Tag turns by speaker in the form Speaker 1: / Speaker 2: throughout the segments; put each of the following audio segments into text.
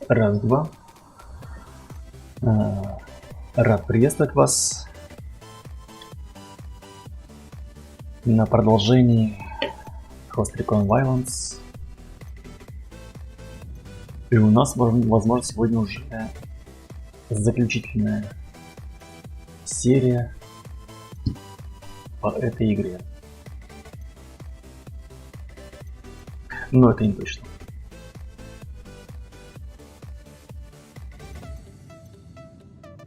Speaker 1: Раз, два. Рад приветствовать вас на продолжении Ghost Recon Wildlands. И у нас, возможно, сегодня уже заключительная серия по этой игре. Но это не точно.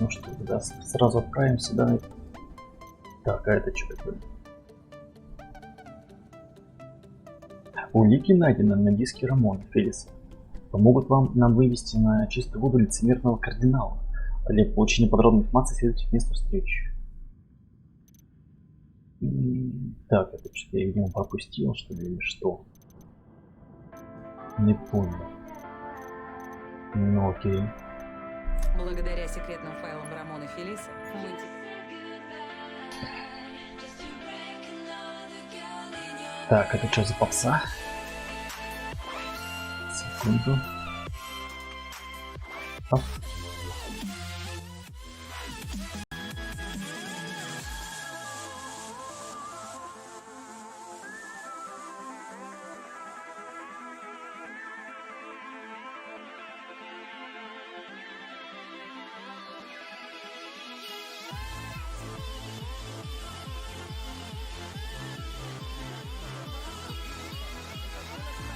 Speaker 1: Ну что, да, сразу отправимся, да. Так, а это что такое? Улики найдены на диске Рамона Фелиса. Помогут нам вывести на чистую воду лицемерного кардинала. Для получения подробной информации следуйте к месту встречи. Так, это что-то я, видимо, пропустил, что ли, или что? Не понял. Ну окей.
Speaker 2: Благодаря секретным файлам Рамона Фелиса мы...
Speaker 1: Так, это что за попса? Секунду. Оп.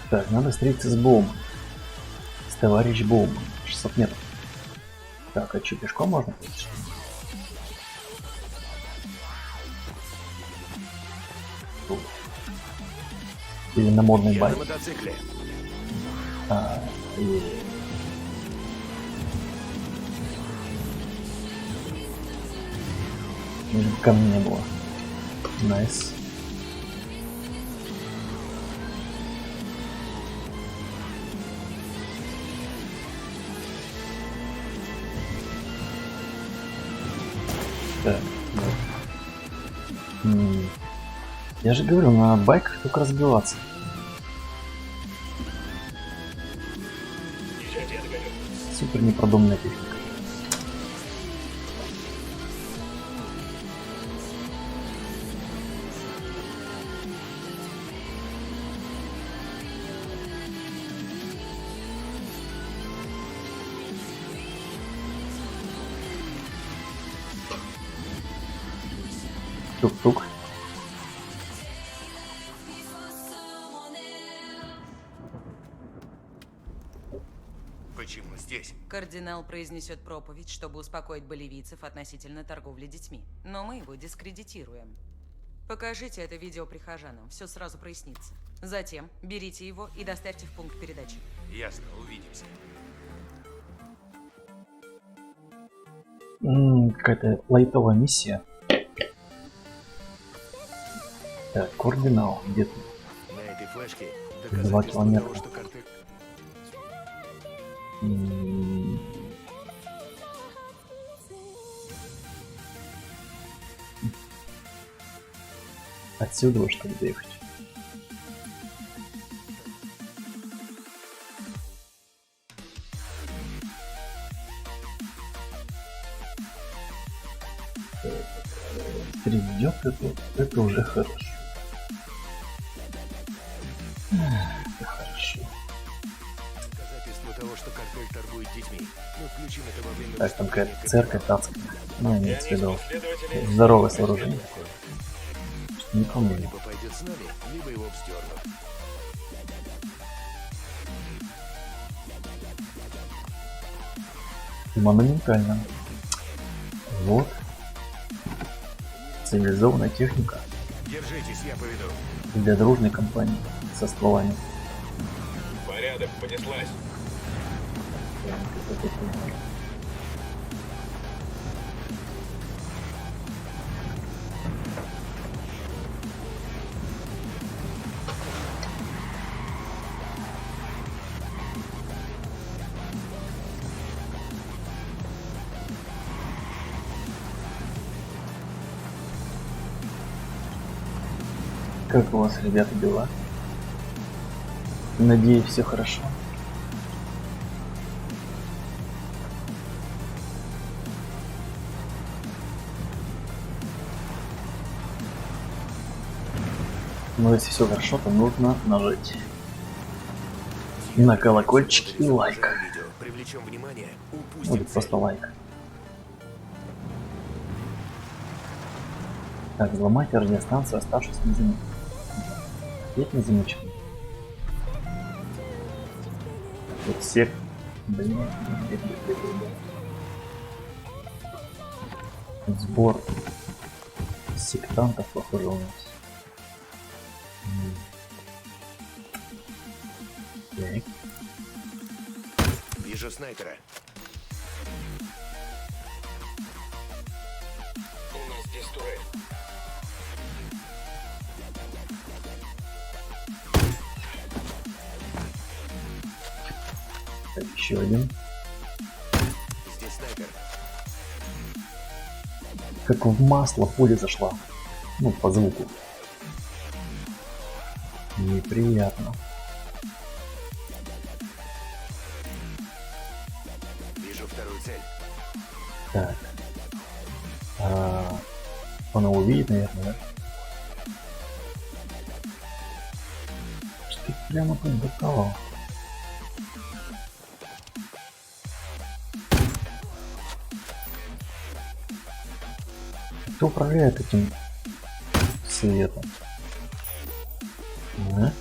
Speaker 1: Так, надо встретиться с Боумом. С товарищ Боумом. 600 метров. Так, а что, пешком можно пойти? Или на модной байке?
Speaker 3: На мотоцикле.
Speaker 1: Ко мне не было. Найс. Так, вот. Я же говорю, на байках только разбиваться. Супер непродуманная техника. Тук-тук.
Speaker 3: Почему здесь?
Speaker 2: Кардинал произнесет проповедь, чтобы успокоить боливийцев относительно торговли детьми. Но мы его дискредитируем. Покажите это видео прихожанам, все сразу прояснится. Затем берите его и доставьте в пункт передачи.
Speaker 3: Ясно, увидимся.
Speaker 1: Какая-то лайтовая миссия. Так, координал где-то.
Speaker 3: На этой флешке
Speaker 1: 2 километра.
Speaker 3: того, что картель...
Speaker 1: Отсюда что ли доехать? Придет это уже хорошо. Это хорошо.
Speaker 3: Доказательство того, что картель торгует детьми. Мы включим это во время...
Speaker 1: Так, там какая-то церковь татская. Ну, имеется в виду здоровое сооружение такое. Не помню.
Speaker 3: Либо пойдет с нами, либо его вздернут.
Speaker 1: Монументально. Вот. Цивилизованная техника
Speaker 3: Держитесь, я поведу.
Speaker 1: для дружной компании со стволами.
Speaker 3: Порядок, понеслась.
Speaker 1: Как у вас, ребята, дела? Надеюсь, все хорошо. Но если все хорошо, то нужно нажать на колокольчик и лайк.
Speaker 3: Видео. Привлечем внимание, упустим
Speaker 1: Будет
Speaker 3: цель.
Speaker 1: просто лайк. Так, взломайте радиостанцию, оставшись незамеченным. Опять незамеченным. Вот все... Блин. Сбор сектантов, похоже, у нас. Так.
Speaker 3: Вижу снайпера. У нас здесь турель.
Speaker 1: Так, еще один.
Speaker 3: Здесь снайпер.
Speaker 1: Как в масло пуля зашла. Ну, по звуку. Неприятно.
Speaker 3: Вижу вторую цель.
Speaker 1: Так. Он его видит, наверное, да? Что ты прямо тут доковал? Кто управляет этим светом? А?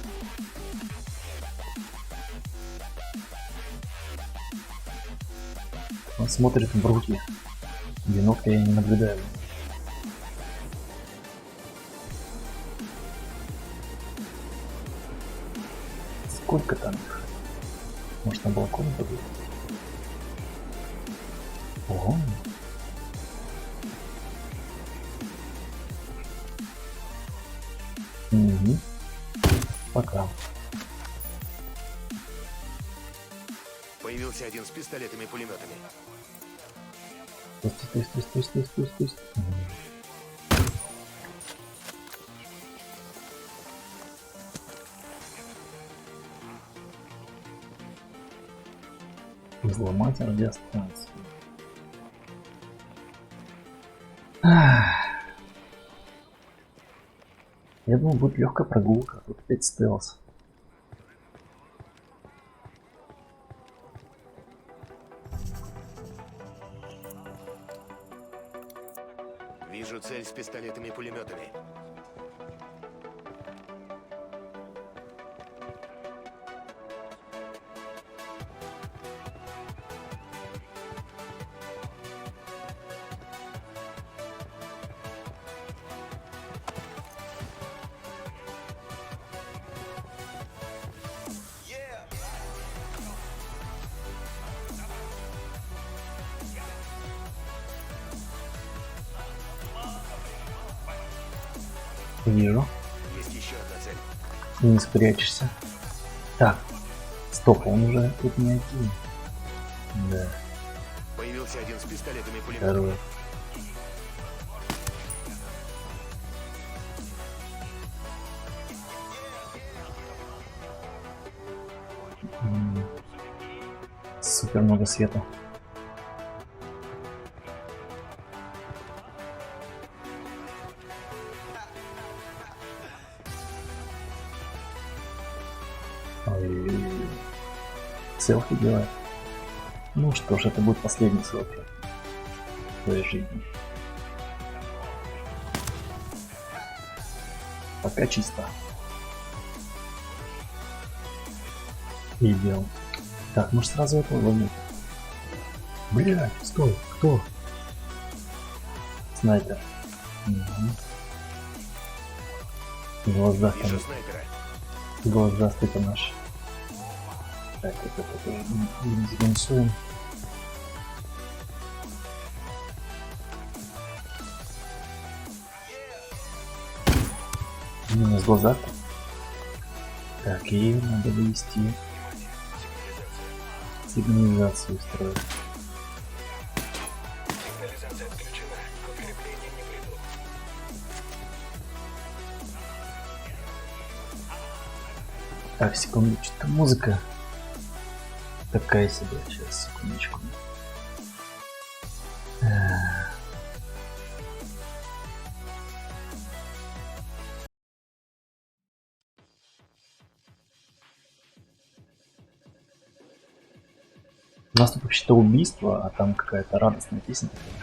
Speaker 1: Он смотрит в руки. Бинокля я не наблюдаю. Сколько там их? Может, на балконе будет? Ого. Угу. Пока.
Speaker 3: Появился один с пистолетами и пулеметами.
Speaker 1: Стой. Взломать радиостанцию. Я думал, будет легкая прогулка, тут опять стелс.
Speaker 3: Вижу цель с пистолетами и пулеметами.
Speaker 1: Вижу.
Speaker 3: Есть еще одна цель.
Speaker 1: Не спрячешься. Так. Стоп, он уже тут не один. Да,
Speaker 3: Появился один с пистолетами и пулеметами.
Speaker 1: второй. Супер много света. Ой, селфи делает. Ну что ж, это будет последний селфи в твоей жизни. Пока чисто. Идем. Так, может сразу этого ловить? Блядь, стой, кто? Снайпер. Глазастый.
Speaker 3: Вижу снайпера.
Speaker 1: Глазастый-то наш. Так, это не сбенсуем. Минус глазастый. Так, и надо вывести. Сигнализацию строить.
Speaker 3: Сигнализация отключена. Подкрепление не придут.
Speaker 1: Так, секунду, что-то музыка такая себе. Сейчас, секундочку. У нас тут вообще-то убийство, а там какая-то радостная песня такая.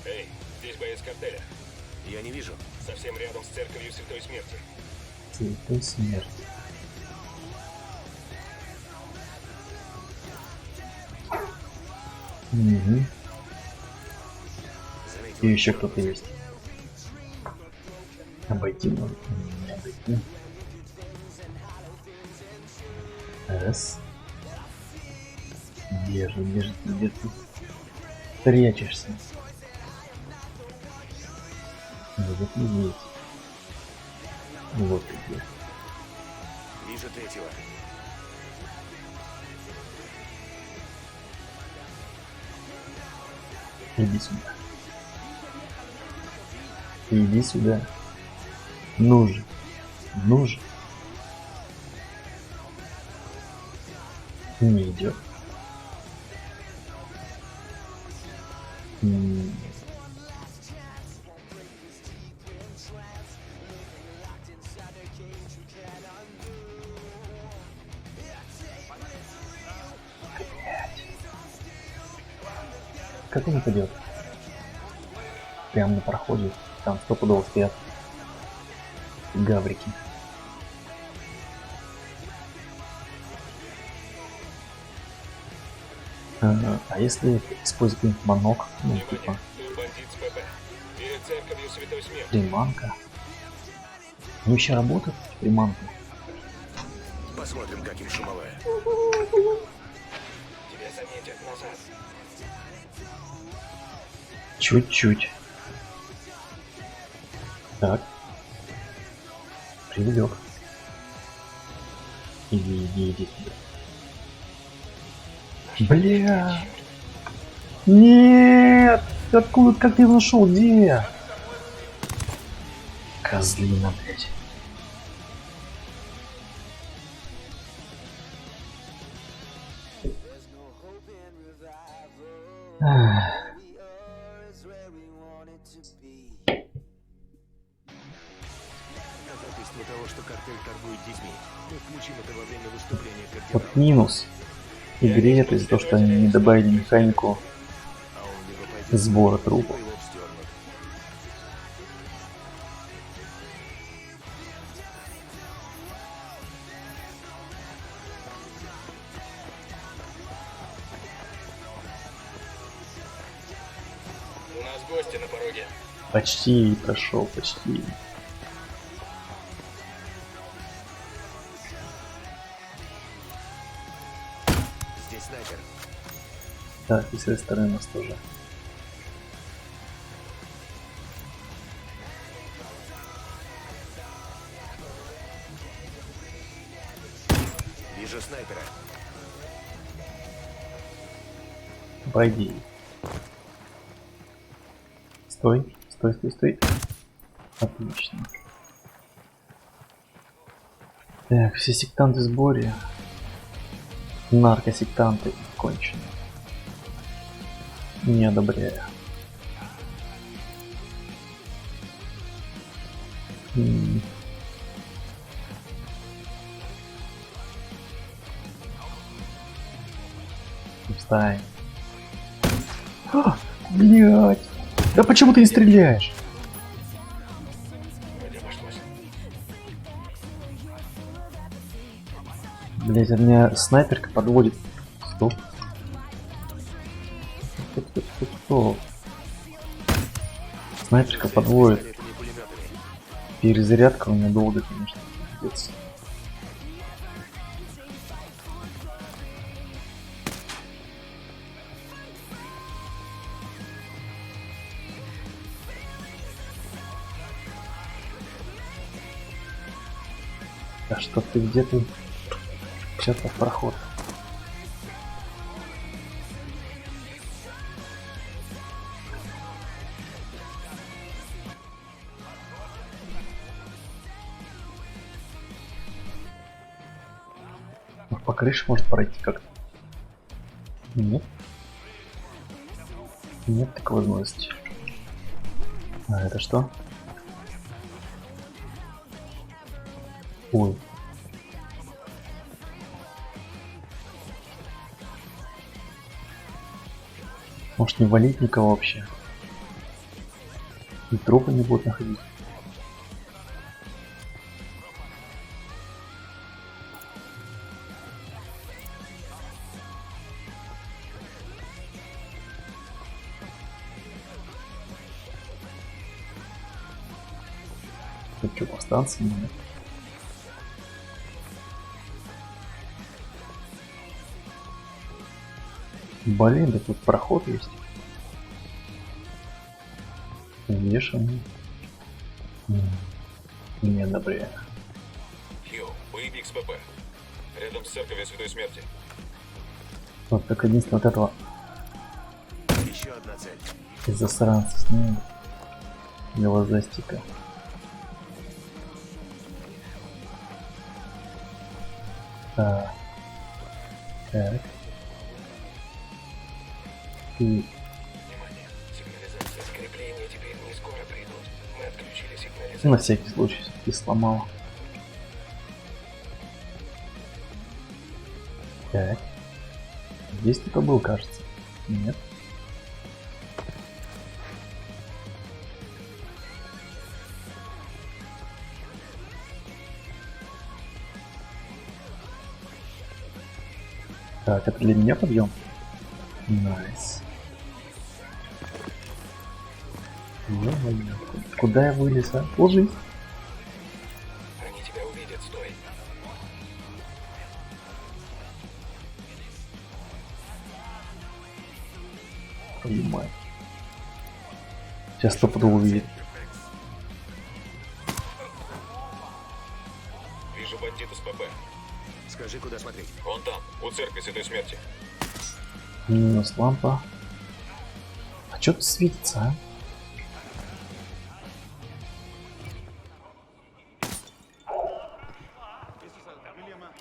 Speaker 4: Эй, здесь боец картеля.
Speaker 3: Я не вижу.
Speaker 4: Совсем рядом с церковью Святой Смерти.
Speaker 1: Цветы смерти. Угу.
Speaker 3: Заметил.
Speaker 1: И еще кто-то есть. Обойти можно. Не обойти. С. Где же, где ты прячешься? Вот ты есть. Вот ты где.
Speaker 3: Вижу третьего.
Speaker 1: Иди сюда. Иди сюда. Ну же. Ну же. Не идет. Как он пойдет? Прямо на проходе. Там стопудово стоят гаврики. А если использовать манок, ну
Speaker 4: Внимание,
Speaker 1: типа
Speaker 4: тут бандит с ПП. Перед церковью Святой Смерти.
Speaker 1: приманка. Ну еще работает приманка.
Speaker 3: Посмотрим, как им шумовая.
Speaker 4: Тебя заметят назад.
Speaker 1: Чуть-чуть. Так. Привлек. Иди сюда. Бля. Нет! Откуда, как ты его нашел? Где? Козлина, блядь. Ах.
Speaker 3: Доказательство того, что картель торгует детьми. Мы включим это во время выступления кардинала.
Speaker 1: Вот минус игре это из-за того, что они не добавили механику
Speaker 3: А он либо пойдет
Speaker 1: сбора
Speaker 3: либо
Speaker 1: трупов.
Speaker 3: его вздернут.
Speaker 4: У нас гости на пороге.
Speaker 1: Почти прошел, почти.
Speaker 3: Здесь снайпер.
Speaker 1: Так, и с этой стороны у нас тоже.
Speaker 3: Вижу снайпера.
Speaker 1: Обойди. Стой, стой, стой, стой. Отлично. Так, все сектанты в сборе. Наркосектанты кончены. Не одобряю. Встань. Блять. Да почему ты не стреляешь?
Speaker 4: Вроде обошлось.
Speaker 1: Блять, от меня снайперка подводит. Стоп. Стоп. Снайперка подводит.
Speaker 3: Пистолетами и пулеметами.
Speaker 1: Перезарядка у меня долго, конечно. Пиздец. А что ты, где ты? Сейчас в проход. По крыше может пройти как-то? Нет. Нет такой возможности. А это что? Ой. Может не валить никого вообще. И трупы не будут находить. Тут что, повстанцы? Нет. Блин, да тут проход есть. Вешаный. Не одобряю.
Speaker 4: Хью, боевик с ПП. Рядом с церковью Святой Смерти.
Speaker 1: Вот так единственное вот этого
Speaker 3: Еще одна цель.
Speaker 1: из засранца снимем. Глазастика. Так. Так. И
Speaker 4: Внимание, сигнализация скрепления теперь не скоро придут. Мы отключили сигнализацию.
Speaker 1: на всякий случай все-таки сломал. Так. Здесь кто-то был, кажется. Нет. Так, это для меня подъем. Найс. Ё-моё, куда я вылез, а? Ложись.
Speaker 4: Они тебя увидят, стой.
Speaker 1: Твою мать. Сейчас стопудово увидит.
Speaker 4: Вижу бандита с ПП.
Speaker 3: Скажи, куда смотреть.
Speaker 4: Он там, у церкви Святой Смерти.
Speaker 1: Минус лампа. А что тут светится, а?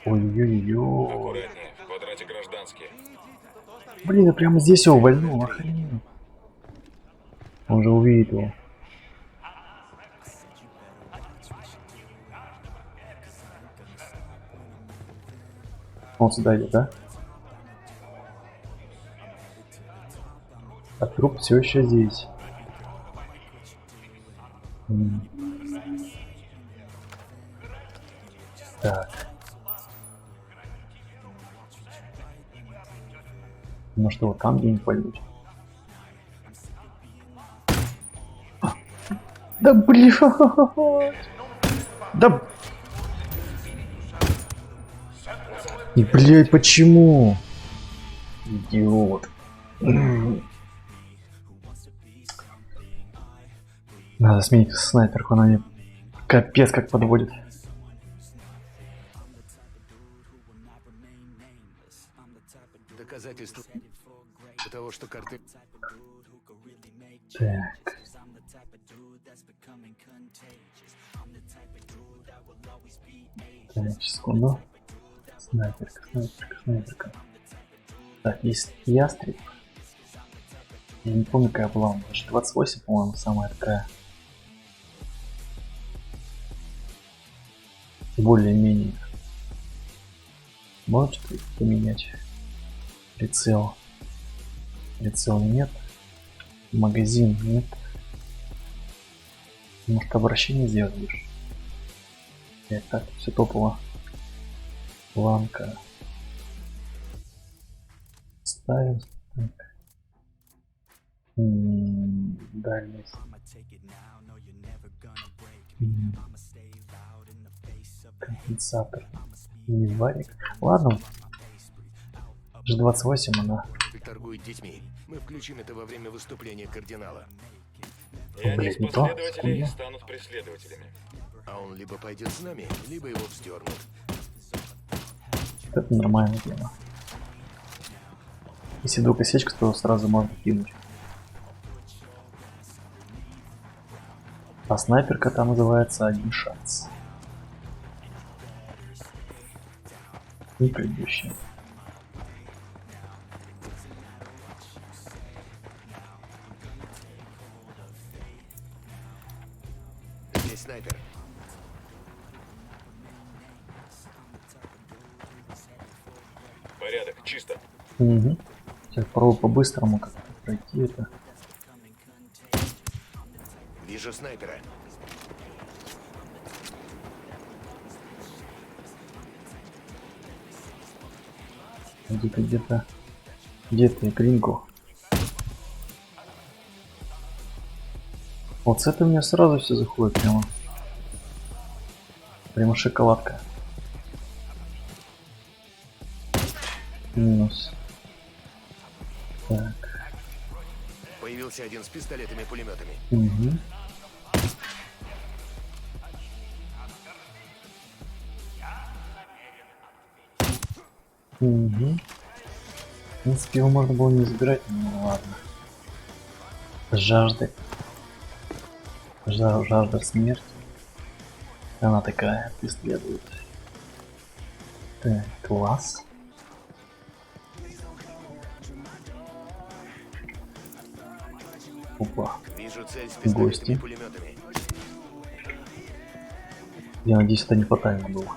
Speaker 1: Ой-ой-ой.
Speaker 4: Аккуратнее, в квадрате гражданские.
Speaker 1: Блин, я прямо здесь его вальнул, охренеть. Он же увидит его. Он сюда идет, да? А труп все еще здесь. Так. Может его там где-нибудь пойдут? Да блин! Да... И, блядь, почему? Идиот. Надо сменить снайперку, она мне капец как подводит.
Speaker 3: Доказательство того, что картель...
Speaker 1: Так. Так, секунду. Снайперка, снайперка, снайперка. Так, есть ястреб. Я не помню, какая была. Даже 28, по-моему, самая такая. Более-менее. Может что-то поменять. Прицел. Прицел нет. Магазин нет. Может обращение сделаешь? Так, все топово. Планка. Ставим. Так. Дальность. Компенсатор. Варик. Ладно. G28 она.
Speaker 3: торгует детьми. Мы включим это во время выступления кардинала.
Speaker 4: И они
Speaker 1: Блядь,
Speaker 4: с
Speaker 1: не то.
Speaker 4: последователей
Speaker 1: Секунду.
Speaker 4: станут преследователями.
Speaker 3: А он либо пойдет с нами, либо его вздернут.
Speaker 1: Это нормальная тема. Если вдруг осечка, то сразу можно кинуть. А снайперка там называется один шанс. И предыдущая.
Speaker 3: Здесь снайпер.
Speaker 4: Порядок, чисто.
Speaker 1: Угу. Сейчас попробую по-быстрому как-то пройти это.
Speaker 3: Вижу снайпера.
Speaker 1: Где-то, где-то. Где-то Гринго. Вот с этого у меня сразу все заходит прямо. Прямо шоколадка. Минус. Так.
Speaker 3: Появился один с пистолетами и пулеметами.
Speaker 1: Угу. Угу. В принципе, его можно было не забирать, но ладно. Жажда. Жажда смерти. Она такая преследует. Так, класс. Опа.
Speaker 3: Вижу цель с
Speaker 1: Гости.
Speaker 3: пистолетами и пулеметами.
Speaker 1: Я надеюсь, это не фатально было.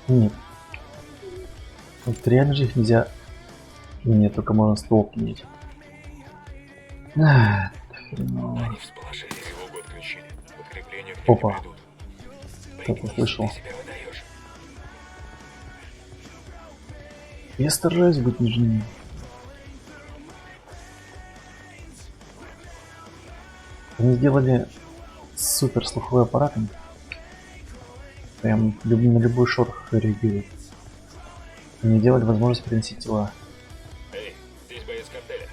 Speaker 1: Нет. Вот реально же их нельзя. Нет, только можно ствол кинуть. Хреново.
Speaker 4: Они всполошились. Тревогу отключили. Подкрепление к
Speaker 1: Опа.
Speaker 4: придут.
Speaker 1: Кто-то слышал.
Speaker 4: Ты себя выдаешь.
Speaker 1: Я стараюсь быть нежнее. Они сделали супер слуховой аппарат. Прям на любой шорох реагирует. Они делали возможность переносить тела.
Speaker 4: Эй, здесь боец картеля.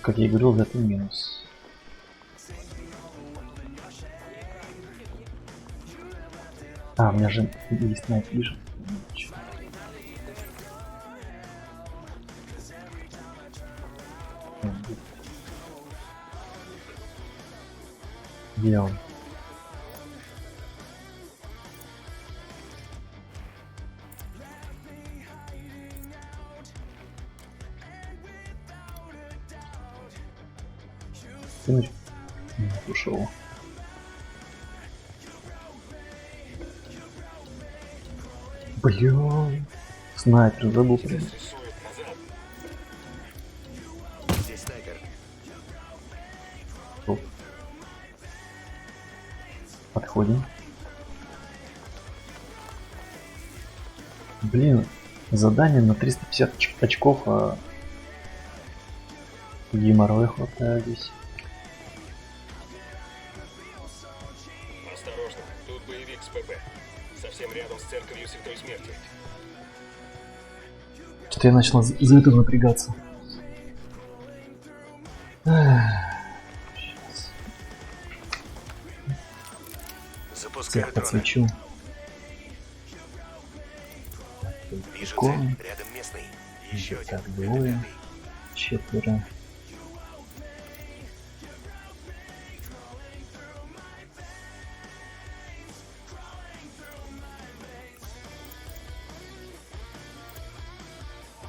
Speaker 1: Как я и говорил, это минус. А, у меня же есть Night Vision. Где он? Кинуть? Нет, ушел. Блин, снайпер забыл.
Speaker 4: Тебя стрессует назад.
Speaker 3: Здесь снайпер.
Speaker 1: Стоп. Подходим. Блин, задание на 350 очков, а геморроя хватает здесь.
Speaker 4: Осторожно, тут боевик с ПП. Совсем рядом с церковью Святой Смерти.
Speaker 1: Что-то я начал за это напрягаться. Сейчас.
Speaker 3: Запускаю
Speaker 1: Всех
Speaker 3: дрона.
Speaker 1: подсвечу.
Speaker 3: Вижу
Speaker 1: Прикольно.
Speaker 3: цель. Рядом местный. Еще один.
Speaker 1: Так,
Speaker 3: Это
Speaker 1: двое.
Speaker 3: пятый.
Speaker 1: Четверо.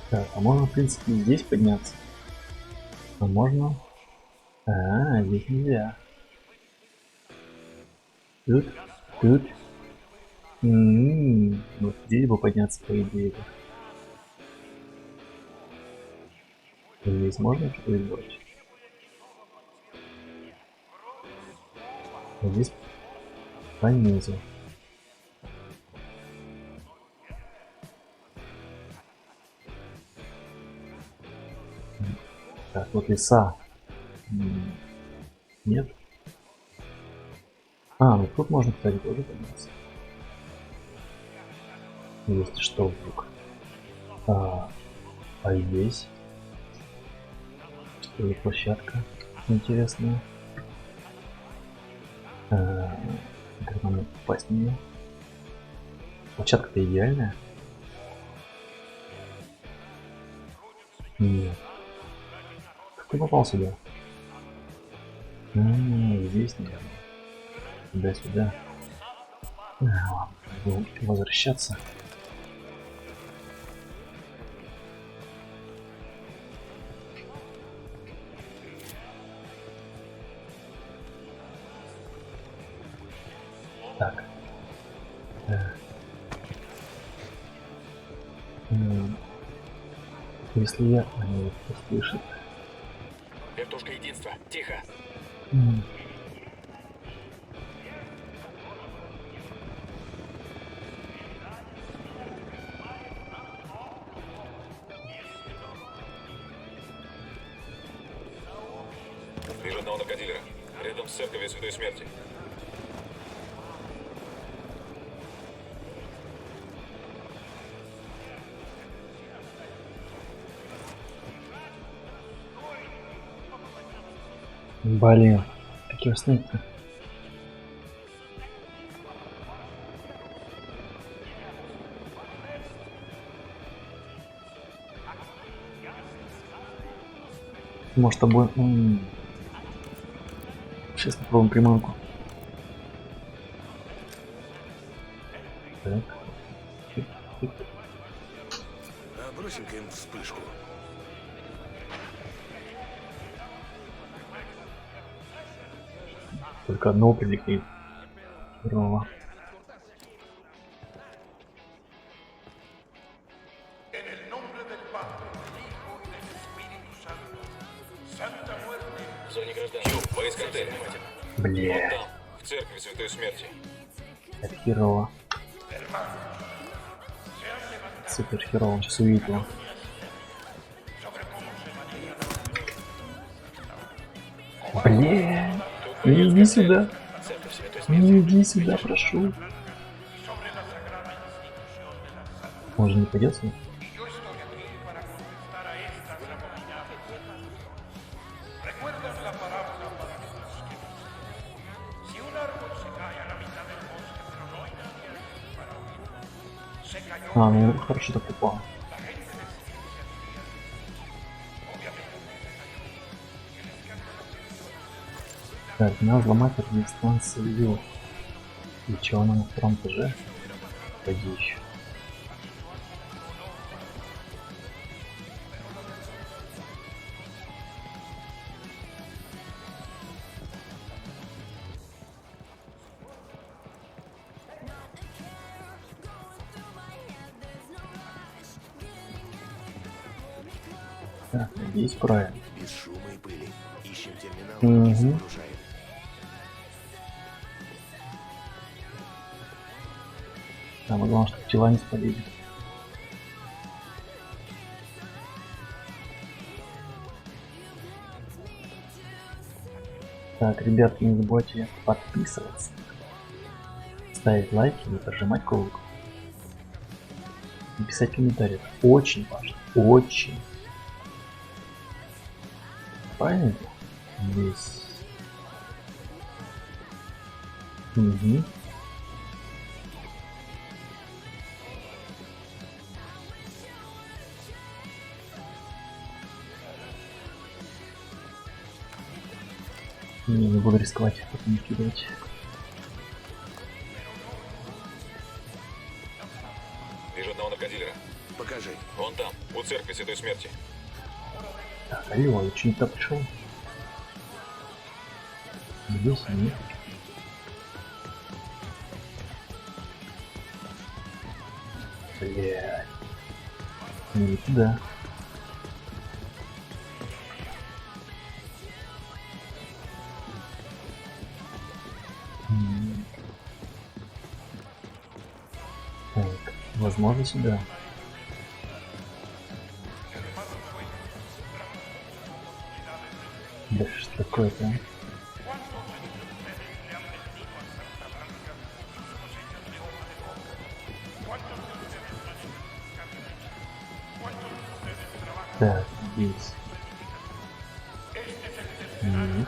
Speaker 1: Так, а можно, в принципе, здесь подняться? А можно? А, здесь нельзя. Тут, тут. Вот здесь бы подняться, по идее. Здесь можно что-то сделать? А здесь понизу. Так, вот леса. Нет. А, ну тут можно, кстати, тоже подняться. Если что, вдруг. А здесь? Что за площадка интересная? Как нам попасть в нее? Площадка-то идеальная. Нет. Как ты попал сюда? Здесь, наверное. Туда-сюда. Ладно, буду возвращаться. Так. Если я, они это слышат.
Speaker 4: Вертушка единства. Тихо. Вижу одного наркодилера. Рядом с церковью Святой Смерти.
Speaker 1: Блин, какие снайперы. Может, тобой... Сейчас попробуем приманку. Так.
Speaker 3: Бросим-ка им вспышку.
Speaker 1: Только одного привлекли. Здорово.
Speaker 4: В зоне гражданских. Боец контейнер. Вот
Speaker 1: Бля,
Speaker 4: там, в церкви Святой Смерти.
Speaker 1: это херово. Супер херово, он сейчас увидит его. Бля, не иди сюда.
Speaker 4: Церковь Святой Смерти.
Speaker 1: Не иди сюда, прошу. Он же не пойдет сюда? А, ну хорошо так попал. Так, надо взломать станцию. И чего она на втором этаже? Пойди еще. Так, надеюсь, правильно.
Speaker 3: Без шума и пыли. Ищем терминал
Speaker 1: Мгм.
Speaker 3: и загружаем.
Speaker 1: Самое главное, чтобы тела не спалили. Так, ребятки, не забывайте подписываться, ставить лайки и прожимать колокол. И писать комментарии. Это очень важно. Очень. Правильно? Здесь. Угу. Не буду рисковать, потом кидать.
Speaker 4: Вижу одного наркодилера.
Speaker 3: Покажи.
Speaker 4: Вон там, у церкви Святой Смерти.
Speaker 1: Так, алло, я что не так пришел? Здесь нет. Блядь. Не туда. Так, возможно сюда. Да что такое-то? Так, здесь. Нет.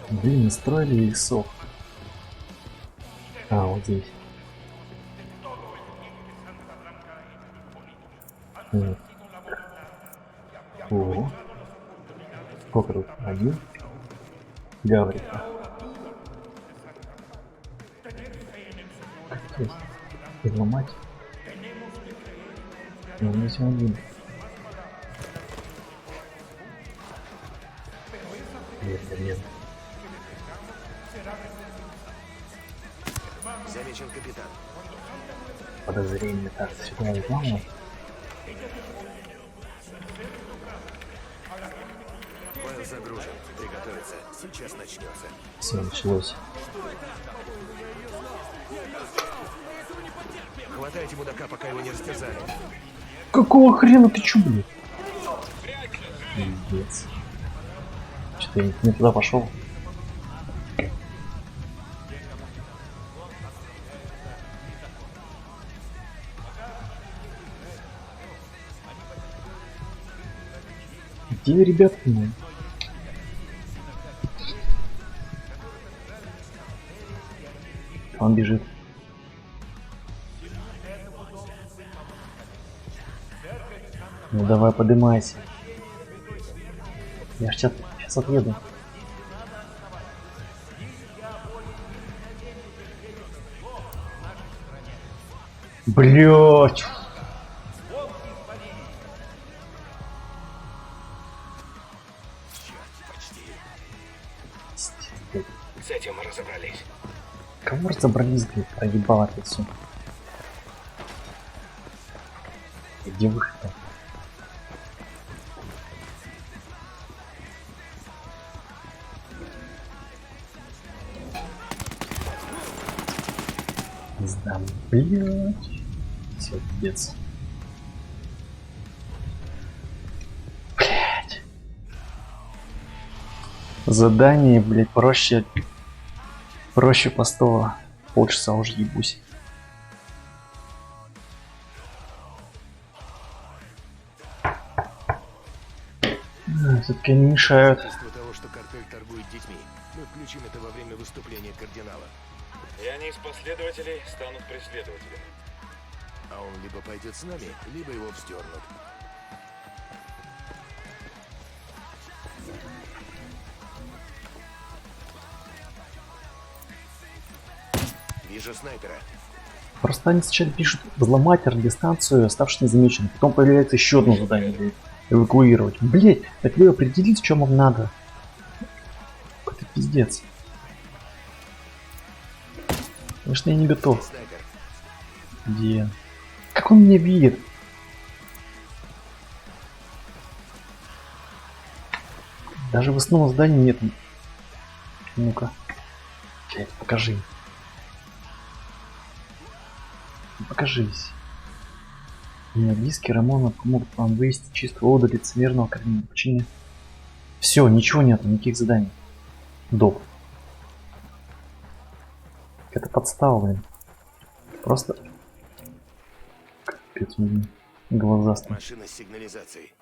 Speaker 1: Блин, настроили лесов. А, вот здесь. Нет. О. Сколько тут? Один? Гаврика. Как здесь? Изломать? Ну, здесь он один. Нет.
Speaker 3: Замечен капитан.
Speaker 1: Подозрение. Так, сюда и главное.
Speaker 3: Файл загружен. Приготовиться. Сейчас начнется.
Speaker 1: Все, началось.
Speaker 3: Хватайте мудака, пока его не растерзали.
Speaker 1: Какого хрена ты чё, блин? Пиздец. Что-то я не туда пошел. Где ребятки мои? Он бежит. Ну давай, подымайся. Я ж сейчас отъеду. Блять.
Speaker 4: С этим мы разобрались.
Speaker 1: Кого разобрались, блядь, проебало это все. Где выход-то? Не знаю, блядь. Все, пиздец. Блядь. Задание, блядь, проще простого. Полчаса уже ебусь. Все-таки не мешают.
Speaker 3: Из-за того, что картель торгует детьми, мы включим это во время выступления кардинала.
Speaker 4: И они из последователей станут преследователями.
Speaker 3: А он либо пойдет с нами, либо его вздернут. Вижу снайпера.
Speaker 1: Просто они сначала пишут взломать радиостанцию, оставшись незамеченным. Потом появляется еще одно задание, блядь, эвакуировать. Блять, так вы определились, что вам надо. Какой-то пиздец. Конечно, я не готов.
Speaker 3: Снайпер.
Speaker 1: Где? Как он меня видит? Даже в основном здании нет. Ну-ка. Блять, покажи. Покажись. Мне диски Рамона помогут вам вывести чистую воду лицемерного корневого почине. Все, ничего нету, никаких заданий. Доп. Это подстава, блин. Просто капец, блин. Глазастый.
Speaker 3: Машина с сигнализацией.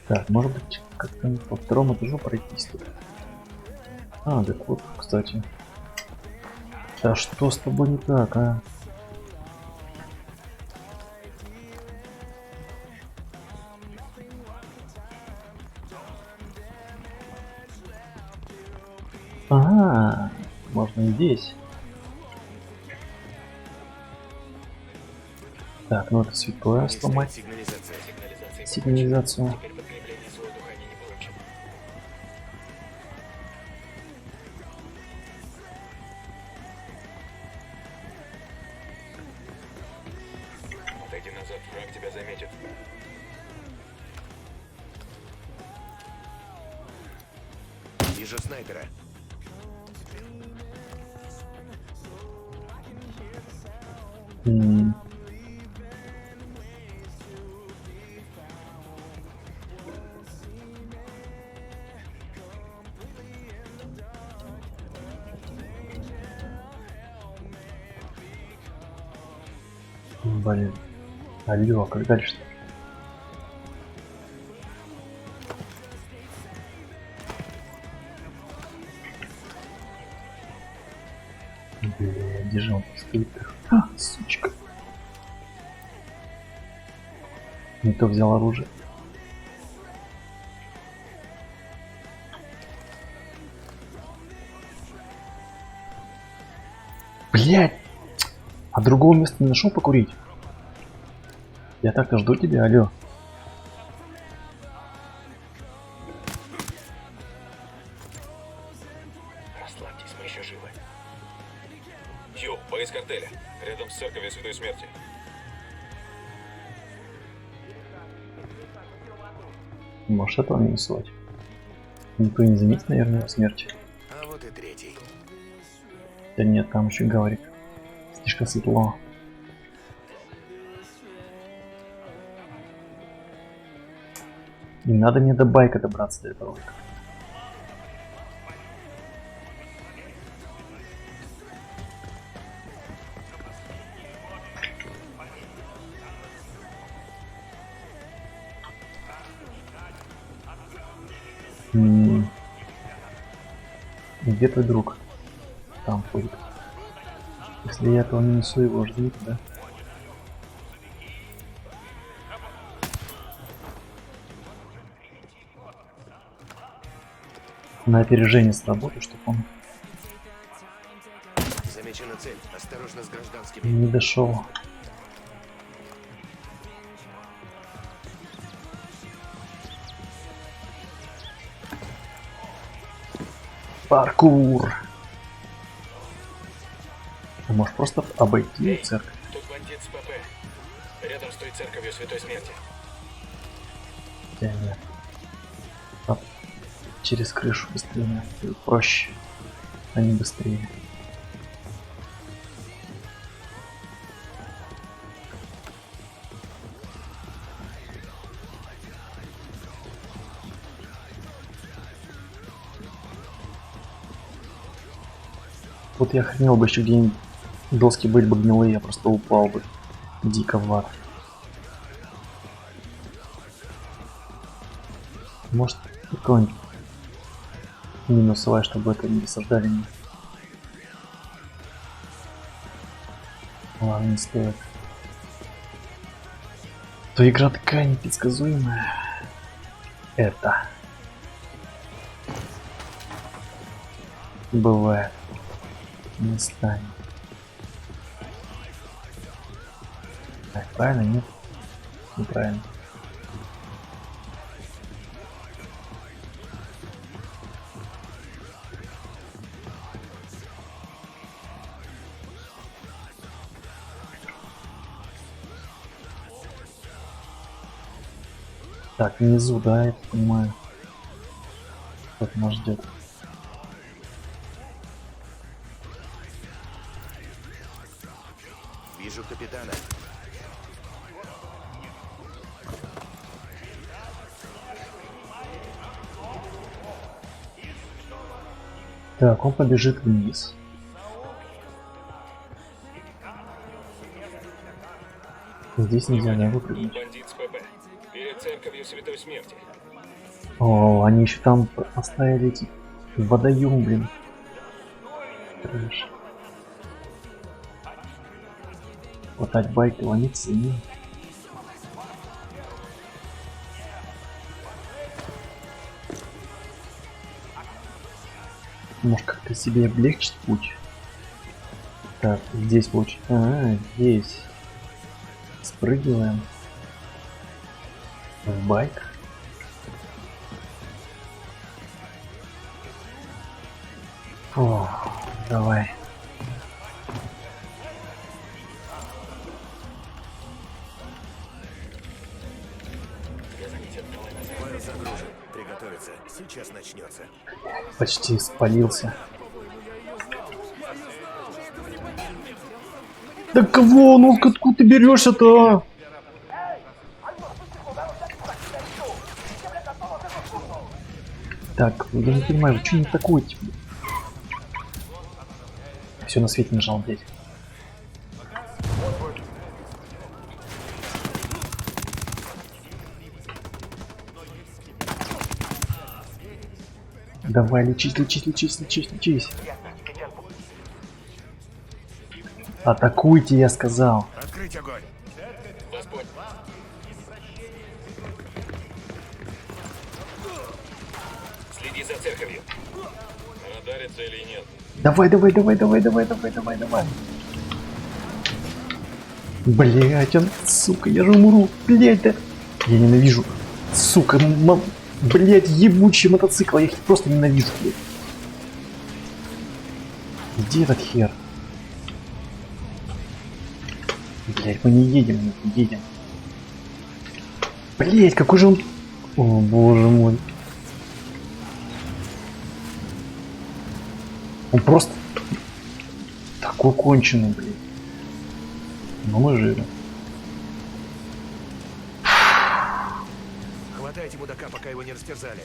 Speaker 1: Так, может быть, как-то по второму этажу пройтись тут. А, так вот, кстати. Да что с тобой не так, а? Ага, можно и здесь. Так, ну это святое сломать.
Speaker 3: Сигнализация.
Speaker 1: Сигнализацию.
Speaker 4: Теперь подкрепление с воздуха они не получат. Отойди назад, враг тебя заметит.
Speaker 3: Вижу снайпера.
Speaker 1: М. Блин. Алло, а как дальше? Бля, где же он стоит-то? А, сучка. Не то взял оружие. Блять! А другого места не нашел покурить? Я так-то жду тебя, алло.
Speaker 4: еще живы.
Speaker 5: Ю, бейс картеля. Рядом с церковью Святой Смерти.
Speaker 1: Может, этого минусовать? Никто не заметит, наверное, его смерти.
Speaker 3: А вот и третий.
Speaker 1: Да нет, там еще говорит. Слишком светло. Не надо мне до байка добраться до этого. Где твой друг? Там ходит. Если я этого минусу, его ждите, да? На опережение сработаю, чтобы он
Speaker 3: Замечена цель. Осторожно с гражданскими.
Speaker 1: не дошел. Паркур. А может просто обойти церковь?
Speaker 4: Тут бандит с ПП. Рядом с той церковью Святой Смерти.
Speaker 1: Хотя нет. А через крышу быстрее. Проще. А не быстрее. Вот я охренел бы еще где-нибудь доски были бы гнилые, я просто упал бы дико в ад. Может какой-нибудь минусовая, чтобы это не досаждали мне. Ладно, не стоит. То игра такая непредсказуемая. Это бывает. Не станет. Так, правильно, нет? Неправильно. Так, внизу, да, я понимаю. Что нас ждет.
Speaker 3: Вижу капитана.
Speaker 1: Так, он побежит вниз. Здесь нельзя не выпрыгнуть.
Speaker 5: Бандит с ПП. Перед церковью Святой Смерти.
Speaker 1: О, они еще там поставили эти водоем, блин. Трэш. Хватать байк и ломиться и... Может как-то себе облегчить путь. Так, здесь лучше. Здесь. Спрыгиваем. В байк. О, давай.
Speaker 3: Файл загружен. Приготовиться. Сейчас начнется.
Speaker 1: Почти спалился. Да кого? Ну откуда ты берешься-то? Так, я не понимаю, вы что не атакуете? Все на свете нажал, блядь. Давай, лечись, лечись, лечись, лечись, лечись. Атакуйте, я сказал.
Speaker 3: Открыть огонь.
Speaker 5: Господь. Следи за церковью. Радарится или нет?
Speaker 1: Давай, давай, давай, давай, давай, давай, давай, давай. Блять, он, сука, я же умру. Блять, да. Я ненавижу. Сука, блять, ебучий мотоцикл. Я их просто ненавижу, блядь. Где этот хер? Блять, мы не едем, не едем. Блять, какой же он... О, боже мой. Он просто... Такой конченый, блин. Но мы живы.
Speaker 3: Хватайте мудака, пока его не растерзали.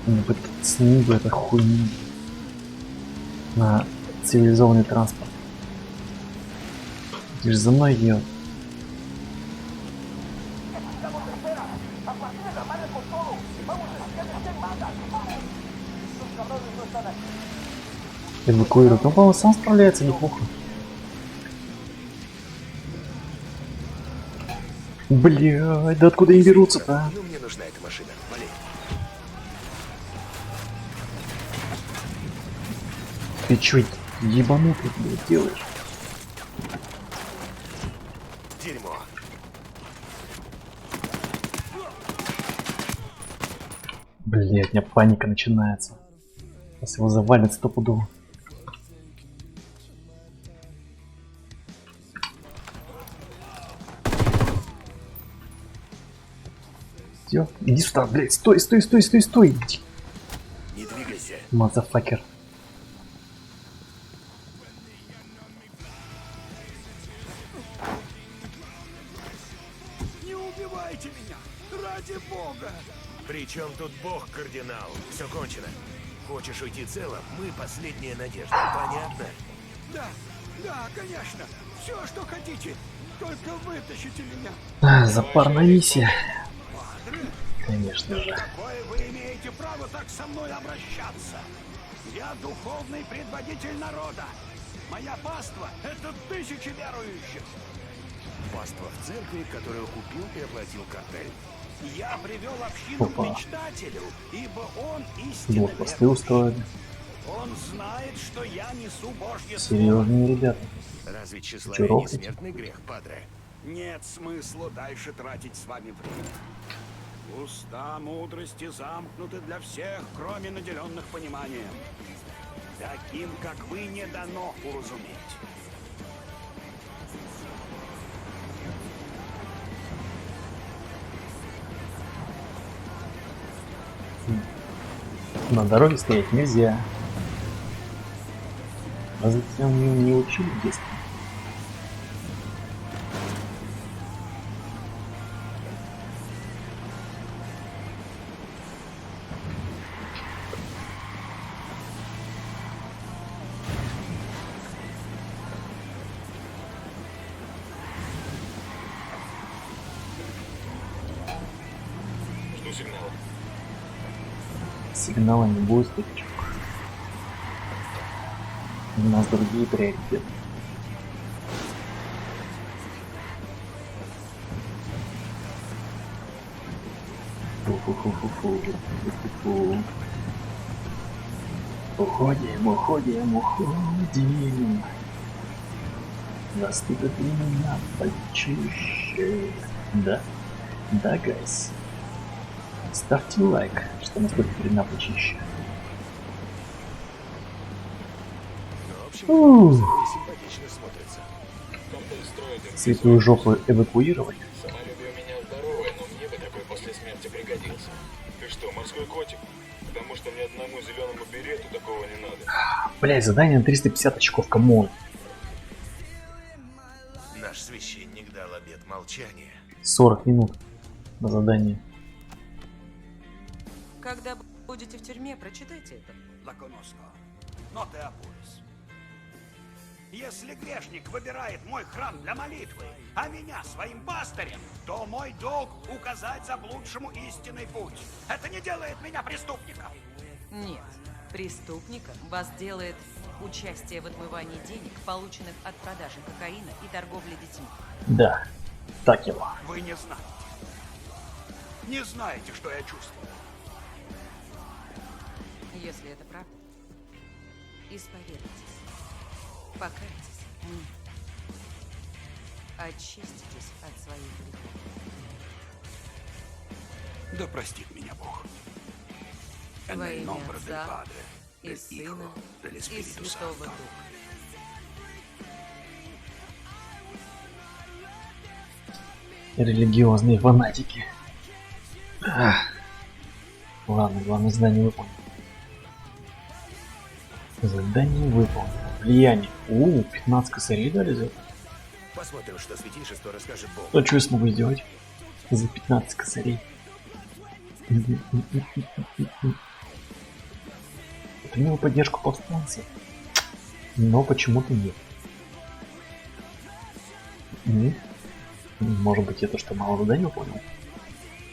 Speaker 1: Мне бы сними бы эту хуйню на цивилизованный транспорт. Ты же за мной ел. Эвакуируют. Ну, по-моему, сам справляется неплохо. Блядь, да откуда они берутся-то, а?
Speaker 3: Ну, мне нужна эта машина. Вали.
Speaker 1: Ты чё, ебанутый, блядь, делаешь?
Speaker 3: Дерьмо.
Speaker 1: Блядь, у меня паника начинается. Сейчас его завалит стопудово. Всё, иди сюда, блядь, стой, стой, стой, стой, стой.
Speaker 3: Не двигайся.
Speaker 1: Мазафакер.
Speaker 3: Не убивайте меня! Ради бога! Причем тут бог, кардинал? Все кончено. Хочешь уйти целым? Мы последняя надежда. Понятно?
Speaker 6: Да, конечно. Все, что хотите. Только вытащите меня.
Speaker 1: Запарная миссия. Конечно же.
Speaker 6: Какое вы имеете право так со мной обращаться? Я духовный предводитель народа. Моя паства — это тысячи верующих.
Speaker 3: Паства в церкви, которую купил и оплатил картель.
Speaker 6: Я привел общину
Speaker 1: Опа.
Speaker 6: к мечтателю, ибо он истинно
Speaker 1: Блокпосты
Speaker 6: верующий.
Speaker 1: устроили.
Speaker 6: Он знает, что я несу Божье слово.
Speaker 1: Серьезные ребята.
Speaker 3: Разве тщеславие
Speaker 1: Чё,
Speaker 3: не
Speaker 1: рохнете?
Speaker 3: смертный грех, падре?
Speaker 6: Нет смысла дальше тратить с вами время. Уста мудрости замкнуты для всех, кроме наделенных пониманием. Таким, как вы, не дано уразуметь.
Speaker 1: На дороге стоять нельзя. А затем не учили в детстве.
Speaker 5: Жду сигнала.
Speaker 1: Сигнала не будет, старичок. У нас другие приоритеты. Фу-фу-фу-фу-фу. Уходим, уходим, уходим. Наступит время почище. Да? Да, гайс. Ставьте лайк, что наступит время почище.
Speaker 3: Ну, в общем,
Speaker 1: Ух.
Speaker 3: симпатично смотрится.
Speaker 5: Картель строит им
Speaker 1: Святую жопу эвакуировать.
Speaker 5: Самолюбие у меня здоровое, но мне бы такой после смерти пригодился. Ты что, морской котик? Потому что мне одному зеленому берету такого не надо.
Speaker 1: Блять, задание на 350 очков, камон.
Speaker 3: Наш священник дал обет молчания.
Speaker 1: 40 минут на задание.
Speaker 2: Когда будете в тюрьме, прочитайте это.
Speaker 6: Лаконоско, но ты опорис. Если грешник выбирает мой храм для молитвы, а меня своим пастырем, то мой долг указать заблудшему истинный путь. Это не делает меня преступником.
Speaker 2: Нет, преступником вас делает участие в отмывании денег, полученных от продажи кокаина и торговли детьми.
Speaker 1: Да, так его.
Speaker 6: Вы не знаете. Не знаете, что я чувствую.
Speaker 2: Если это правда, исповедайтесь, покайтесь, очиститесь от своих грехов.
Speaker 6: Да простит меня Бог.
Speaker 2: Во
Speaker 6: Nel
Speaker 2: имя
Speaker 6: nombre del
Speaker 2: Отца
Speaker 6: Padre,
Speaker 2: и Сына, и Святого Духа.
Speaker 1: Религиозные фанатики. Ах. Ладно, главное задание выполнено. Задание выполнено. Влияние. 15 косарей дали за это.
Speaker 3: Посмотрим, что святейшество расскажет Богу.
Speaker 1: Ну, что я смогу сделать? За 15 косарей. Принял поддержку повстанцев. Но почему-то нет. Нет. Может быть, я то, что мало заданий выполнил?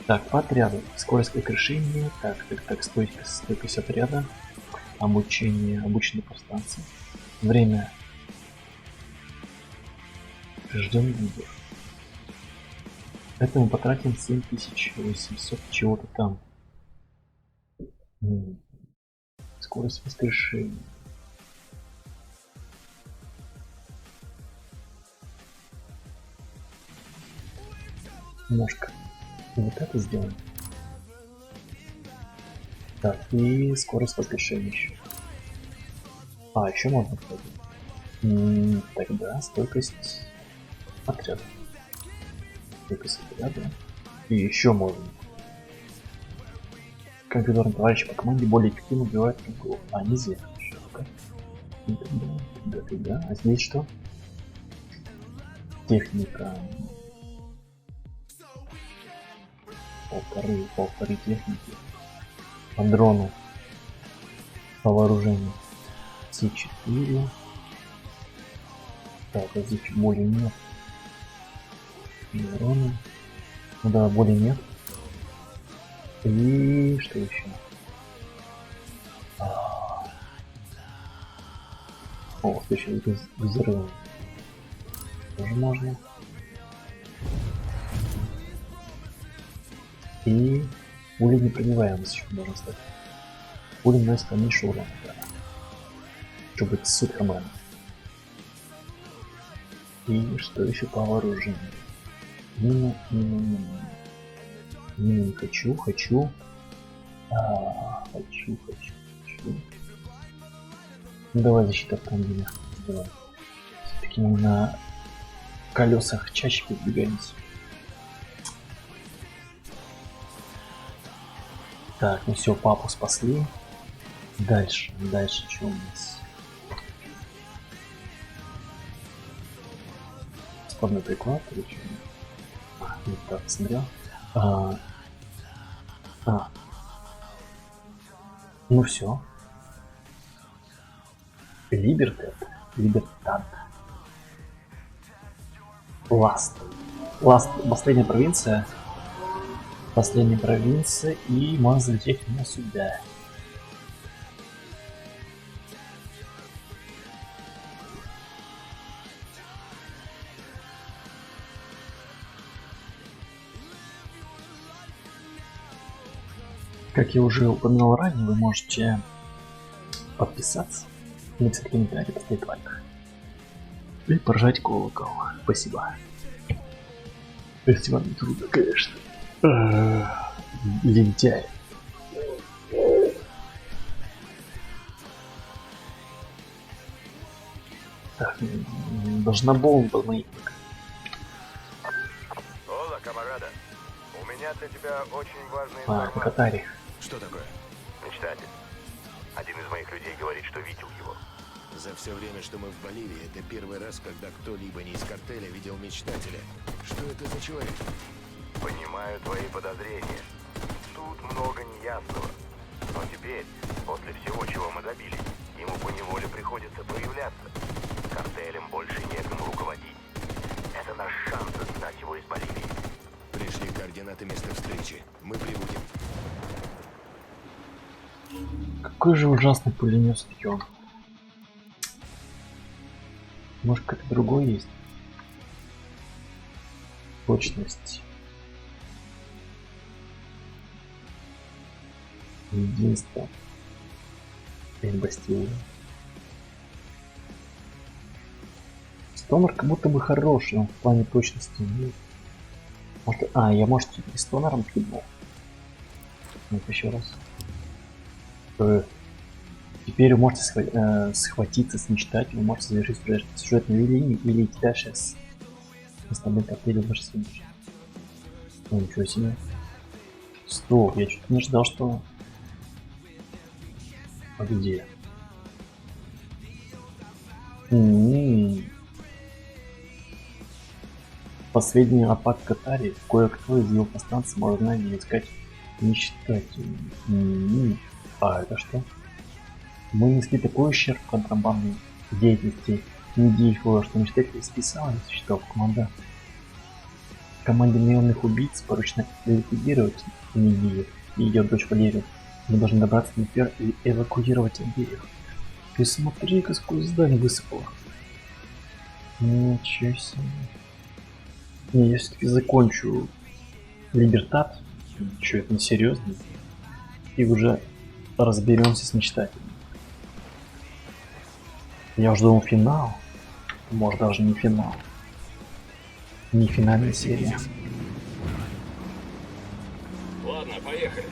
Speaker 1: Так, по отряду. Скорость крушения. Так, стойкость отряда. Обучение. Обученные повстанцы. Время. Ждем лидер. Это мы потратим 7800 чего-то там. Скорость воскрешения. Ножка. Вот это сделаем. Так, и скорость воскрешения еще. А, еще можно входить. Тогда стойкость отряда. Стойкость отряда. И еще можно. Компьютерный товарищ по команде более эффективно убивает врагов. А, нельзя. Да. А здесь что? Техника. Полторы техники. По дрону. По вооружению. С4. Так, а здесь боли нет. Дроны. Ну да, боли нет. И что еще? О, еще взрывы. Тоже можно. И пули непробиваемость еще можно стать. Пули наносят меньше урона, да. Чтобы быть суперменом. И что еще по вооружению? Мина не хочу. Хочу. Ну, давай защита автомобиля. Давай. Все-таки мы на колесах чаще передвигаемся. Так, ну все, папу спасли. Дальше что у нас? Спорный приклад или что? Не так смотрел. Ну все. Либертад. Ласт. Последняя провинция. И можно залететь на сюда. Как я уже упоминал ранее, вы можете подписаться, написать комментарий, поставить лайк и прожать колокол. Спасибо. Если вам не трудно, конечно. Лентяй. Так, должна bomba под моим.
Speaker 7: Ола, камарада. У меня для тебя очень важная
Speaker 1: На
Speaker 7: информация.
Speaker 1: Катаре.
Speaker 3: Что такое?
Speaker 7: Мечтатель. Один из моих людей говорит, что видел его.
Speaker 3: За все время, что мы в Боливии, это первый раз, когда кто-либо не из картеля видел мечтателя. Что это за человек?
Speaker 7: Понимаю твои подозрения. Тут много неясного. Но теперь, после всего, чего мы добились, ему поневоле приходится появляться. Картелем больше некому руководить. Это наш шанс изгнать его из Боливии.
Speaker 3: Пришли координаты места встречи. Мы прибудем.
Speaker 1: Какой же ужасный пулемет спьем. Может, как-то другой есть? Точность. Единство. Бастион. Стонер как будто бы хороший, он в плане точности. Может, я, может, и стонером киднул. Ну еще раз. Теперь вы можете схватиться с мечтателем, вы можете завершить сюжетную линию или идти дальше с остальным коктейлем в вашей судьбе. Ну, ничего себе. Стоп, я чуть не ждал, что... А где? Последний апак Катари. Кое-кто из его повстанцев может знать и искать мечтатель. А это что? Мы несли такой ущерб контрабандной деятельности Нидиифова, что мечтатель списал из счетов команда. Команде наемных убийц поручено ликвидировать Нидиев и ее дочь Валерию. Мы должны добраться до Пер и эвакуировать обеих. Ты смотри, какое здание высыпало. Ничего себе. Не, я все-таки закончу Либертат. Что, это не серьезно? И уже разберемся с мечтателем. Я уже думал финал. Может даже не финал. Не финальная серия.
Speaker 5: Ладно, поехали.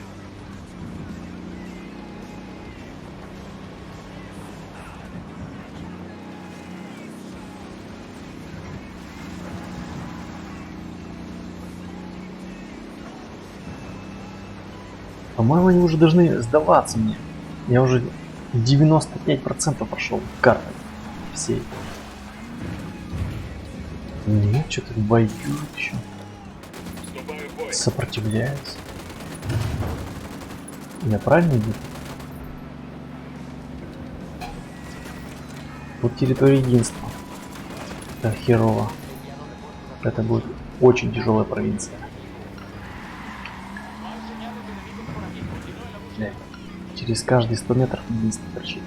Speaker 1: По-моему, они уже должны сдаваться мне. Я уже 95% прошел карты всей. Нет, что-то воюют еще.
Speaker 5: Вступаю в бой.
Speaker 1: Сопротивляются. Я правильно иду? Вот территория единства. Это херово. Это будет очень тяжелая провинция. Бля, через каждые 100 метров единство торчит.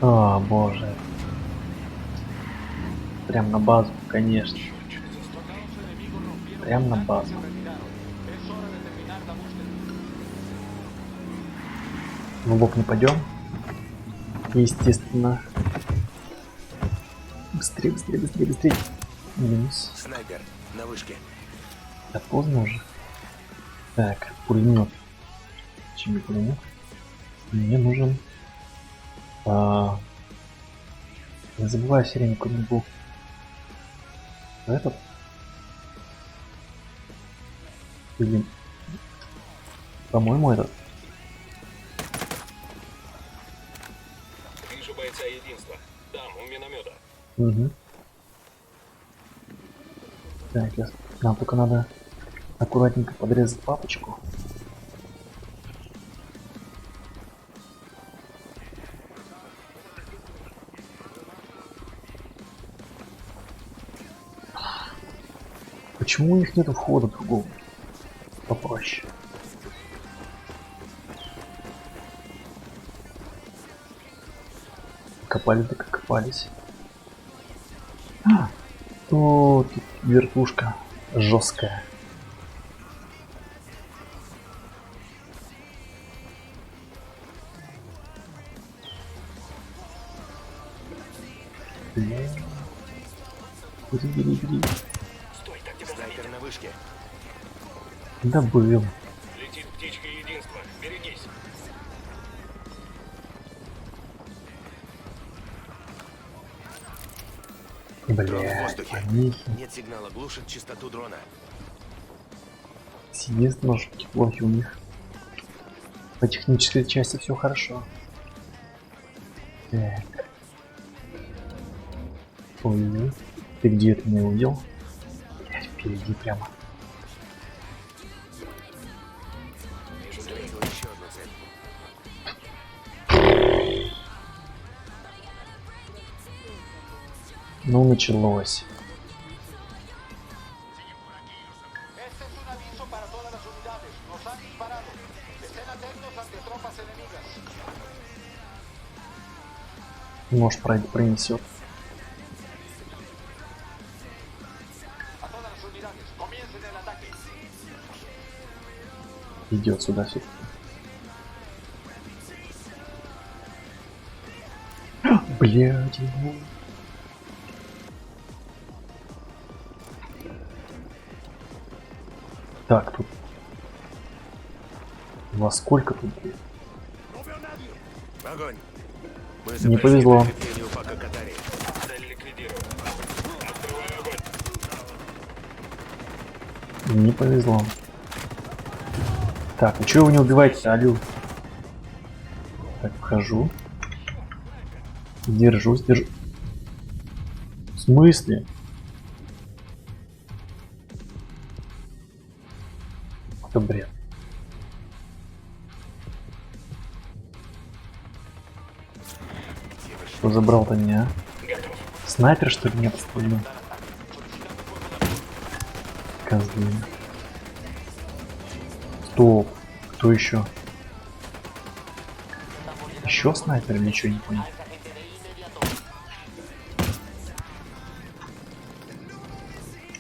Speaker 1: О, боже. Прям на базу, конечно. Прям на базу. В лоб не пойдем. Естественно. Быстрее, быстрее, быстрее, быстрее. Минус.
Speaker 3: Снайпер, на вышке.
Speaker 1: Да поздно уже. Так, пулемет. Чем пулемет? Мне нужен. Не забывай все время какой-нибудь. Этот. Или. По-моему, этот.
Speaker 5: Вижу бойца единства. Там, у миномета.
Speaker 1: Угу. Так, нам только надо аккуратненько подрезать папочку. Почему у них нету входа другого? Попроще. Копали так копались. О, тут вертушка жесткая. Бля. Бери.
Speaker 5: Стой, так тебя
Speaker 3: Снайпер
Speaker 5: заметят.
Speaker 3: на вышке.
Speaker 1: Да был.
Speaker 5: Летит птичка единства. Берегись.
Speaker 3: Дрон в
Speaker 1: Бля,
Speaker 3: воздухе.
Speaker 1: помехи.
Speaker 3: Нет сигнала, глушит частоту дрона.
Speaker 1: Съезд ножки плохи у них. По технической части все хорошо. Так. Ой, ты где ты меня увидел? Блядь, впереди прямо.
Speaker 5: Вижу цель.
Speaker 3: Увидел еще одну цель.
Speaker 1: Ну, началось.
Speaker 6: Este es un aviso para todas las unidades. Nos han disparado. Estén atentos ante tropas enemigas.
Speaker 1: Нож пронесет.
Speaker 6: A todas las unidades, comiencen el ataque.
Speaker 1: Идет сюда все-таки. Блядь, Так, тут... Во сколько тут, блин?
Speaker 3: Огонь! Мы
Speaker 1: Не
Speaker 3: запрещены
Speaker 1: повезло.
Speaker 3: укреплению пока Катари.
Speaker 5: Цель ликвидирована. Открываю огонь.
Speaker 1: Не повезло. Так, ну чего вы не убиваете, алю? Так, вхожу. Держусь, держу. В смысле? Это бред. Что забрал-то меня?
Speaker 5: Готов.
Speaker 1: Снайпер, что ли, нет, стрельнул? Козлы. Стоп. Кто еще? Еще снайпер? Ничего не понял.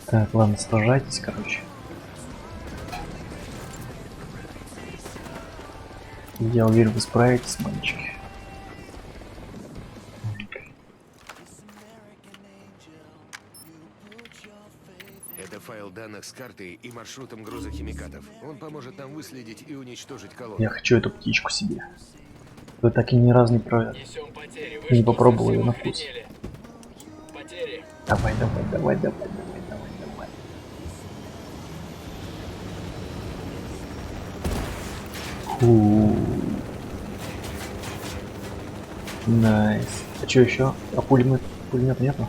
Speaker 1: Так, ладно, сражайтесь, короче. Я уверен, вы справитесь, мальчики.
Speaker 3: Это файл данных с картой и маршрутом груза химикатов. Он поможет нам выследить и уничтожить колонну.
Speaker 1: Я хочу эту птичку себе. Вы так и ни разу не про...
Speaker 5: Несем потери. Вы
Speaker 1: Не
Speaker 5: что,
Speaker 1: попробовал
Speaker 5: совсем
Speaker 1: её на вкус.
Speaker 5: охренели? Потери.
Speaker 1: Давай, давай, давай, давай, давай, давай, давай. Фу. Найс. А что еще? А пулемет нету?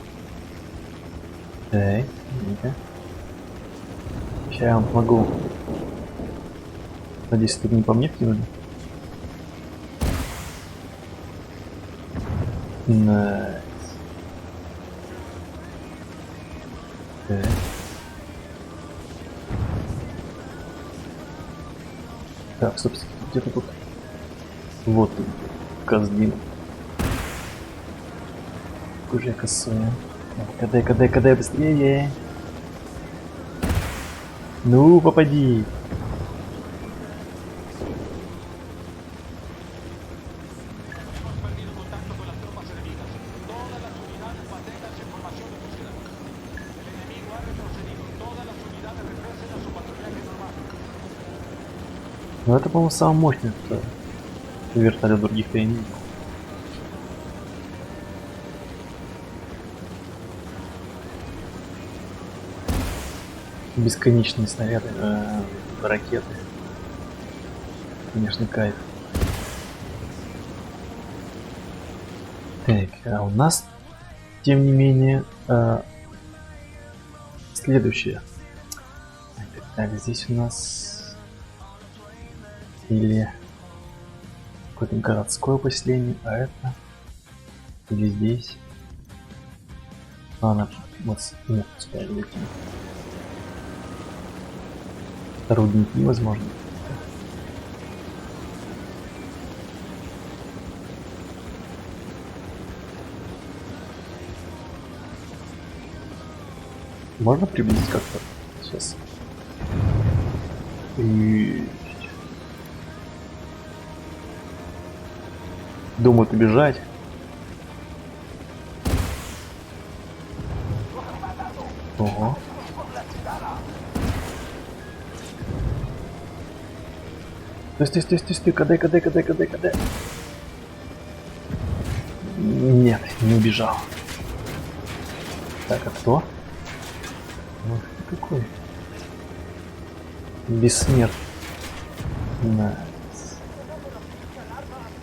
Speaker 1: Эй, ну-ка. Сейчас я вам помогу. Надеюсь, тут не по мне кинули. Найс. Так. Так, собственно, где-то тут. Вот тут. Каздин. Уже косое. Кадай, быстрее. Ну, попади. Ну это, по-моему, самый мощный вертолет, других-то я не видел. Бесконечные снаряды, ракеты. Конечно, кайф. Так, а у нас, тем не менее, следующее. Так, здесь у нас или какое-то городское поселение, а это или здесь. Ладно, вот нет, справили. Рудники, возможно. Можно приблизить как-то сейчас? И... думают убежать. Ого. Стой, кадай. Нет, не убежал. Так, а кто? Вот ты какой? Бессмертный. Найс.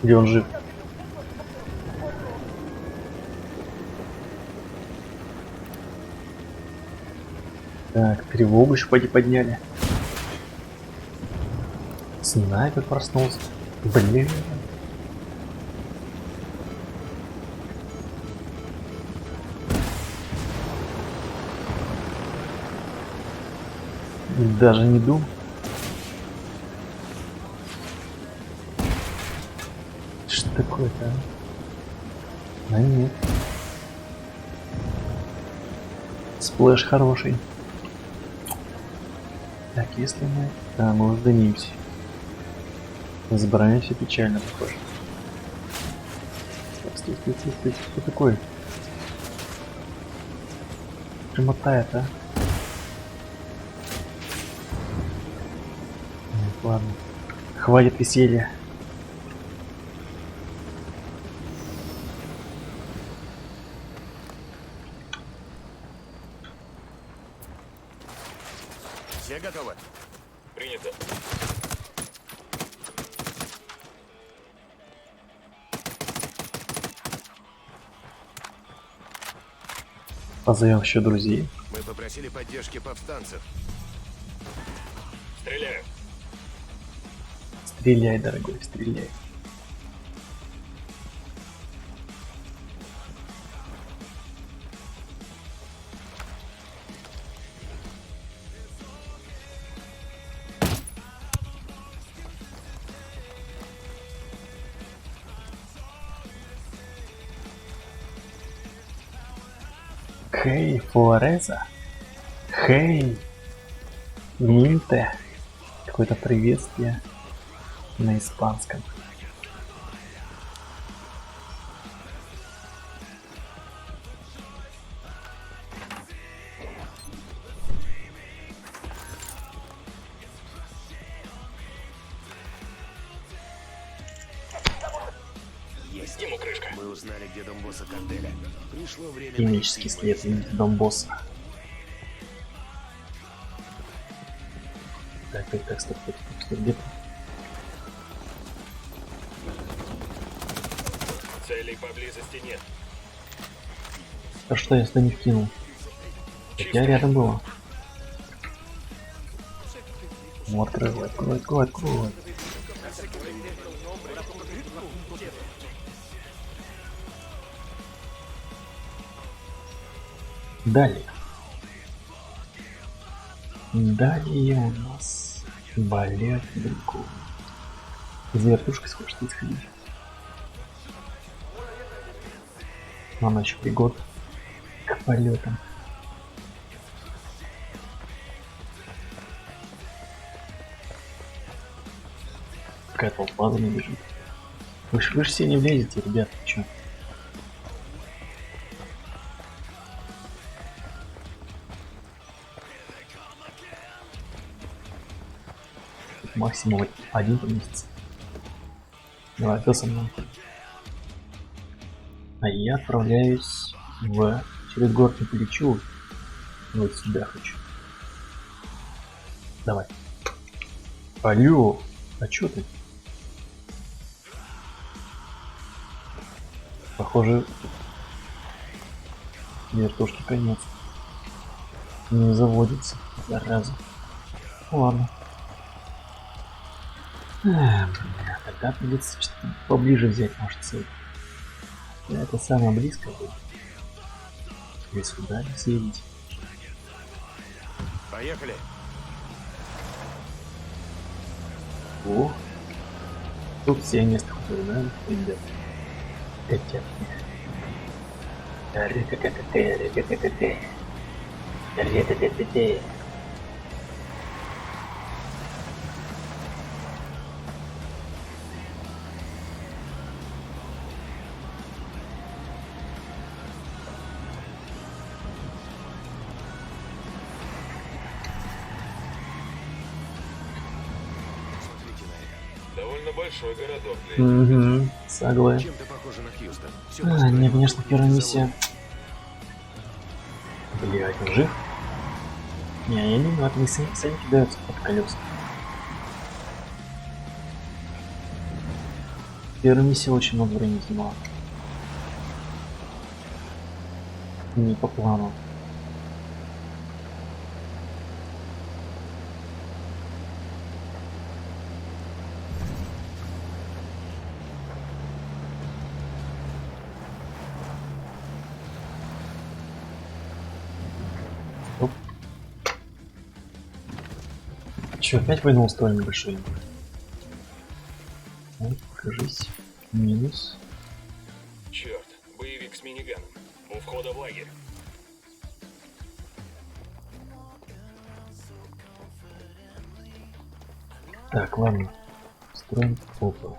Speaker 1: Где он жив? Так, тревогу еще подняли. Снайпер проснулся. Блин. Даже не думал. Что такое-то, а? А нет. Сплэш хороший. Так, если мы... Да, мы сдадимся. Забираемся печально, похоже. Так, стой. Что такое? Примотает, а? Ладно. Хватит веселья.
Speaker 3: Все готовы?
Speaker 5: Принято.
Speaker 1: Позовем еще друзей.
Speaker 3: Мы попросили поддержки повстанцев.
Speaker 5: Стреляю.
Speaker 1: Стреляй, дорогой, стреляй. Хей, Флореза. Хей. Минте. Какое-то приветствие на испанском.
Speaker 5: Ему крышка.
Speaker 3: Мы узнали, где дом босса картеля. Пришло время
Speaker 1: Химический
Speaker 3: навести
Speaker 1: след
Speaker 3: его
Speaker 1: видит дом босса. Так, стоп, где-то.
Speaker 5: Целей поблизости нет.
Speaker 1: А что я сюда не вкинул? Так я рядом был. Ну, открой. Далее у нас балет далеко. За вертушкой хочется сходить. Но она еще пригод к полетам. Какая толпа за ней бежит. Вы ж все не влезете, ребят, чё? Максимум один поместится. Давай, кто со мной? А я отправляюсь через город не полечу. Вот сюда хочу. Давай. Алло, а чё ты? Похоже, вертушки конец. Не заводится, зараза. Ладно. Тогда придется что-то поближе взять, может, цель. Это самое близкое будет. Или сюда не съездить.
Speaker 3: Поехали.
Speaker 1: О, тут все места хватает, да, ребят? Хотят.
Speaker 3: Смотрите на это.
Speaker 5: Довольно большой городок.
Speaker 1: Угу, согласен.
Speaker 3: Чем-то похоже на Хьюстон. Все
Speaker 1: Не, конечно, первая миссия. Блять, он жив? Не, я не знаю, они сами кидаются под колеса. Первая миссия очень много времени занимала. Не по плану. Оп. Че, опять войну устроим небольшой? Вот, покажись. Минус.
Speaker 5: Черт, боевик с миниганом. У входа в лагерь.
Speaker 1: Так, ладно. Устроим опа.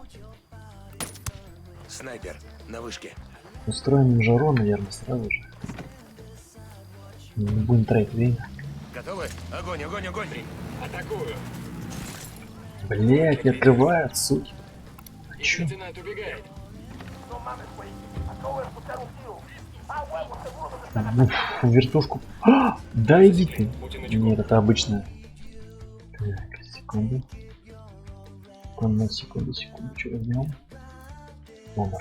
Speaker 3: Снайпер на вышке.
Speaker 1: Устроим жару, наверное, сразу же. Не будем тратить время.
Speaker 3: Готовы? Огонь, огонь, огонь!
Speaker 5: Атакую.
Speaker 1: Блять, не открывают, суки. А чё?
Speaker 4: Лейтенант убегает.
Speaker 1: Вертушку. А, да иди ты.
Speaker 4: Путин
Speaker 1: Нет, это обычная. Так, секунду. Одну секунду, что возьмем? Номер.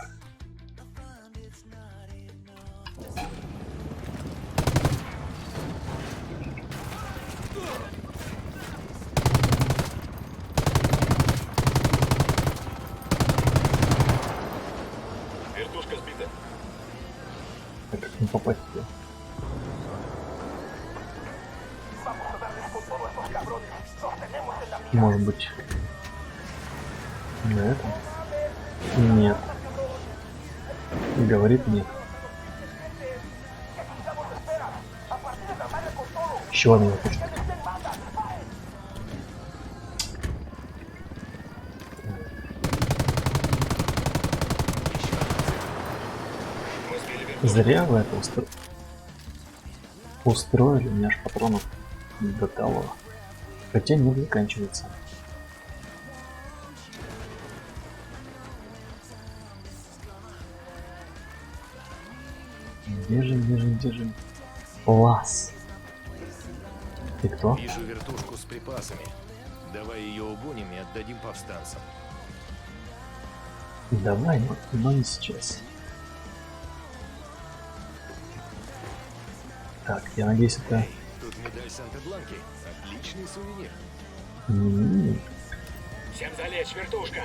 Speaker 5: Вертушка сбита.
Speaker 1: Так как не попасть туда. Может быть. На этом? Нет. Говорит нет. Еще одна хочет.
Speaker 4: Мы сбили вертушку.
Speaker 1: Зря вы это устроили, у меня аж патронов до того. Хотя не заканчивается. Держим. Лаз. Ты кто?
Speaker 3: Вижу вертушку с припасами. Давай ее угоним и отдадим повстанцам.
Speaker 1: Давай, но не сейчас. Так, я надеюсь, это...
Speaker 3: Тут медаль Санта-Бланки. Отличный сувенир.
Speaker 4: Всем залечь, вертушка.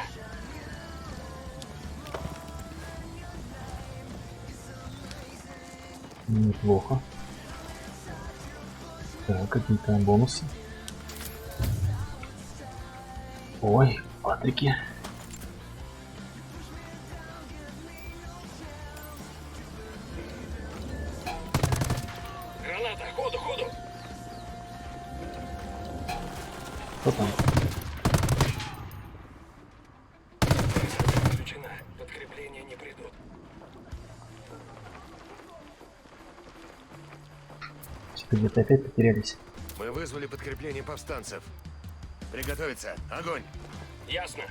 Speaker 1: Неплохо. Так, какие-то бонусы. Ой, патрики.
Speaker 4: Граната, ходу.
Speaker 1: Кто там?
Speaker 4: Отключена. Подкрепления не придут.
Speaker 1: Что-то где-то опять потерялись.
Speaker 3: Мы вызвали подкрепление повстанцев. Приготовиться. Огонь!
Speaker 4: Ясно.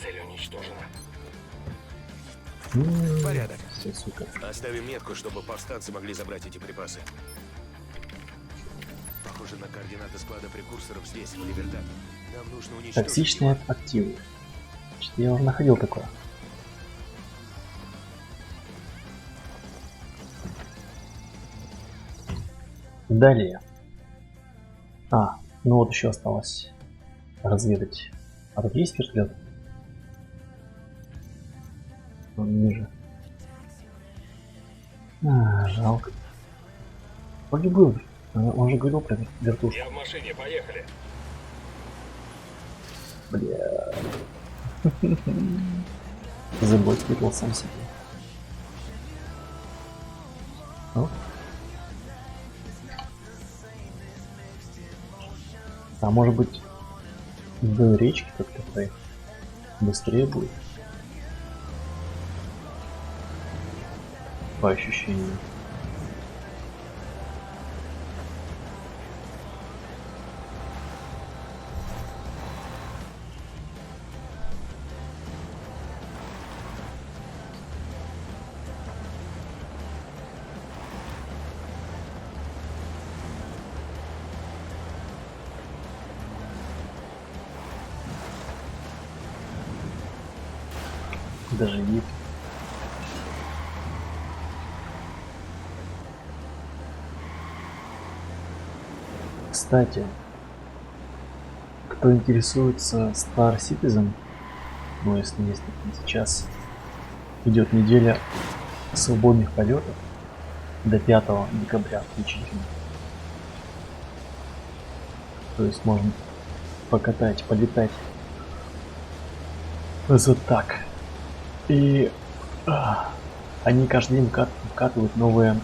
Speaker 4: Цель уничтожена.
Speaker 3: Порядок.
Speaker 1: Все, сука.
Speaker 3: Оставим метку, чтобы повстанцы могли забрать эти припасы. Похоже на координаты склада прекурсоров здесь, в Ливердад. Нам нужно уничтожить
Speaker 1: Токсичные
Speaker 3: его.
Speaker 1: активы. Что-то я уже находил такое. Далее. Ну вот еще осталось разведать. А тут есть вертолет? Ниже. Жалко. Вроде был. Он же говорил про вертушку.
Speaker 4: Я в машине, поехали.
Speaker 1: Бля. Заблокировал сам себе. О. А может быть до речки как-то проехать быстрее будет? По ощущению. Даже вид. Кстати, кто интересуется Star Citizen, ну если есть такие, сейчас идет неделя свободных полетов до 5 декабря включительно. То есть можно покатать, полетать за так. И они каждый день вкатывают новые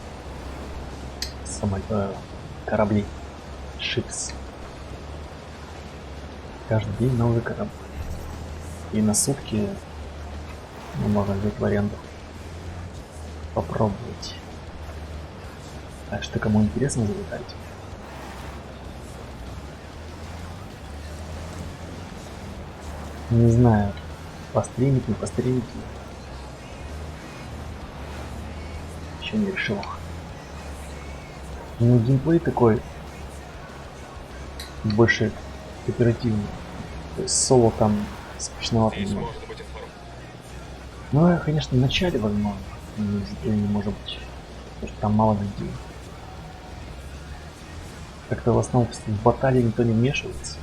Speaker 1: корабли. Ships. Каждый день новый корабль. И на сутки можно взять в аренду. попробовать. Так что кому интересно, залетайте. Не знаю, постримить, не постримить. Еще не решил. Ну, геймплей такой больше оперативный. То есть соло там скучновато
Speaker 5: Здесь
Speaker 1: немного.
Speaker 5: может быть информация.
Speaker 1: Ну, я, конечно, в начале, возможно, не может быть, потому что там мало людей. Как-то в основном в баталии никто не вмешивается.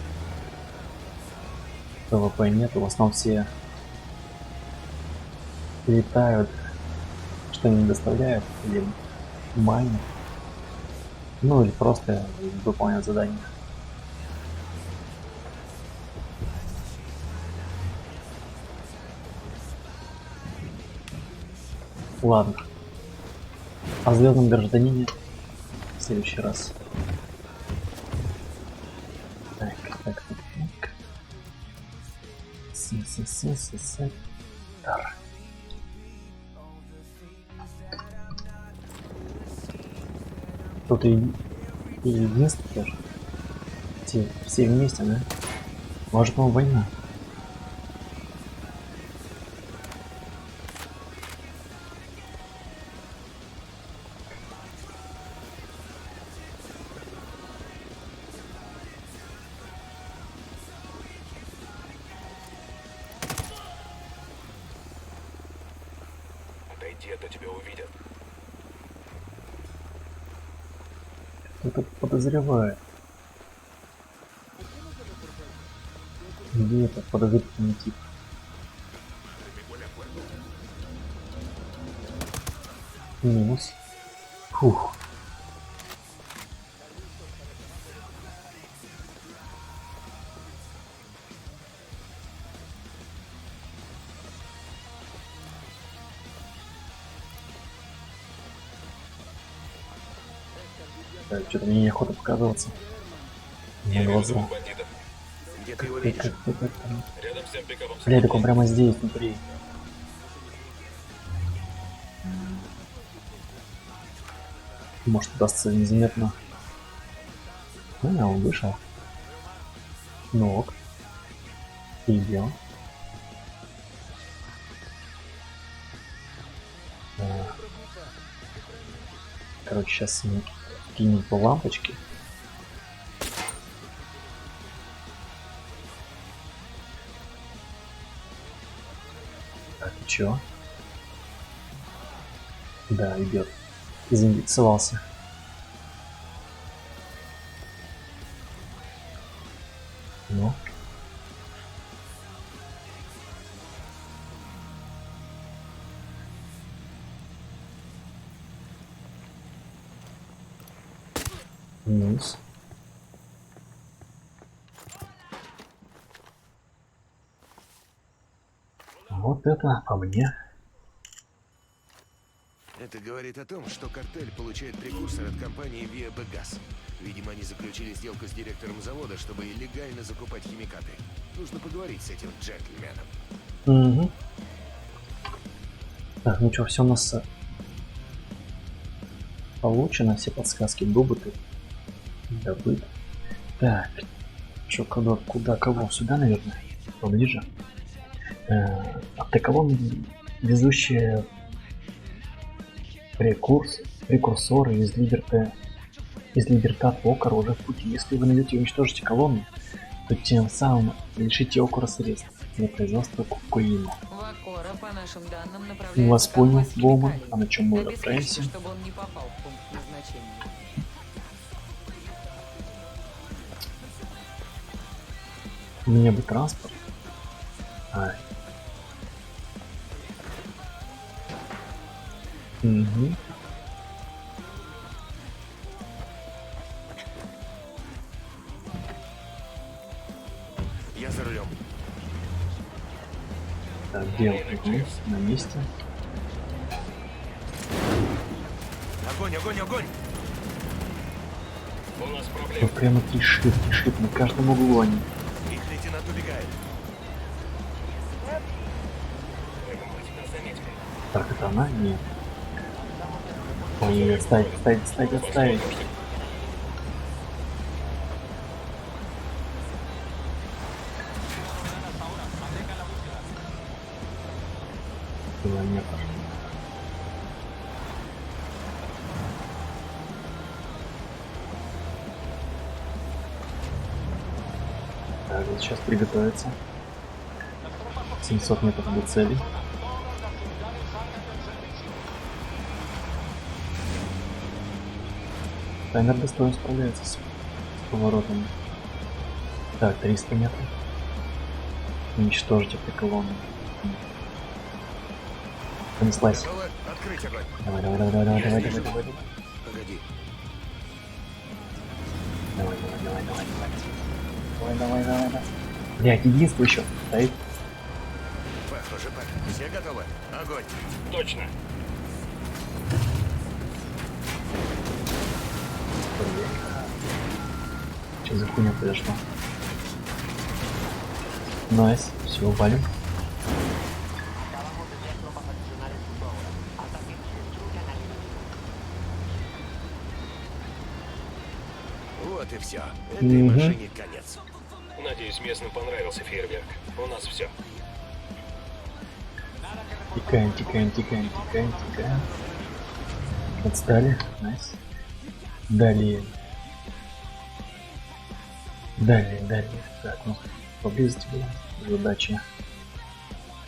Speaker 1: ПВП нету, в основном все летают, что-нибудь доставляют, или майнят. Ну, или просто выполняют задания. Ладно. О звездном гражданине в следующий раз. Так. Тар. Тут и единственное тоже. Все вместе, да? Может, по-моему, война.
Speaker 5: Отойди, а то тебя увидят.
Speaker 1: Кто-то подозревает. Где это подозрительный тип? Минус. Фух. Так, что-то мне неохота показываться.
Speaker 5: Я
Speaker 1: На
Speaker 5: вижу
Speaker 1: глаза.
Speaker 5: двух бандитов.
Speaker 3: Где ты его
Speaker 1: Как,
Speaker 3: видишь?
Speaker 1: как.
Speaker 5: Рядом с тем пикапом.
Speaker 1: Бля, так он прямо здесь, внутри. Может, удастся незаметно. Он вышел. Ну ок. Идем. Короче, сейчас мы кинем по лампочке. Так, и чё? Да, идет. Заинфицировался. Ну. Минус. Вот это по мне.
Speaker 3: Это говорит о том, что картель получает прекурсор от компании Via Begas. Видимо, они заключили сделку с директором завода, чтобы легально закупать химикаты. Нужно поговорить с этим джентльменом.
Speaker 1: Угу. Так, ну что, все у нас получено, все подсказки добыты. Добыт. Так, что, куда, кого? Сюда, наверное? Поближе. Автоколонны, везущие прекурсоры из Либертат Окара уже в пути. Если вы найдете и уничтожите колонну, то тем самым лишите Окара средств для производства кокаина.
Speaker 2: В Аккора, по нашим данным,
Speaker 1: Не
Speaker 2: направляется
Speaker 1: вас понял,
Speaker 2: конвой с
Speaker 1: Боуман,
Speaker 2: химикалиями.
Speaker 1: а на чем мы
Speaker 2: Обеспечьте,
Speaker 1: отправимся?
Speaker 2: чтобы он не попал в пункт назначения.
Speaker 1: Мне бы транспорт. Угу.
Speaker 3: Я за рулем.
Speaker 1: Так, где он? На месте.
Speaker 3: Огонь, огонь, огонь!
Speaker 5: У нас
Speaker 1: Ну,
Speaker 5: проблема.
Speaker 1: прямо кишит, на каждом углу они.
Speaker 3: Их лейтенант убегает.
Speaker 5: Твою мать, нас заметили.
Speaker 1: Так, это она? Нет. Ой, отставить, отставить, отставить, отставить. Километр. Так, вот сейчас приготовиться. 700 метров до цели. Таймер достойно справляется с поворотами. Так, 300 метров. Уничтожить эту колонну. Понеслась.
Speaker 3: Готовы? Открыть огонь.
Speaker 1: Давай, давай, давай, давай, давай, давай, давай, давай.
Speaker 3: Погоди.
Speaker 1: Давай, давай, давай, давай, давай. Давай, давай, давай, давай. Блядь, единство еще. Стоит.
Speaker 3: Похоже, так. Все готовы? Огонь.
Speaker 5: Точно.
Speaker 1: Что за хуйня произошла? Найс. Все, валим.
Speaker 3: Вот и все. Этой машине конец.
Speaker 5: Надеюсь, местным понравился фейерверк. У нас все.
Speaker 1: Тикаем, тикаем, тикаем, тикаем, тикаем. Отстали. Найс. Далее. Далее, далее. Так, ну, поблизости была задача.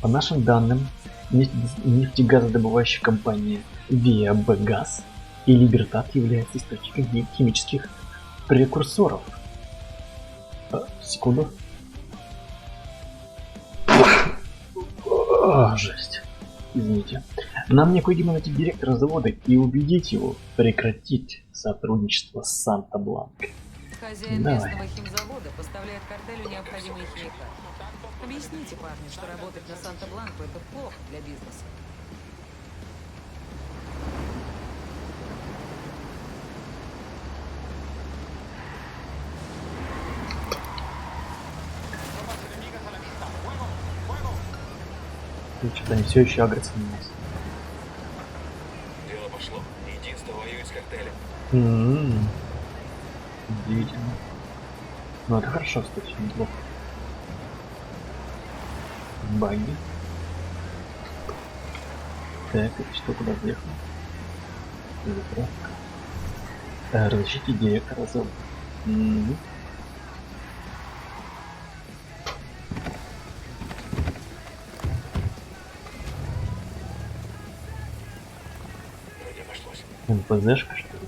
Speaker 1: По нашим данным, нефтегазодобывающая компания Via Begas и Либертат являются источником химических прекурсоров. Секунду. Жесть. Извините. Нам необходимо найти директора завода и убедить его прекратить сотрудничество с Санта-Бланко.
Speaker 2: Хозяин
Speaker 1: Давай.
Speaker 2: местного химзавода поставляет картелю необходимые химикаты. Объясните, парни, что работать на Санта-Бланко это плохо для бизнеса.
Speaker 1: Что-то они все еще агрятся на нас.
Speaker 5: Дело пошло. Единство воюет с картелем.
Speaker 1: Удивительно. Ну это хорошо, кстати, неплохо. Багги. Так, это что, куда въехал? Заправка. Разрешите директора завода.
Speaker 5: Вроде обошлось.
Speaker 1: НПЗшка, что ли?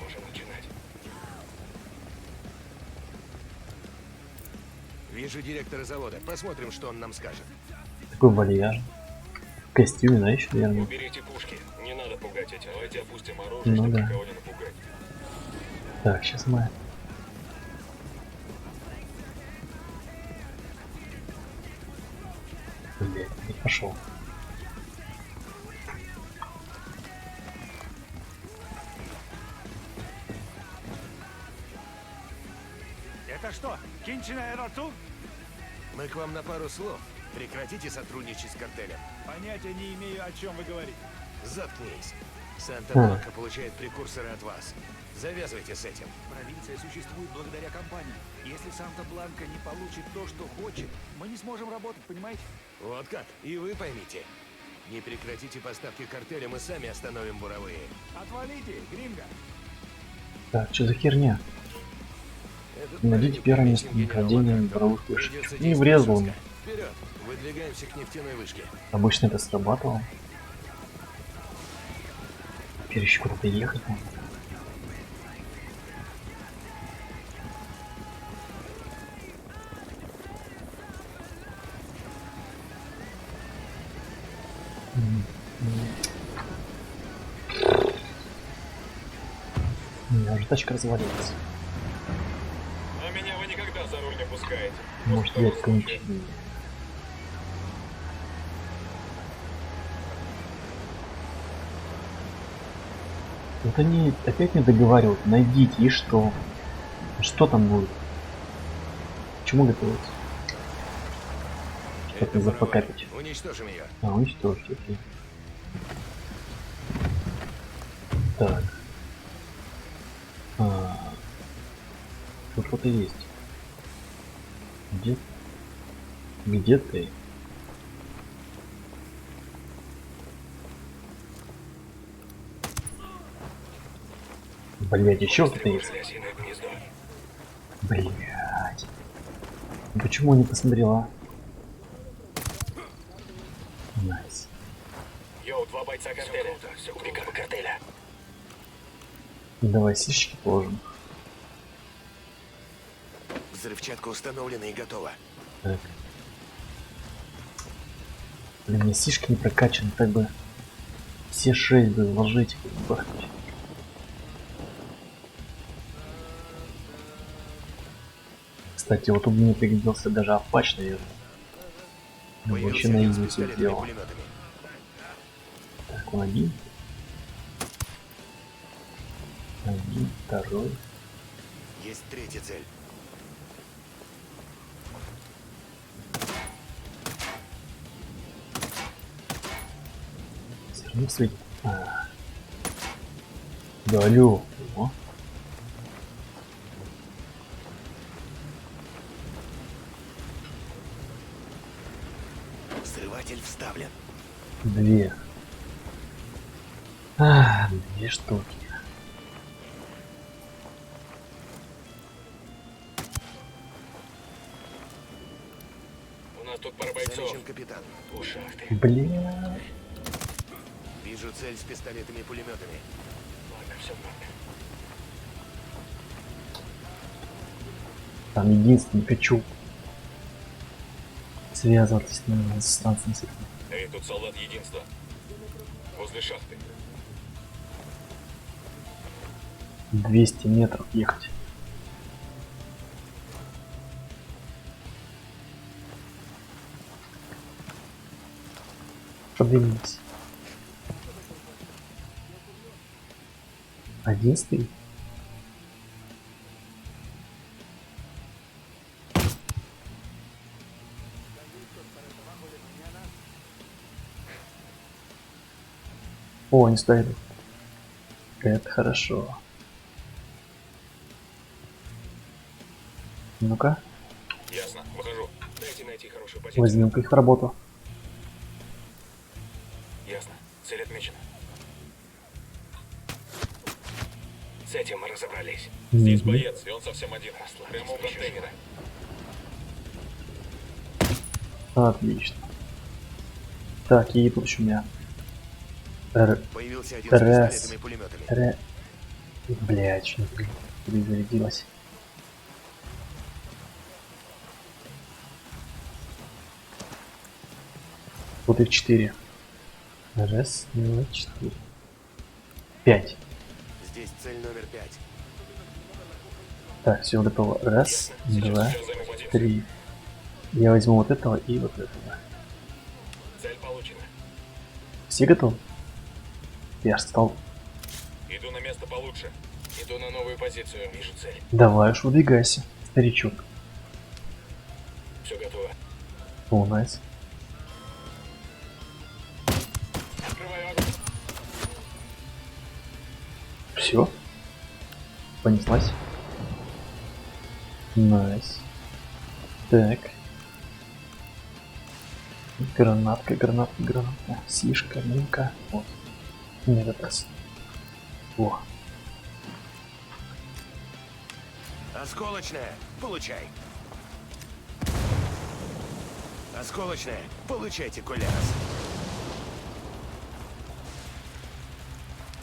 Speaker 5: Можем начинать.
Speaker 3: Вижу директора завода. Посмотрим, что он нам скажет.
Speaker 1: Такой вальяжный. В костюме, да, еще, наверное.
Speaker 5: Уберите пушки. Не надо пугать этих. Давайте опустим оружие,
Speaker 1: Ну
Speaker 5: чтобы
Speaker 1: да.
Speaker 5: никого не напугать.
Speaker 1: Так, сейчас мы... Блять, не пошел.
Speaker 6: Это что, Кинчина аэроцур?
Speaker 3: Мы к вам на пару слов. Прекратите сотрудничать с картелем.
Speaker 6: Понятия не имею, о чем вы говорите.
Speaker 3: Заткнись. Санта-Бланко получает прекурсоры от вас. Завязывайте с этим.
Speaker 6: Провинция существует благодаря компании. Если Санта-Бланко не получит то, что хочет, мы не сможем работать, понимаете?
Speaker 3: Вот как. И вы поймите. Не прекратите поставки картеля, мы сами остановим буровые.
Speaker 6: Отвалите, гринго.
Speaker 1: Так, что за херня?
Speaker 3: Этот
Speaker 1: Найдите
Speaker 3: парень
Speaker 1: первое
Speaker 3: управляющим
Speaker 1: место нахождения
Speaker 3: генерала
Speaker 1: буровых
Speaker 3: Карпа.
Speaker 1: вышек.
Speaker 3: Придется
Speaker 1: Не
Speaker 3: действовать
Speaker 1: врезал он.
Speaker 3: жестко. Вперед! Выдвигаемся к нефтяной вышке.
Speaker 1: Обычно это срабатывало. Теперь еще куда-то ехать надо. У меня уже тачка развалилась.
Speaker 5: А меня вы никогда за руль не пускаете.
Speaker 1: Может, я какой-нибудь... Вот они опять не договаривают. Найдите и что? Что там будет? К чему готовиться? Что-то
Speaker 3: Это буровая.
Speaker 1: запокапить.
Speaker 3: Уничтожим ее.
Speaker 1: А, уничтожить, окей. Так. Тут что-то есть. Где? Где ты? Блять, еще кто-то есть.
Speaker 4: Осиное гнездо.
Speaker 1: Блять. Почему не посмотрела? Найс.
Speaker 4: Йоу, 2 бойца картеля. Все круто, картеля.
Speaker 1: Давай сишечки положим.
Speaker 3: Взрывчатка установлена и готова.
Speaker 1: Так. Блин, мне сишки не прокачаны, так бы все 6 бы вложить, как бы бахнуть. Кстати, вот тут мне пригодился даже апач, наверное. Ну, вообще
Speaker 3: Появился
Speaker 1: на
Speaker 3: один с
Speaker 1: изи
Speaker 3: пистолетами и
Speaker 1: сделал.
Speaker 3: пулеметами.
Speaker 1: Так, он один. Один, второй.
Speaker 3: Есть третья цель.
Speaker 1: Все равно светит. Да алло. О.
Speaker 3: Взрыватель вставлен.
Speaker 1: Две. Две штуки.
Speaker 4: У нас тут пара бойцов.
Speaker 3: Замечен капитан.
Speaker 4: У шахты.
Speaker 1: Бля.
Speaker 3: Вижу цель с пистолетами и пулеметами.
Speaker 4: Ладно, все в норме.
Speaker 1: Там единственное, не хочу связываться с ними с станцией.
Speaker 5: Эй, тут солдат единства. Возле шахты.
Speaker 1: 200 метров ехать. Подвинемся. Один стоит. О, они стоят. Это хорошо. Ну-ка,
Speaker 5: Ясно, выхожу.
Speaker 4: Дайте найти хорошую позицию.
Speaker 1: возьмем-ка их в работу.
Speaker 5: Ясно. Цель отмечена.
Speaker 4: С этим мы разобрались.
Speaker 5: Здесь
Speaker 1: Мгм.
Speaker 5: боец, и он совсем один. Прямо у контейнера.
Speaker 1: Отлично. Так, и тут еще у меня
Speaker 3: Появился один с
Speaker 1: Раз.
Speaker 3: пистолетами и пулеметами.
Speaker 1: Блядь, что перезарядилась. Вот их 4. Раз, два, 4. 5.
Speaker 3: Здесь цель номер 5.
Speaker 1: Так, все готово. Раз, два,
Speaker 5: Сейчас займу позицию.
Speaker 1: 3. Я возьму вот этого и вот этого.
Speaker 5: Цель получена.
Speaker 1: Все готовы? Я ж стал.
Speaker 5: Иду на место получше.
Speaker 4: Иду на новую позицию. Вижу цель.
Speaker 1: Давай уж выдвигайся, старичок.
Speaker 4: Все готово.
Speaker 1: О, найс.
Speaker 4: Открываю огонь.
Speaker 1: Все. Понеслась. Найс. Так. Гранатка, гранатка, гранатка. Сишка, минка. Вот. Не этот раз. О.
Speaker 3: Осколочная. Получай. Осколочная. Получайте, Кулярос.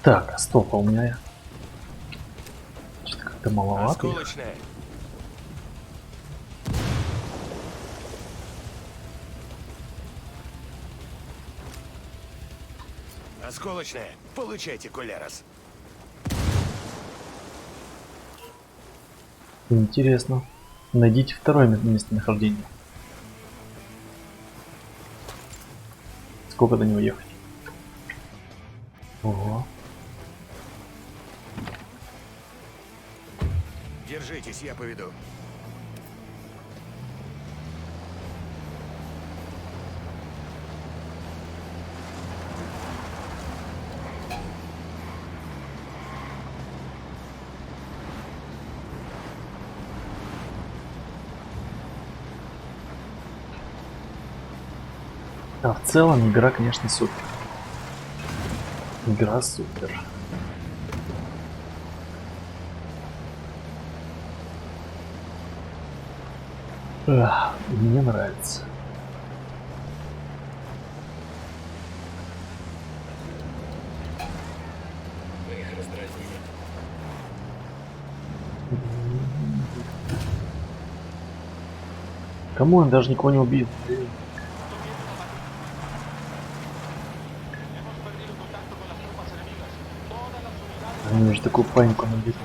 Speaker 1: Так, стоп, а у меня что-то как-то маловато. их.
Speaker 3: Осколочная. Осколочная. Получайте, Кулярос.
Speaker 1: Интересно. Найдите второе местонахождение. Сколько до него ехать? Ого.
Speaker 3: Держитесь, я поведу.
Speaker 1: А в целом игра, конечно, супер. Игра супер. Мне нравится.
Speaker 4: Мы их раздразнили.
Speaker 1: Кому он даже никого не убил? Они уже такую панику набили.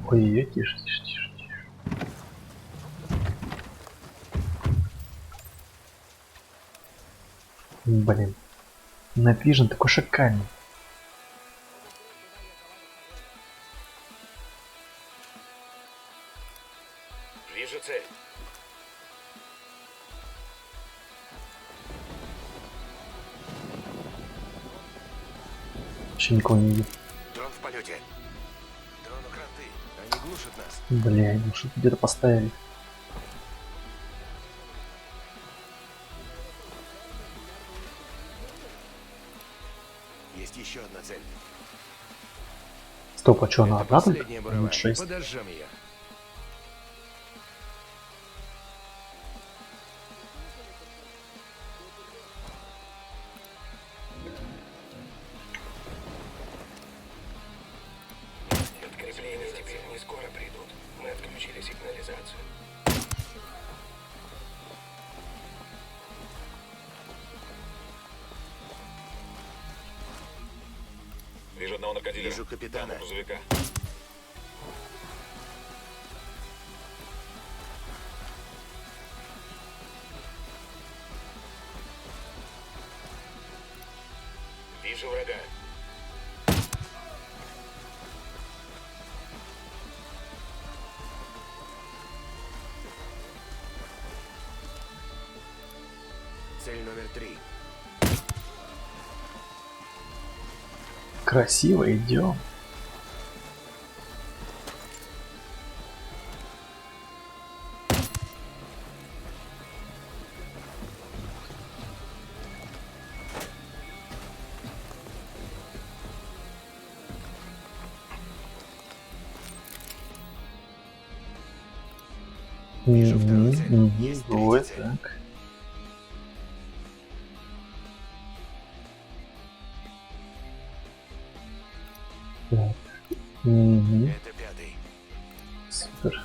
Speaker 1: Ой-ой-ой, тише, тише, тише, тише. Блин. Night Vision такой шикарный.
Speaker 4: Вижу цель.
Speaker 1: Вообще никого не видит.
Speaker 3: Дрон в полете. Дрону кранты. Они глушат нас.
Speaker 1: Бля, ну что-то где-то поставили.
Speaker 3: Есть еще одна цель.
Speaker 1: Стоп, а что, она
Speaker 3: Это
Speaker 1: одна только?
Speaker 3: последняя
Speaker 1: А
Speaker 3: буровая.
Speaker 1: нет, 6.
Speaker 3: Подожжем ее.
Speaker 4: Подкрепления теперь не скоро придут. Мы отключили сигнализацию.
Speaker 5: Вижу одного наркодилера.
Speaker 3: Вижу капитана.
Speaker 5: Там у грузовика.
Speaker 4: Вижу врага.
Speaker 3: Цель номер 3.
Speaker 1: Красиво идем.
Speaker 3: Вижу вторую цель. Есть третья
Speaker 1: Вот
Speaker 3: цель.
Speaker 1: так. Так. Мгм.
Speaker 3: Это 5-й.
Speaker 1: Супер.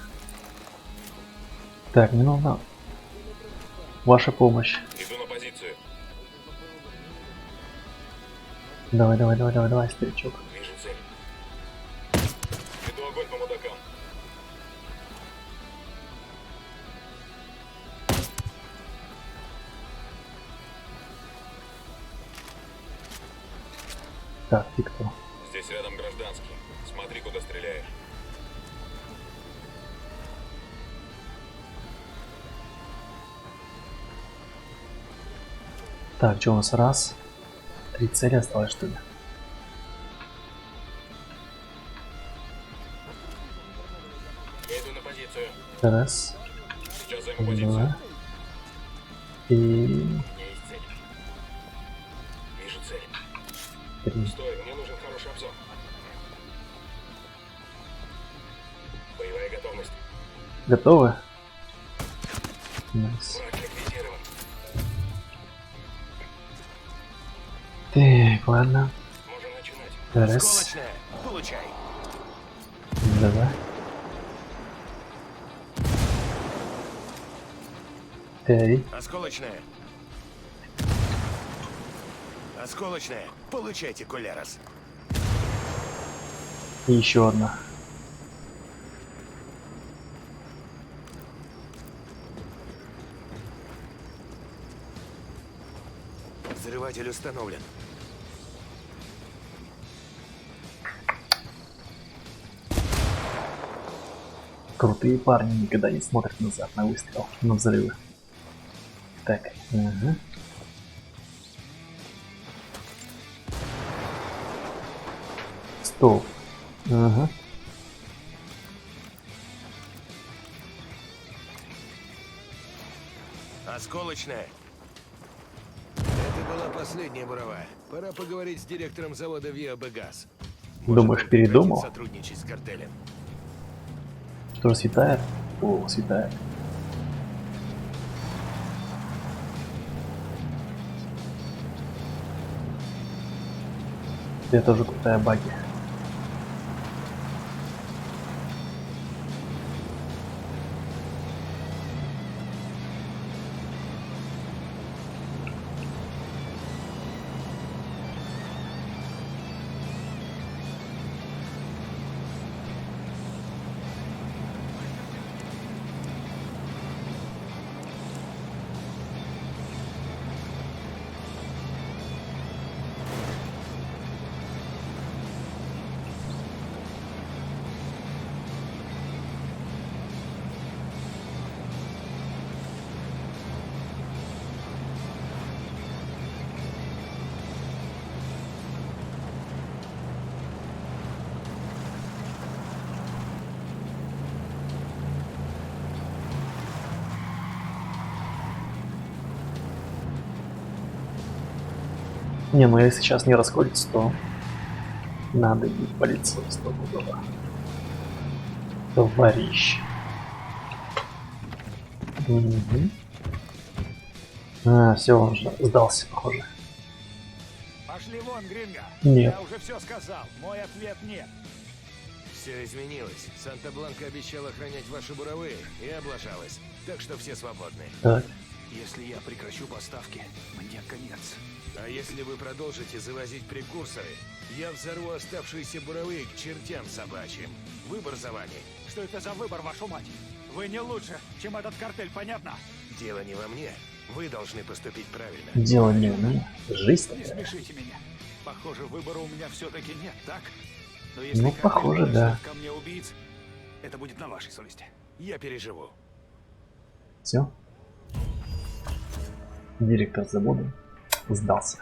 Speaker 1: Так, мне нужна ваша помощь.
Speaker 5: Иду на позицию.
Speaker 1: Давай, давай, давай, давай, давай, старичок.
Speaker 4: Вижу цель.
Speaker 5: Веду огонь по мудакам.
Speaker 1: Так, ты кто?
Speaker 5: Здесь рядом гражданский. Смотри, куда стреляешь.
Speaker 1: Так, что у нас? Раз. 3 цели осталось, что ли?
Speaker 4: Я иду на позицию.
Speaker 1: Раз.
Speaker 5: Сейчас займу позицию.
Speaker 1: Два. И...
Speaker 4: У меня есть цель. Вижу цель.
Speaker 1: 3.
Speaker 4: Стой, мне нужен хороший обзор. Боевая готовность.
Speaker 1: Готовы? Найс.
Speaker 4: Враг ликвидирован.
Speaker 1: Так, ладно.
Speaker 4: Можем начинать.
Speaker 1: Раз.
Speaker 3: Осколочная, получай.
Speaker 1: Два. Три.
Speaker 3: Осколочная. Осколочная, получайте, Кулерос.
Speaker 1: И еще одна.
Speaker 3: Взрыватель установлен.
Speaker 1: Крутые парни никогда не смотрят назад на выстрел, на взрывы. Так, ага. Стоп. Ага.
Speaker 3: Осколочная. Это была последняя буровая. Пора поговорить с директором завода Via Begas.
Speaker 1: Думаешь, передумал?
Speaker 3: Сотрудничать с картелем.
Speaker 1: Что же светает? О, светает. Это тоже крутая баги. Не, ну если сейчас не расколется, то надо бить по лицу стопудово. Товарищ. Угу. А, все, он же сдался, похоже.
Speaker 6: Пошли вон, Гринго.
Speaker 1: Нет.
Speaker 6: Я уже все сказал. Мой ответ нет.
Speaker 3: Все изменилось. Санта-Бланка обещал охранять ваши буровые и облажалась. Так что все свободны.
Speaker 1: Так,
Speaker 6: Если я прекращу поставки, мне конец.
Speaker 3: А если вы продолжите завозить прекурсоры, я взорву оставшиеся буровые к чертям собачьим. Выбор за вами.
Speaker 6: Что это за выбор, вашу мать? Вы не лучше, чем этот картель, понятно?
Speaker 3: Дело не во мне. Вы должны поступить правильно.
Speaker 1: дело не в мне. Жизнь
Speaker 6: Не
Speaker 1: такая.
Speaker 6: смешите меня. Похоже, выбора у меня все-таки нет, так? Но если
Speaker 1: Ну,
Speaker 6: картель
Speaker 1: похоже, да.
Speaker 6: пришлет ко мне убийц, это будет на вашей совести.
Speaker 3: Я переживу.
Speaker 1: Все. Директор завода сдался.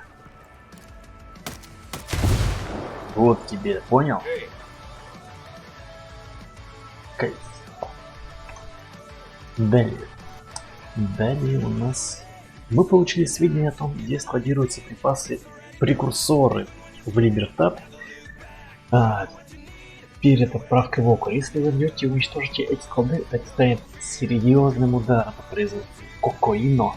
Speaker 1: Вот тебе, понял? Кайф. Далее. Далее у нас... Мы получили сведения о том, где складируются припасы, прекурсоры в Либертат. Перед отправкой в Округ. Если вы вернете и уничтожите эти склады, это станет серьезным ударом по производству кокаина.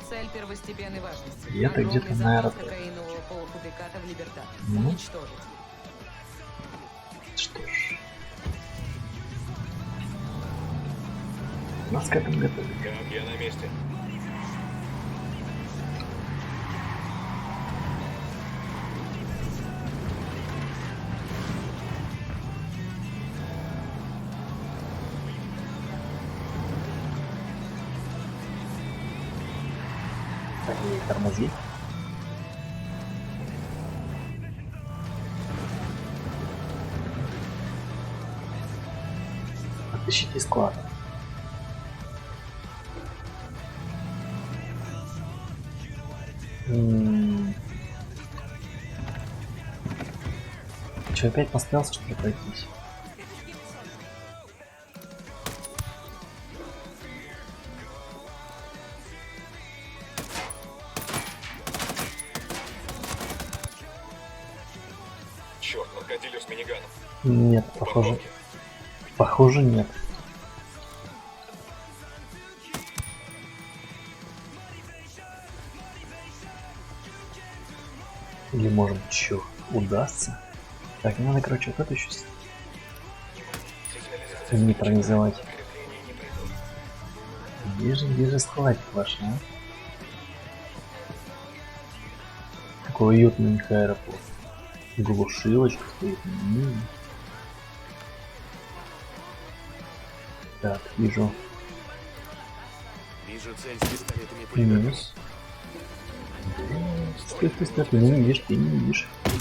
Speaker 2: Цель первостепенной важности.
Speaker 1: Я-то
Speaker 2: Огромный
Speaker 1: где-то на
Speaker 2: запас
Speaker 1: аэропорте.
Speaker 2: кокаинового полуфабриката в Либертат.
Speaker 1: Ну.
Speaker 2: Уничтожить.
Speaker 1: Что ж. Нас к этому готовят.
Speaker 5: Как я на месте?
Speaker 1: Так, не тормози. Отыщите склад. Че, опять пострелся, что ли, пройтись?
Speaker 5: Черт, наркодилер с миниганом.
Speaker 1: Нет, похоже. Похоже, нет. Или может еще удастся? Так, надо, короче, вот это еще нейтрализовать. Где же схватить ваш, а? Какой уютненький аэропорт. Глушилочка стоит. Так, вижу.
Speaker 3: Вижу цель с пистолетами и пулеметами.
Speaker 1: Минус. Стой, ты не видишь, ты не видишь.
Speaker 5: Тут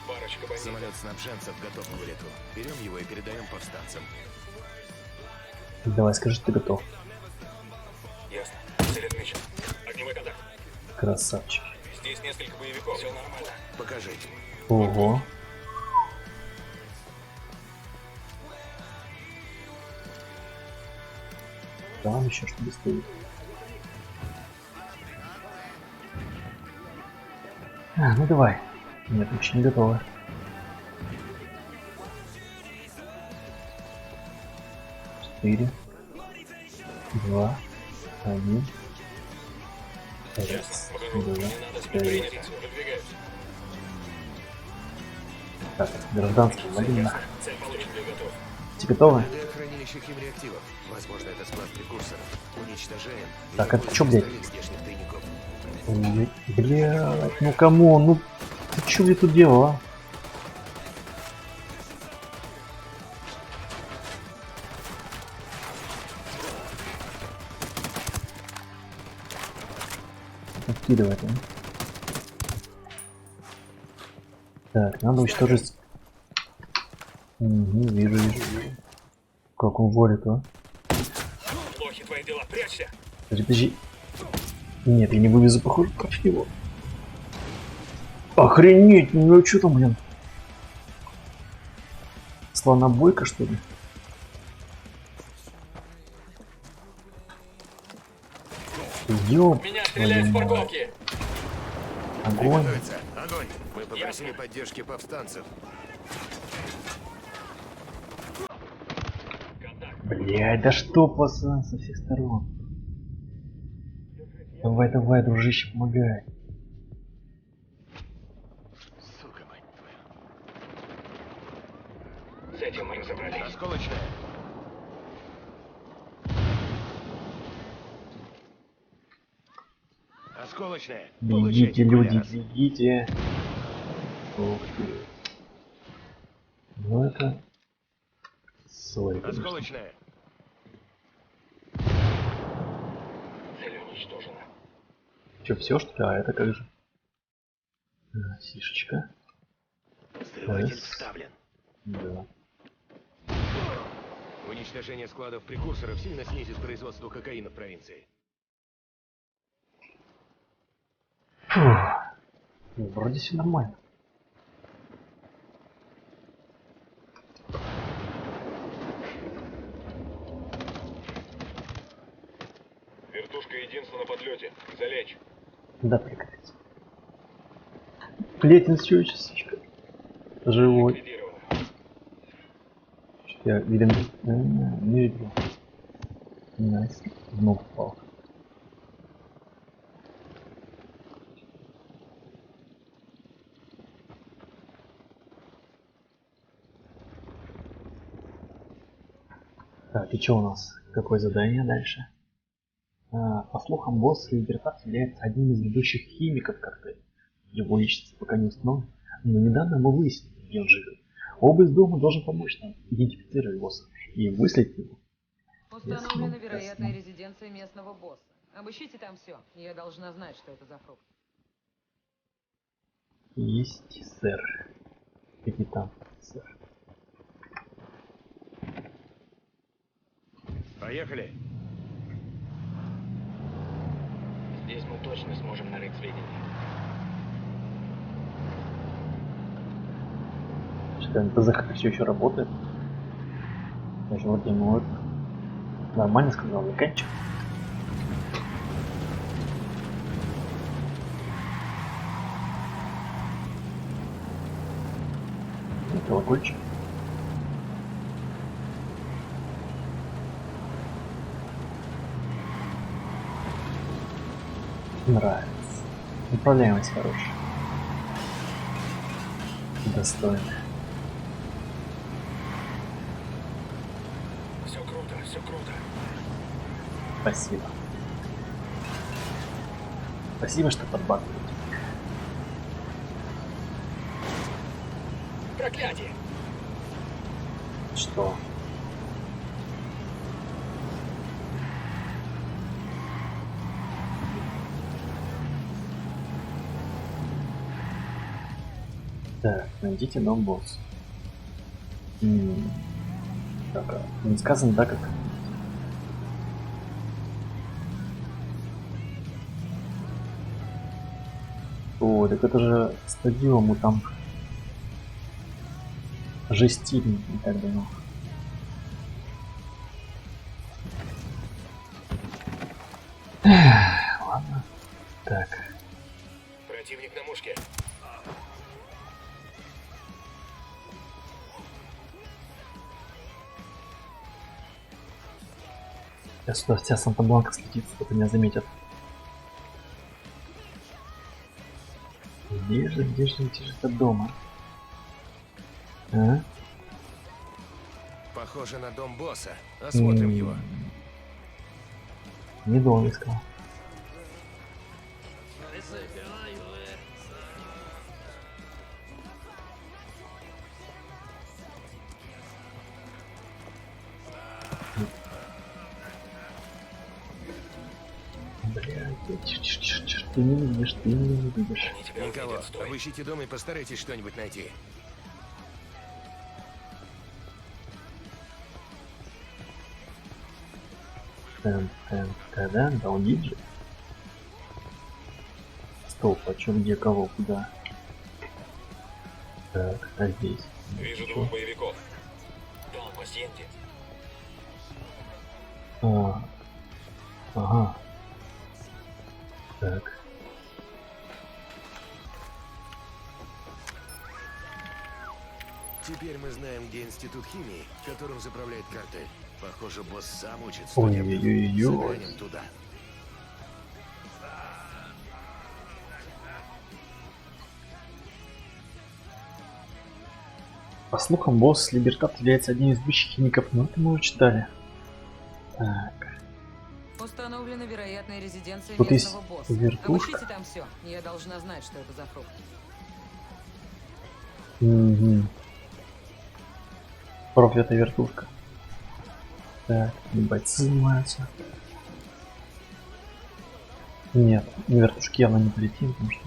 Speaker 5: парочка бандитов.
Speaker 3: Самолет снабженцев готов к вылету. Берем его и передаем повстанцам.
Speaker 1: Давай, скажи, ты готов.
Speaker 5: Ясно. Цель отмечен. Огневой контакт.
Speaker 1: Красавчик.
Speaker 5: Здесь несколько боевиков. Все нормально.
Speaker 3: Покажите.
Speaker 1: Ого. Там еще что-то стоит. Ну давай. Нет, еще не готово. Четыре. 2. 1. Раз.
Speaker 5: Выхожу.
Speaker 1: Два.
Speaker 5: Не надо
Speaker 1: Три.
Speaker 5: принять. Выдвигаюсь.
Speaker 1: Так, гражданский, валим нахуй.
Speaker 5: Цель получен, ты готов.
Speaker 1: Все готовы?
Speaker 3: ДД хранилище химреактивов. Возможно, это склад прекурсоров. Уничтожаем.
Speaker 1: Так,
Speaker 3: И
Speaker 1: это чё, блядь?
Speaker 3: остальных здешних тайников.
Speaker 1: Блядь, ну камон, ну ты чё мне тут делал, а? Откидывать, а? Так, надо уничтожить. Угу, вижу. Как он валит, а?
Speaker 5: Плохи твои дела. Прячься.
Speaker 1: Подожди. Нет, я не вывезу, похоже, против него. Охренеть, ну что там, блин? Слонобойка, что ли? Ёп,
Speaker 5: Меня стреляют с
Speaker 1: твою мать.
Speaker 5: парковки.
Speaker 1: Огонь.
Speaker 3: Приготовиться. Огонь. Мы попросили поддержки повстанцев.
Speaker 5: Контакт.
Speaker 1: Блядь, да что, пацан, со всех сторон. Давай, дружище, помогай.
Speaker 3: Сука, мать твою.
Speaker 5: С этим мы разобрались.
Speaker 3: Осколочная. Осколочная.
Speaker 1: Бегите,
Speaker 3: Получайте,
Speaker 1: люди,
Speaker 3: пуляс.
Speaker 1: бегите. Ух ты. Ну это... Сори, конечно.
Speaker 3: Осколочная.
Speaker 5: Цель уничтожена.
Speaker 1: Че, все что ли? А это как же? Сишечка.
Speaker 3: Взрыватель
Speaker 1: Раз.
Speaker 3: вставлен.
Speaker 1: Да.
Speaker 3: Уничтожение складов прекурсоров сильно снизит производство кокаина в провинции.
Speaker 1: Фух. Ну, вроде все нормально.
Speaker 5: Вертушка единственная на подлете. Залечь.
Speaker 1: Да, прекратить. Плетен все еще, сучка. Живой.
Speaker 5: Ликвидировано.
Speaker 1: Я видим. Не видел. Найс. В ногу попал. Так, и что у нас? Какое задание дальше? По слухам, босс Либертат является одним из ведущих химиков картеля. Его личность пока не установлена, но недавно мы выяснили, где он живет. Оба из дома должен помочь нам идентифицировать босса и выслать его.
Speaker 2: Установлена
Speaker 1: Ясно,
Speaker 2: вероятная
Speaker 1: ясно.
Speaker 2: резиденция местного босса. Обыщите там все. Я должна знать, что это за фрукт.
Speaker 1: Есть, сэр. Капитан, сэр.
Speaker 3: Поехали.
Speaker 4: Здесь мы точно сможем нарыть сведения.
Speaker 1: Что НПЗ все еще работает? Даже вроде ему это нормально сказал, заканчивай. Колокольчик. Нравится. Управляемость хорошая. Достойно.
Speaker 4: Все круто, все круто.
Speaker 1: Спасибо. Спасибо, что подбадриваете.
Speaker 4: Проклятие!
Speaker 1: Что? Так, найдите дом босса. Так, не сказано, да, как? О, так это же стадион, мы там жестили не так давно. Ладно. Так.
Speaker 4: Противник на мушке.
Speaker 1: Сейчас сюда вся Санта-Бланка слетит, кто-то меня заметит. Где же это дома? А?
Speaker 3: Похоже на дом босса. Осмотрим его.
Speaker 1: Не дом искал. Блядь, чш, ты не видишь, ты не видишь.
Speaker 4: Они тебя
Speaker 3: Никого.
Speaker 4: увидят, стой.
Speaker 3: Обыщите дом и постарайтесь что-нибудь найти.
Speaker 1: Да, долги же. Стоп, а чё, где, кого, куда? Так, а здесь?
Speaker 5: Вижу
Speaker 1: Чё?
Speaker 5: двух боевиков.
Speaker 4: Там, пассиенте.
Speaker 1: Ага. Так.
Speaker 3: Теперь мы знаем, где институт химии, которым заправляет картель. Похоже, босс сам учит
Speaker 1: Ой-ой-ой-ой.
Speaker 3: Заглянем туда.
Speaker 1: По слухам, босс Либертат является одним из бывших химиков, но это мы уже читали. Так.
Speaker 2: Установлена вероятная резиденция
Speaker 1: Тут есть
Speaker 2: местного босса.
Speaker 1: вертушка.
Speaker 2: Обыщите там все. Я должна знать, что это за фрукт.
Speaker 1: Угу. Проклятая вертушка. Так, бойцы занимаются. Нет, на вертушке явно не полетим, потому что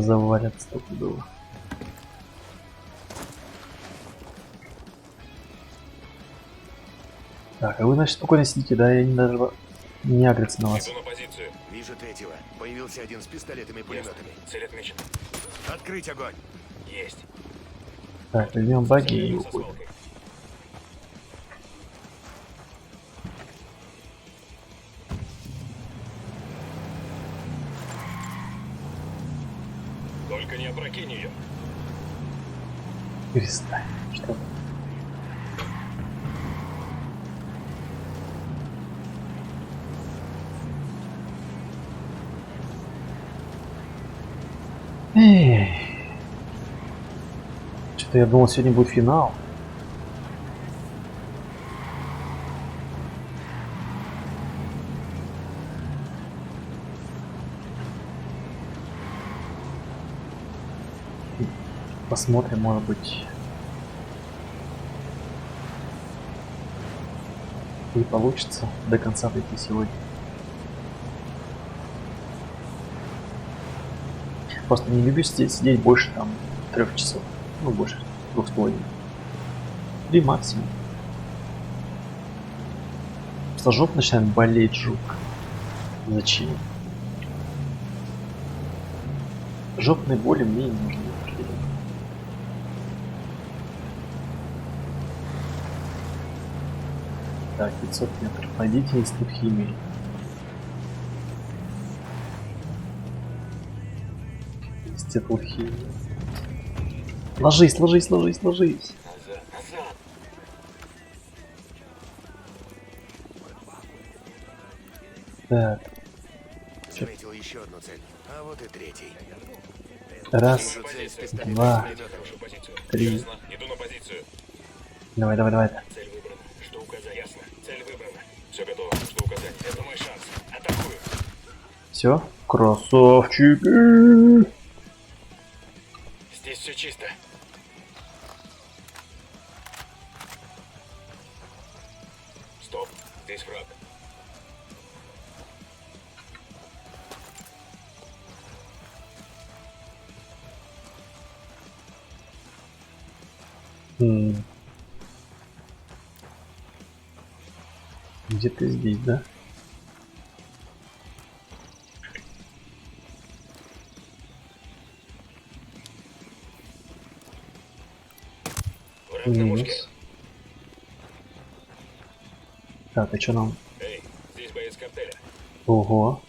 Speaker 1: завалят стопудово. Так, а вы, значит, спокойно сидите, да? Я не даже не агриться на вас.
Speaker 5: Иду на позицию.
Speaker 3: Вижу третьего. Появился один с пистолетами и пулеметами.
Speaker 4: Цель отмечена.
Speaker 3: Открыть огонь.
Speaker 4: Есть.
Speaker 1: Так, возьмем баги и
Speaker 5: Со
Speaker 1: уходим.
Speaker 5: свалкой. Только не опрокинь ее.
Speaker 1: Перестань. Что? Эй. Что-то я думал, сегодня будет финал. Посмотрим, может быть, и получится до конца дойти сегодня. Просто не люблю сидеть больше там 3 часов. Ну, больше 2,5. 3 максимум. Просто жопа начинает болеть жутко. Зачем? Жопные боли мне не нужны. Так, 500 метров. Найдите институт химии. Институт химии. Ложись, ложись, ложись, ложись.
Speaker 4: Назад, назад.
Speaker 1: Так,
Speaker 3: Заметил еще одну цель. А вот и третий.
Speaker 1: Раз,
Speaker 3: Вижу цель с пистолетом
Speaker 1: два,
Speaker 3: в пулеметом.
Speaker 5: Хорошую позицию.
Speaker 1: 3.
Speaker 5: Ясно. Иду на позицию.
Speaker 1: Давай, давай, давай.
Speaker 5: Цель выбрана. Что указать? Ясно. Цель выбрана. Все готово. Что указать? Это мой шанс. Атакую.
Speaker 1: Все, красавчики.
Speaker 5: Здесь все чисто. Стоп. Здесь враг.
Speaker 1: М. Где-то здесь, да?
Speaker 5: Враг на мушке.
Speaker 1: Минус. Так, а что нам?
Speaker 5: Эй, здесь боец картеля.
Speaker 1: Ого.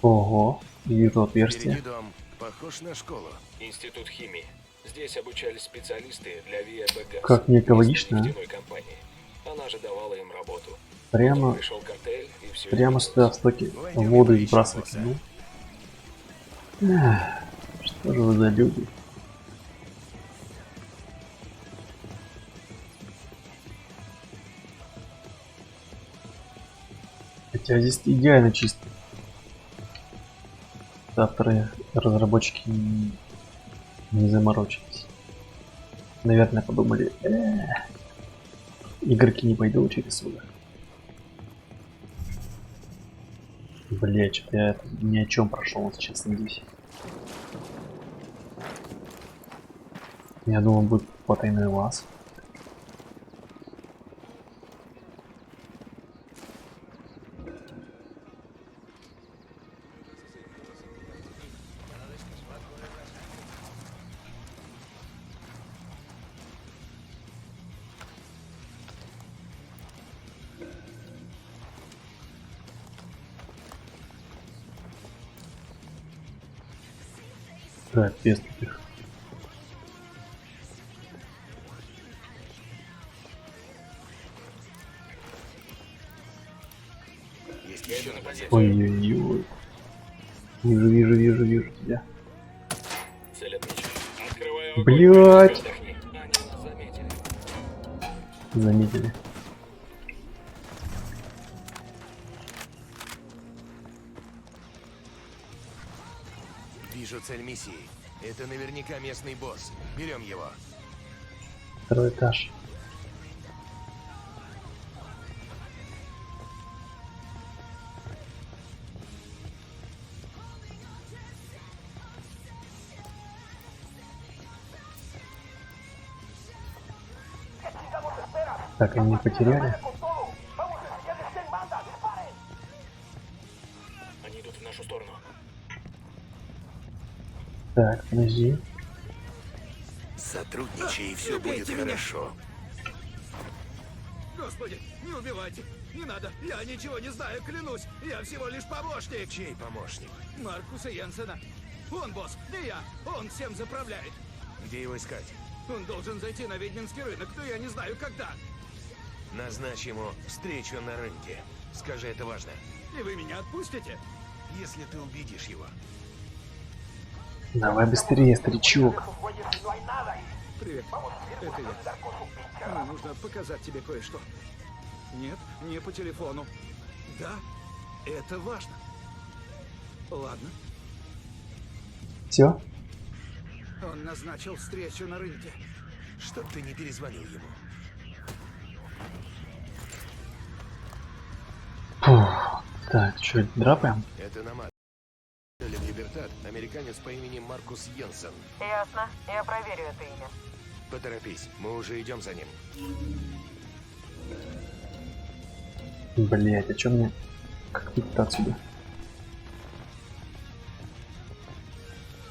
Speaker 1: Ого. Вижу отверстие.
Speaker 3: Впереди дом. Похож на школу.
Speaker 5: Институт химии. Здесь обучались специалисты для ВИА БГАС.
Speaker 1: Как не экологично, а?
Speaker 5: нефтяной компании. Она же давала им работу.
Speaker 1: Прямо,
Speaker 5: Потом пришел картель, и все
Speaker 1: прямо сюда в стоки воду сбрасывать. Ну. Эх, что же вы за люди? Хотя здесь идеально чисто. Авторы, разработчики не заморочились. Наверное, подумали, игроки не пойдут через сюда. Блять, что-то я ни о чем прошел, вот честно, здесь. Я думал, будет потайной лаз. Так, без таких.
Speaker 3: Есть еще на позиции.
Speaker 1: Ой-ой-ой. Вижу тебя.
Speaker 5: Цель отмечена. Открываю огонь.
Speaker 1: Блять!
Speaker 5: Отдохни. Они нас заметили.
Speaker 1: Заметили.
Speaker 3: Вижу цель миссии. Это наверняка местный босс. Берем его.
Speaker 1: Второй этаж. Так, они потеряли.
Speaker 5: Они идут в нашу сторону.
Speaker 1: Так, подожди.
Speaker 3: Сотрудничай, и все будет хорошо.
Speaker 6: Господи, не убивайте. Не надо. Я ничего не знаю, клянусь. Я всего лишь помощник.
Speaker 3: Чей помощник?
Speaker 6: Маркуса Йенсена. Он босс, не я. Он всем заправляет.
Speaker 3: Где его искать?
Speaker 6: Он должен зайти на ведьминский рынок, но я не знаю, когда.
Speaker 3: Назначь ему встречу на рынке. Скажи, это важно.
Speaker 6: И вы меня отпустите?
Speaker 3: Если ты убедишь его.
Speaker 1: Давай быстрее, старичок.
Speaker 6: Привет, это я. Мне нужно показать тебе кое-что. Нет, не по телефону. Да, это важно. Ладно.
Speaker 1: Все?
Speaker 6: Он назначил встречу на рынке.
Speaker 3: Чтоб ты не перезвонил ему.
Speaker 1: Так, что, драпаем?
Speaker 3: Это намат. В Либертат американец по имени Маркус Йенсен.
Speaker 2: Ясно. Я проверю это имя.
Speaker 3: Поторопись, мы уже идем за ним.
Speaker 1: Блять, а чё мне? Как тут отсюда?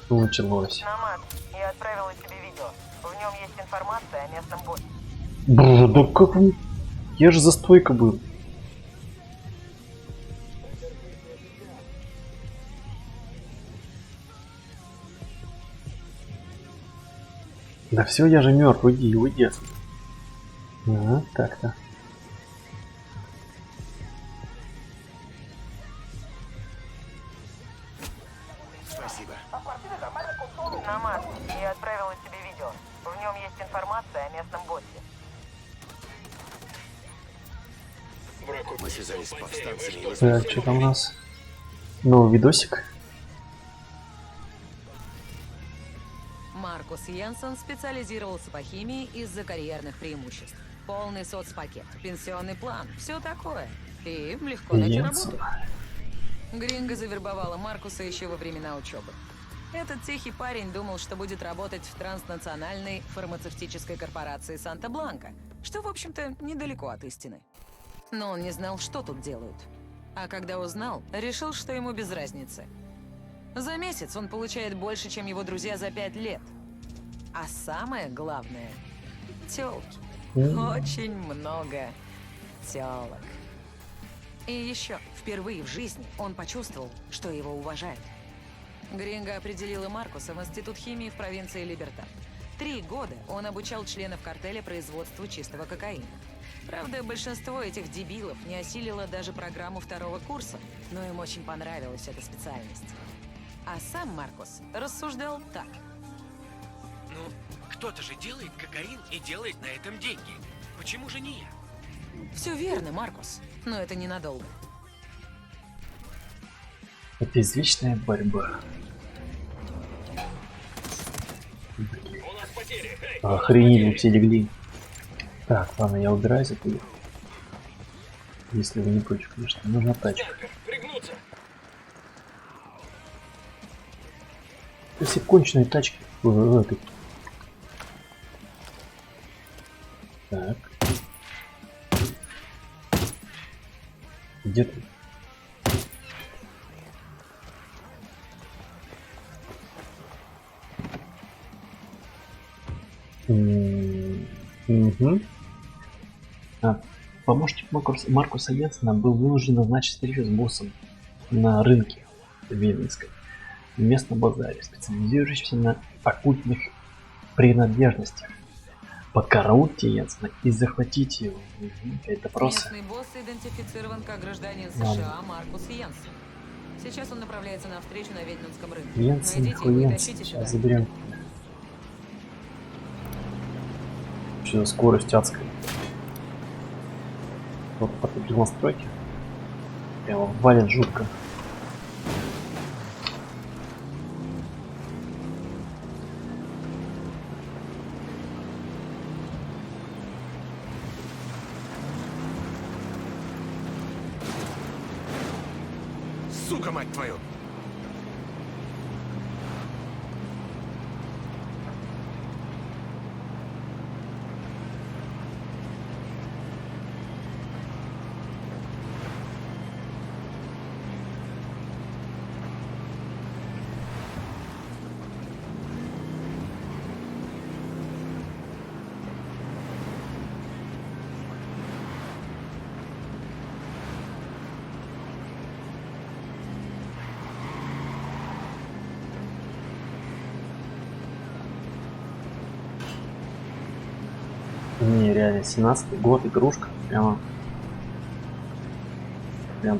Speaker 1: Началось.
Speaker 2: Намат, я отправила тебе видео. В нем есть информация о местном боссе.
Speaker 1: Боже, да как вы... Я же за стойкой был. Да все, я же мертв, уйди отсюда. Ага, так-то.
Speaker 3: Спасибо.
Speaker 2: Намаз, я отправила тебе видео. В нем есть информация о местном боссе.
Speaker 5: Враг
Speaker 3: Мы связались с повстанцами. и
Speaker 1: Так, что там у нас? Новый видосик.
Speaker 2: Маркус Йенсен специализировался по химии из-за карьерных преимуществ. Полный соцпакет, пенсионный план, все такое. И им легко найти
Speaker 1: Йенсен.
Speaker 2: работу. Гринго завербовала Маркуса еще во времена учебы. Этот тихий парень думал, что будет работать в транснациональной фармацевтической корпорации Санта-Бланка, что, в общем-то, недалеко от истины. Но он не знал, что тут делают. А когда узнал, решил, что ему без разницы. За месяц он получает больше, чем его друзья за 5 лет. А самое главное — тёлки. Очень много тёлок. И еще, впервые в жизни он почувствовал, что его уважают. Гринго определила Маркуса в Институт химии в провинции Либертад. 3 года он обучал членов картеля производству чистого кокаина. Правда, большинство этих дебилов не осилило даже программу 2-го курса, но им очень понравилась эта специальность. А сам Маркус рассуждал так.
Speaker 8: Ну, кто-то же делает кокаин и делает на этом деньги. Почему же не я?
Speaker 2: Все верно, Маркус, но это ненадолго.
Speaker 1: Это извечная борьба.
Speaker 5: У нас потери. Эй,
Speaker 1: Охренели, все легли. Так, ладно, я убираюсь оттуда. Если вы не против, конечно, нужна тачка.
Speaker 5: снайпер, пригнуться.
Speaker 1: Это все конченые тачки. Так. Где ты? Угу. Помощник Маркуса Йенсена был вынужден назначить встречу с боссом на рынке Веленской, в местном базаре, специализирующемся на оккультных принадлежностях. Подкараульте Йенсена и захватите его. Это просто...
Speaker 2: Местный босс идентифицирован как гражданин
Speaker 1: Ладно.
Speaker 2: США Маркус Йенсен. Сейчас он направляется на встречу на Ведьминском рынке.
Speaker 1: Йенсен,
Speaker 2: Найдите его и
Speaker 1: Йенсен.
Speaker 2: тащите сюда.
Speaker 1: Сейчас заберем. Что за скорость адская? Вот под настройки. Прямо валит жутко.
Speaker 3: Сука, мать твою!
Speaker 1: Не, реально, 17-й год, игрушка. Прям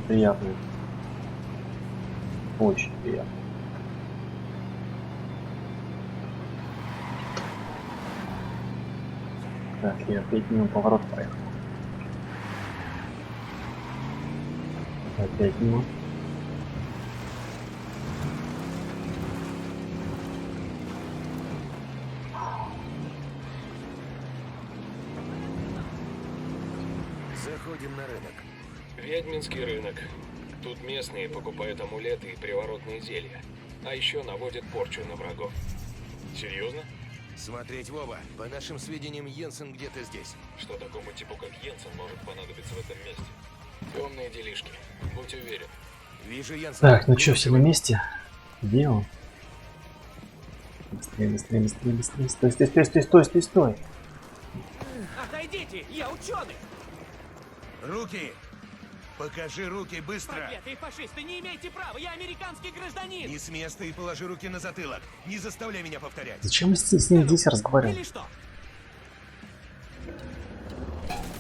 Speaker 1: приятная. Очень приятно. Так, я опять мимо поворот проехал. Опять мимо.
Speaker 3: Заходим на рынок.
Speaker 5: Ведьминский рынок. Тут местные покупают амулеты и приворотные зелья. А еще наводят порчу на врагов. Серьезно?
Speaker 3: Смотреть в оба. По нашим сведениям, Йенсен где-то здесь.
Speaker 5: Что такому типу, как Йенсен, может понадобиться в этом месте? Темные делишки. Будь уверен.
Speaker 3: Вижу Йенсена.
Speaker 1: Так, ну что, все на месте? Где он? Быстрее, быстрее, быстрее, быстрее. Стой, стой, стой, стой, стой, стой, стой.
Speaker 8: Отойдите, я ученый!
Speaker 3: Руки! Покажи руки быстро!
Speaker 8: Проклятые фашисты, не имеете права, я американский гражданин!
Speaker 3: Не с места и положи руки на затылок. Не заставляй меня повторять.
Speaker 1: Зачем мы с ним здесь разговариваем?
Speaker 8: Или что?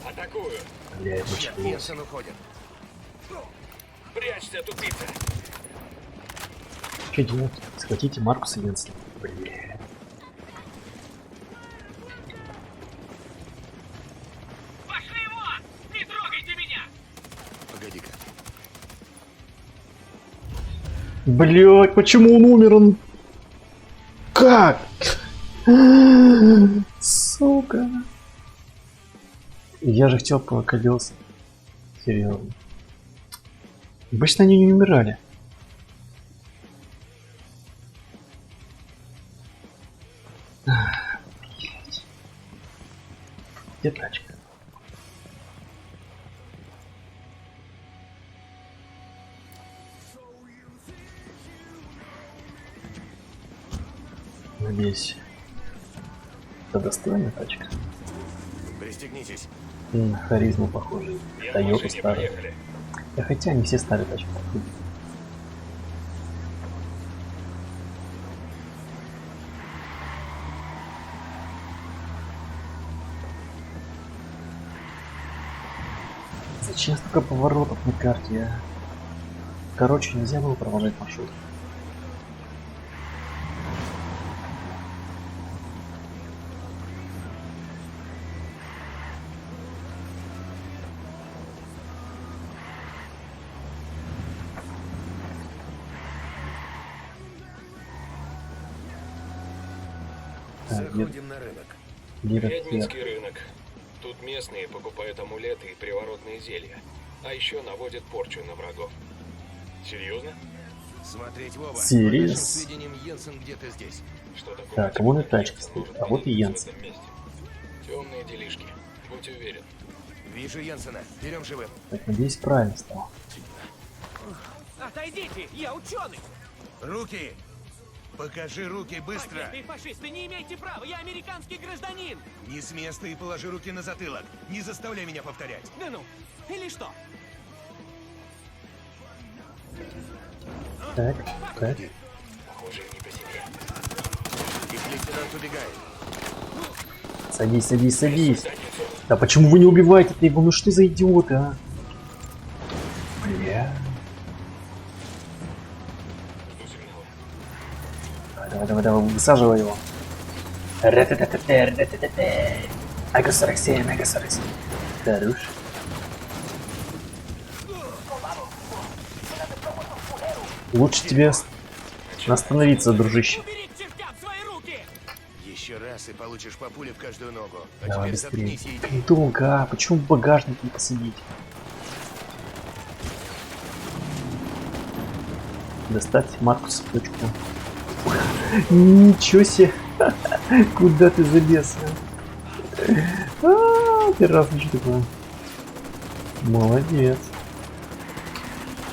Speaker 5: Атакую!
Speaker 1: Бля, это
Speaker 3: Черт,
Speaker 1: очень
Speaker 3: Йенсен уходит.
Speaker 5: Прячься, тупица!
Speaker 1: Что делать? Схватите Маркуса Янсена. Бля.
Speaker 8: Пошли его! Не трогайте меня!
Speaker 3: Погоди-ка.
Speaker 1: Блять, почему он умер? Он... Как? Сука. Я же хотел колес. Серьезно. Обычно они не умирали. Блять. Где тачка? Надеюсь, это достойная тачка.
Speaker 3: Пристегнитесь.
Speaker 1: На харизму похоже.
Speaker 5: Я в
Speaker 1: Тойоту
Speaker 5: машине,
Speaker 1: старую.
Speaker 5: поехали.
Speaker 1: Да хотя не все старые тачки. Зачем столько поворотов на карте, а? Короче, нельзя было продолжать маршрут.
Speaker 3: Заходим на рынок.
Speaker 5: Ведьминский рынок. Тут местные покупают амулеты и приворотные зелья. А еще наводят порчу на врагов. Серьезно?
Speaker 3: Смотреть, Вова.
Speaker 1: Сириус.
Speaker 3: По нашим сведениям, Йенсен где-то здесь.
Speaker 5: Что такое?
Speaker 1: Так, вон и тачка стоит, а вот и Йенсен.
Speaker 5: Темные делишки. Будь уверен.
Speaker 3: Вижу Йенсена. Берем живым.
Speaker 1: Так, надеюсь, правильно стал.
Speaker 8: Отойдите! Я ученый!
Speaker 3: Руки! Покажи руки быстро!
Speaker 8: Бандиты и фашисты, не имеете права! Я американский гражданин!
Speaker 3: Не с места и положи руки на затылок. Не заставляй меня повторять.
Speaker 8: Да ну! Или что?
Speaker 1: Так, так.
Speaker 5: Похоже, не по себе.
Speaker 3: Их лейтенант убегает.
Speaker 1: Садись, садись, садись. Да почему вы не убиваете-то его? Ну что за идиоты, а? Бля.
Speaker 5: Жду сигнала.
Speaker 1: Давай, давай, давай, высаживай его. Ага-47, ага-47. Хорош. Лучше тебе остановиться, дружище.
Speaker 8: Убери к чертям свои руки!
Speaker 3: Еще раз и получишь по пуле в каждую ногу. А
Speaker 1: Давай
Speaker 3: теперь
Speaker 1: быстрее.
Speaker 3: заткнись и иди.
Speaker 1: Долго, а? Почему в багажник не посадить? Достать Маркуса точку. Ничего себе! Куда ты залез? Первый раз ничего такое. Молодец.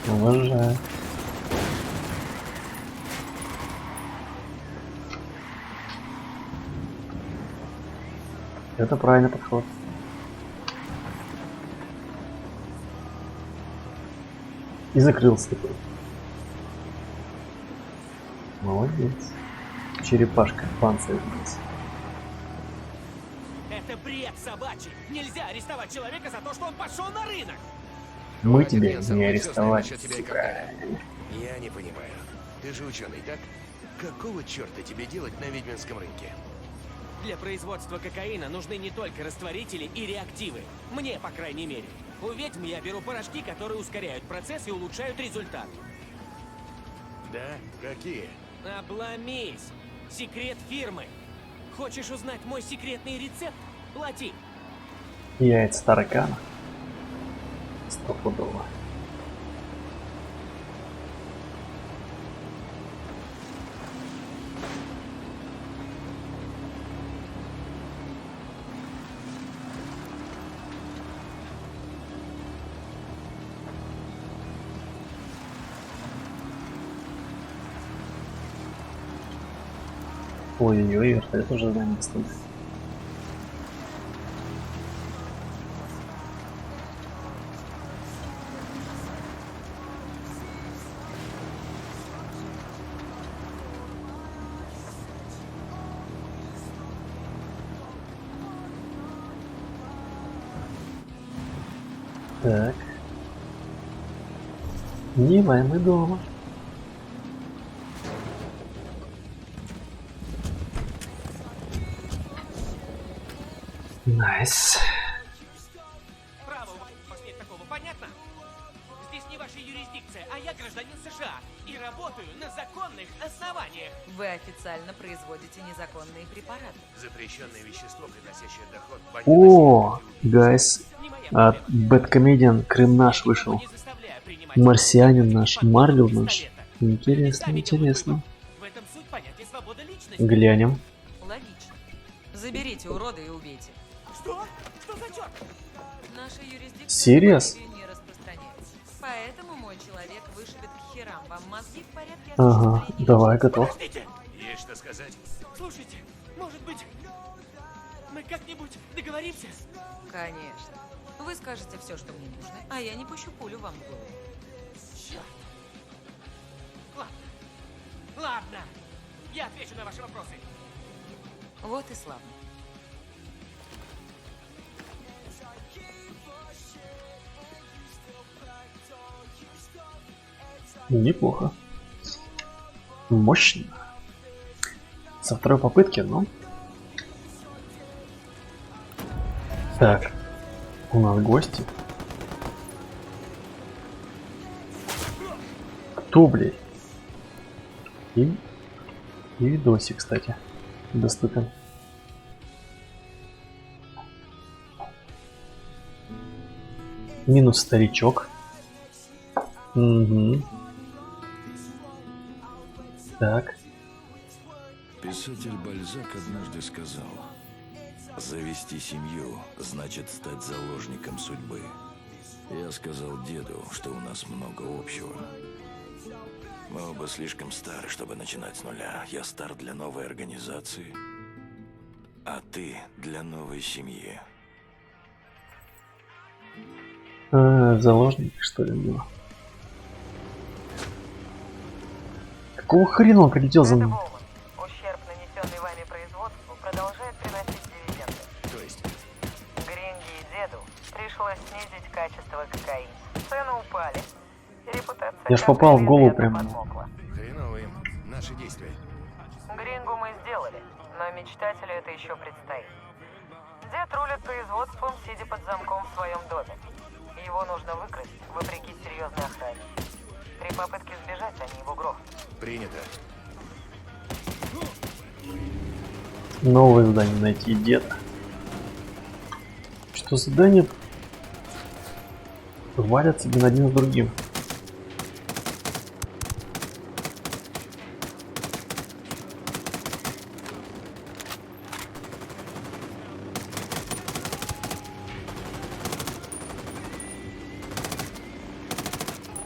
Speaker 1: Уважаю. Это правильный подход. И закрылся такой. Молодец. Черепашка, панцирь.
Speaker 8: Это бред собачий! Нельзя арестовать человека за то, что он пошел на рынок!
Speaker 1: Мы
Speaker 3: Хватит,
Speaker 1: тебя
Speaker 3: Йенсен,
Speaker 1: не
Speaker 3: мы всё знаем
Speaker 1: арестовали.
Speaker 3: насчет тебя и
Speaker 1: сука.
Speaker 3: картеля. Я не понимаю. Ты же ученый, так? Какого черта тебе делать на ведьминском рынке?
Speaker 8: Для производства кокаина нужны не только растворители и реактивы. Мне, по крайней мере. У ведьм я беру порошки, которые ускоряют процесс и улучшают результат.
Speaker 3: Да? Какие?
Speaker 8: Обломись! Секрет фирмы. Хочешь узнать мой секретный рецепт? Плати.
Speaker 1: Яйца таракана. Стопудово. Ой-ой-ой, вертолет уже за нами стоит. Так. Дима, мы дома. Найс.
Speaker 8: Право у вас нет такого, понятно? Здесь не ваша юрисдикция, а я гражданин США и работаю на законных основаниях.
Speaker 2: Вы официально производите незаконные препараты.
Speaker 3: Запрещенное вещество, приносящее доход.
Speaker 1: О, гайс,
Speaker 8: Не моя
Speaker 1: от
Speaker 8: проблема.
Speaker 1: Бэткомедиан Крым наш вышел.
Speaker 8: Не заставляю принимать
Speaker 1: Марсианин наш,
Speaker 8: подобные
Speaker 1: Марвел
Speaker 8: пистолета.
Speaker 1: наш. Интересно,
Speaker 8: Ставите
Speaker 1: интересно.
Speaker 8: мой выбор. В этом суть понятия свободы личности.
Speaker 1: Глянем.
Speaker 2: Логично. Заберите урода и убейте.
Speaker 8: Что? Что за черт?
Speaker 2: Наша юрисдикция
Speaker 1: Serious?
Speaker 2: в Боливии не распространяется. Поэтому мой человек вышибет к херам вам мозги в порядке
Speaker 1: Ага,
Speaker 2: осуществления.
Speaker 1: давай, готов.
Speaker 8: Подождите!
Speaker 3: Есть что сказать?
Speaker 8: Слушайте, может быть, мы как-нибудь договоримся?
Speaker 2: Конечно. Вы скажете все, что мне нужно, а я не пущу пулю вам в голову.
Speaker 8: Черт. Ладно. Ладно. Я отвечу на ваши вопросы.
Speaker 2: Вот и славно.
Speaker 1: Неплохо. Мощно. Со второй попытки, ну. Так. У нас гости. Кто, блядь? И видосик, кстати, доступен. Минус старичок. Угу. Так.
Speaker 9: Писатель Бальзак однажды сказал: «Завести семью значит стать заложником судьбы». Я сказал деду, что у нас много общего. Мы оба слишком стары, чтобы начинать с нуля. Я стар для новой организации, а ты для новой семьи.
Speaker 1: Заложник, что ли, было? Какого хрена он прилетел за мной?
Speaker 10: Ущерб, нанесенный вами производству, продолжает приносить дивиденды.
Speaker 3: То есть,
Speaker 10: Гринги и деду пришлось снизить качество кокаина. Цены упали. И репутация
Speaker 1: Я ж попал в голову
Speaker 10: изрядно
Speaker 1: прям.
Speaker 10: подмокла.
Speaker 3: хреново им. Наши действия.
Speaker 10: Грингу мы сделали, но мечтателю это еще предстоит. Дед рулит производством, сидя под замком в своем доме. Его нужно выкрасть, вопреки серьезной охране. При попытке сбежать они его грохнут.
Speaker 3: Принято.
Speaker 1: Новое задание найти деда. Что задания валят себе один с другим.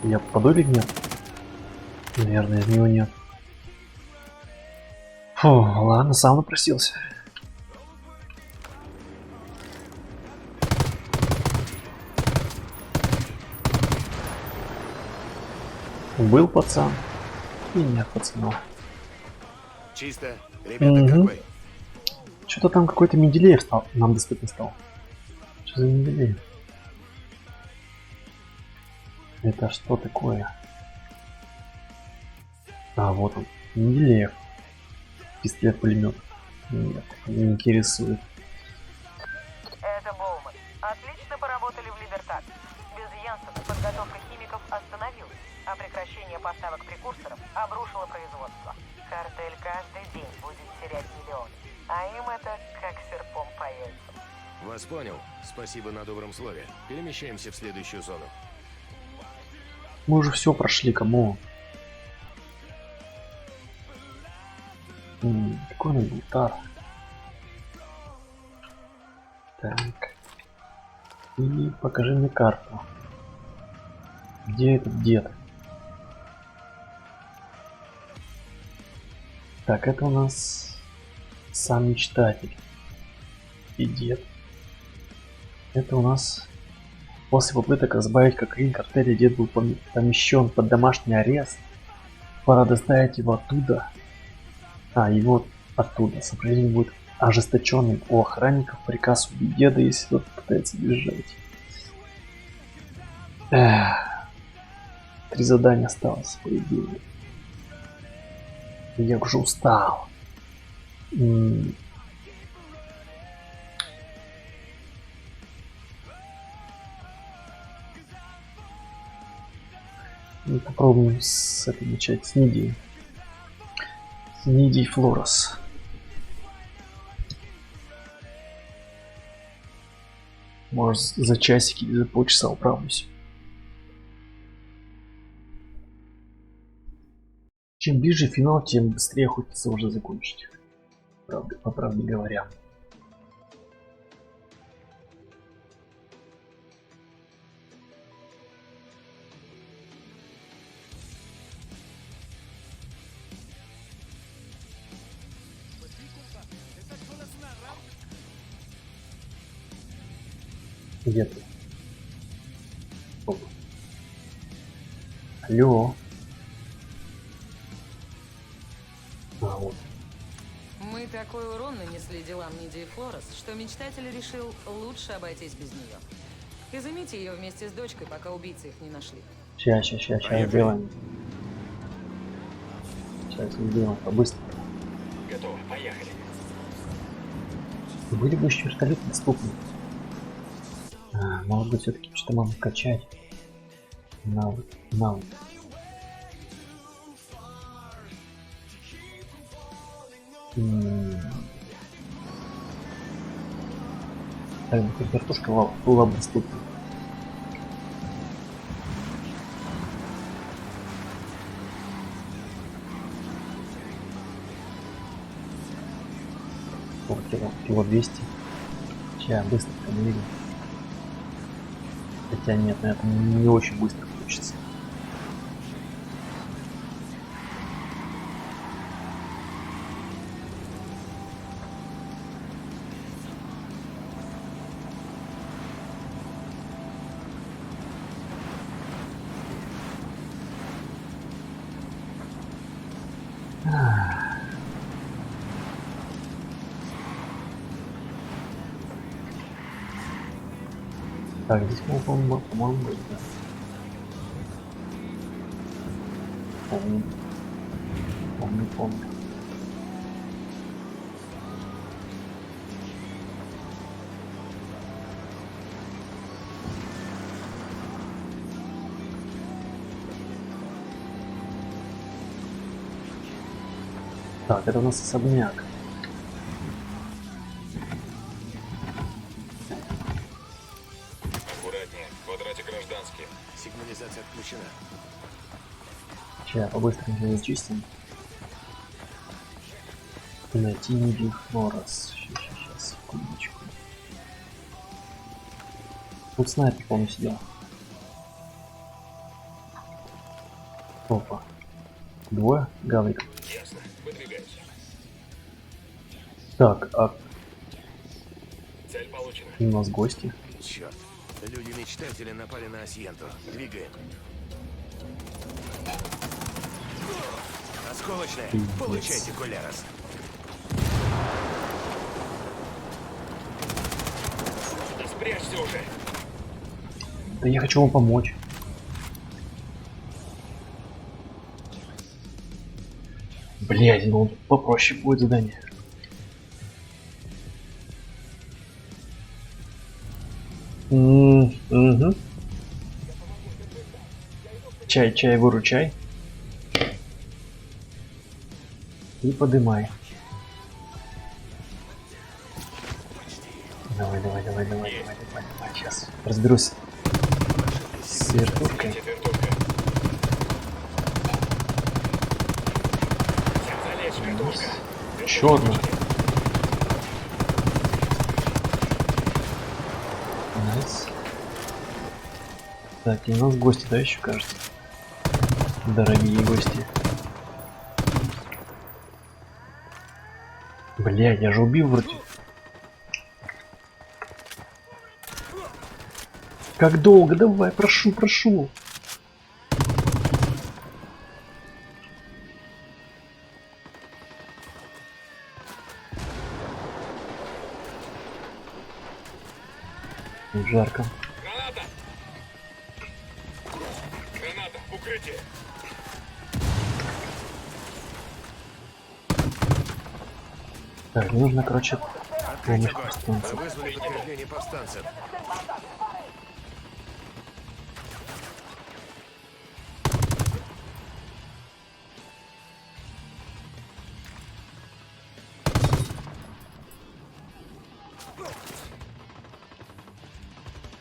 Speaker 1: Я попаду или нет? Наверное, из него нет. Фу, ладно, сам напросился. Был пацан и нет пацана.
Speaker 3: Чисто. Ребята,
Speaker 1: Мгм.
Speaker 3: какой?
Speaker 1: Что-то там какой-то Менделеев нам доступен стал. Что за Менделеев? Это что такое? А, вот он. Менделеев. Пистолет-пулемет. Нет, не интересует.
Speaker 10: Это Боуман. Отлично поработали в Либертак. Без Янсена подготовка химиков остановилась, а прекращение поставок прекурсоров обрушило производство. Картель каждый день будет терять миллионы, а им это как серпом по яйцам.
Speaker 3: Вас понял. Спасибо на добром слове. Перемещаемся в следующую зону.
Speaker 1: Мы уже все прошли, кому? Какой он был тар? Так. И покажи мне карту. Где этот дед? Так, это у нас сам мечтатель. И дед. Это у нас после попыток разбавить кокаин картеля дед был помещен под домашний арест. Пора доставить его оттуда. Его оттуда. Сопротивление будет ожесточенным. У охранников приказ убить деда, если тот пытается бежать. 3 задания осталось, по идее. Я уже устал. И попробуем с этой начать, с Нидии. С Нидии Флорес. Может, за часик или за полчаса управлюсь. Чем ближе финал, тем быстрее хочется уже закончить. Правда, по правде говоря. Где ты? Оп. Алло. А, вот.
Speaker 2: Мы такой урон нанесли делам Нидии Флорес, что мечтатель решил лучше обойтись без нее. Изымите ее вместе с дочкой, пока убийцы их не нашли.
Speaker 1: Сейчас сделаем. Сейчас сделаем побыстрее.
Speaker 4: Готово, поехали.
Speaker 1: Были бы еще вертолеты доступны. Может быть, все-таки что-то можно качать. Навык. Так, вертушка была бы доступна. О, кило 200. Сейчас быстро проверим. Хотя нет, на этом не очень быстро получится. Так, здесь, по-моему, будет, да. Помню. Так, это у нас особняк.
Speaker 5: Аккуратнее, в квадрате гражданские.
Speaker 3: Сигнализация отключена.
Speaker 1: Сейчас по-быстрому зачистим. Найти Нидию Флорес. Сейчас, секундочку. Тут снайпер, по-моему, сидел. Опа. Двое гавриков.
Speaker 5: Ясно, выдвигайся.
Speaker 1: Так, а
Speaker 5: Цель получена.
Speaker 1: у нас гости.
Speaker 3: Черт. Люди-мечтатели напали на Асьенту. Двигаем. Осколочная.
Speaker 1: Пиздец.
Speaker 3: Получайте, Кулерос.
Speaker 5: Да спрячься уже.
Speaker 1: Да я хочу вам помочь. Блядь, ну попроще будет задание. Угу. Чай, выручай. И подымай. Давай. Сейчас разберусь с вертушкой.
Speaker 5: Летит вертушка. Всем залечь, вертушка.
Speaker 1: Еще одна. Найс. Так, и у нас гости, да, еще кажется. Дорогие гости. Бля, я же убил вроде. Как долго? Давай, прошу. Жарко.
Speaker 5: Граната, укрытие.
Speaker 1: Так, нужно, короче, помощь
Speaker 3: Огонь.
Speaker 1: повстанцев.
Speaker 3: Вызвали подкрепление повстанцев.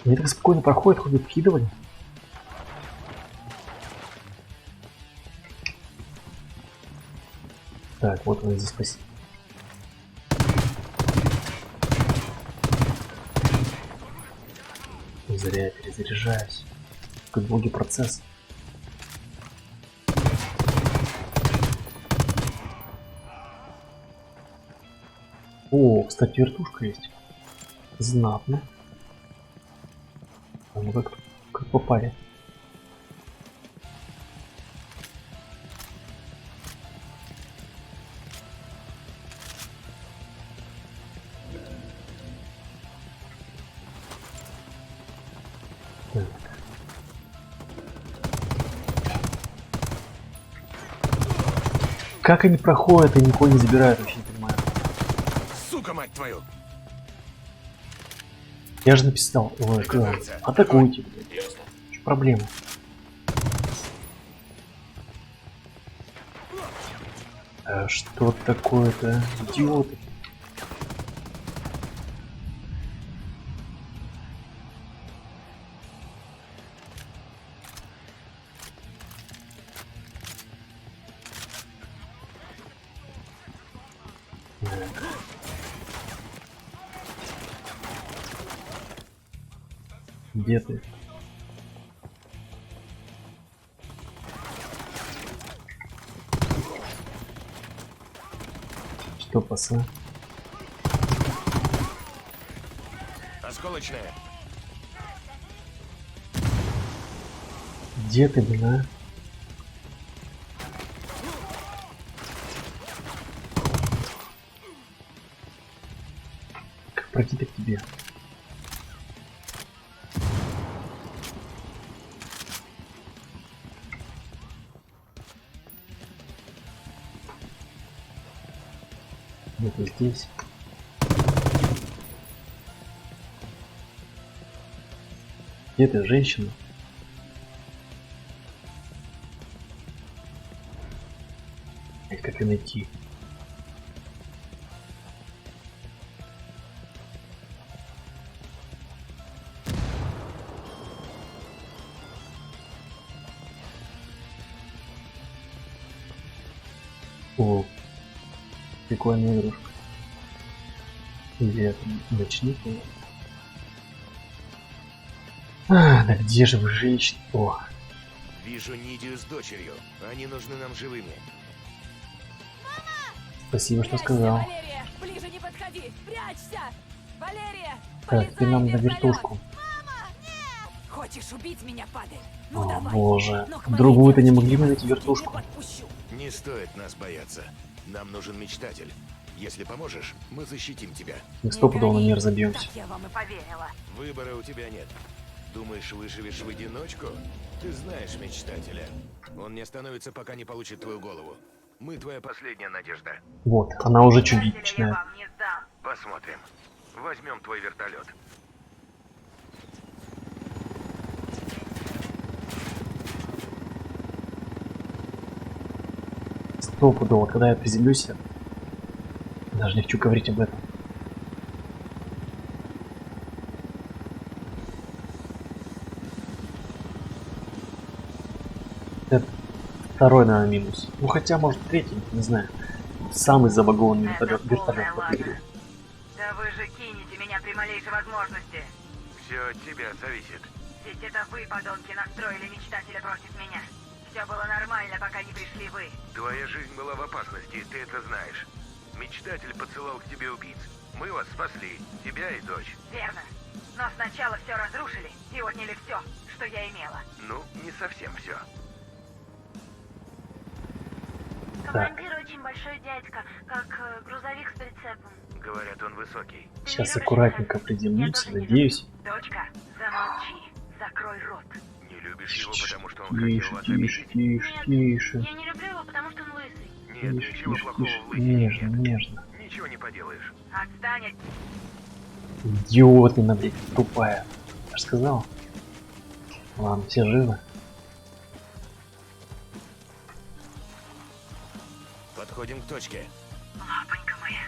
Speaker 1: Они так спокойно проходят, ходят вкидывали. Так, вот он здесь спасибо. Зря я перезаряжаюсь. Какой долгий процесс. О, кстати, вертушка есть. Знатно. А ну как попали. Так. Как они проходят и никого не забирают, вообще не понимаю.
Speaker 3: Сука, мать твою!
Speaker 1: Я же написал, ой, сказал, атакуйте.
Speaker 5: Ясно.
Speaker 1: Что проблема? А что такое-то? Идиоты. Где ты? Что, пацан?
Speaker 3: Осколочная.
Speaker 1: Где ты, блин, а? Как пройти-то к тебе? Где-то здесь. Где ты, женщина? Как ее найти? О, прикольная игрушка. Или это ночник? А, да где же вы, женщины? О,
Speaker 3: Вижу Нидию с дочерью. Они нужны нам живыми.
Speaker 1: спасибо, что сказал.
Speaker 11: Валерия, ближе не подходи, прячься! Валерия,
Speaker 1: Так, ты нам на вертушку.
Speaker 11: хочешь убить меня, падаль?
Speaker 1: О,
Speaker 11: Ну давай.
Speaker 1: боже.
Speaker 11: Но к моей
Speaker 1: Другую-то не
Speaker 11: девочке
Speaker 1: могли бы
Speaker 11: я
Speaker 1: найти
Speaker 11: тебя
Speaker 1: вертушку.
Speaker 11: не подпущу.
Speaker 3: Не стоит нас бояться. Нам нужен мечтатель. Если поможешь, мы защитим тебя.
Speaker 1: Мы стопудово на мир забьемся.
Speaker 10: Так я вам и поверила.
Speaker 3: Выбора у тебя нет. Думаешь, выживешь в одиночку? Ты знаешь мечтателя. Он не остановится, пока не получит твою голову. Мы твоя последняя надежда.
Speaker 1: Вот, она уже чудить
Speaker 10: Мечтателя я
Speaker 1: начинает.
Speaker 10: вам не сдам.
Speaker 3: Посмотрим. Возьмем твой вертолет.
Speaker 1: Стопудово, когда я приземлюсь, я даже не хочу говорить об этом. Это второй, наверное, минус. Ну хотя, может, третий, не знаю. Самый забагованный вертолет в этой игре.
Speaker 10: Да вы же кинете меня при малейшей возможности.
Speaker 3: Все от тебя зависит.
Speaker 10: Ведь это вы, подонки, настроили мечтателя против меня. Все было нормально, пока не пришли вы.
Speaker 3: Твоя жизнь была в опасности, и ты это знаешь. Мечтатель подсылал к тебе убийц. Мы вас спасли, тебя и дочь.
Speaker 10: Верно. Но сначала все разрушили и отняли все, что я имела.
Speaker 3: Ну, не совсем все.
Speaker 12: Командир очень большой дядька, как грузовик с прицепом.
Speaker 3: Говорят, он высокий.
Speaker 1: Сейчас аккуратненько приземлюсь, надеюсь.
Speaker 10: Дочка, замолчи. Закрой рот.
Speaker 3: Не любишь его, потому что он
Speaker 1: Тише,
Speaker 3: хотел вас
Speaker 1: тише,
Speaker 3: обидеть?
Speaker 1: тише, тише.
Speaker 12: Я не люблю его, потому что он лысый.
Speaker 3: Нет,
Speaker 1: Тише,
Speaker 3: ничего
Speaker 1: тише,
Speaker 3: плохого
Speaker 1: тише.
Speaker 3: в лысине
Speaker 1: Нежно,
Speaker 3: нет.
Speaker 1: нежно.
Speaker 3: Ничего не поделаешь.
Speaker 10: Отстань от...
Speaker 1: Идиотина, блядь, тупая. Я же сказал. Ладно, все живы.
Speaker 3: Подходим к точке.
Speaker 10: Лапонька моя,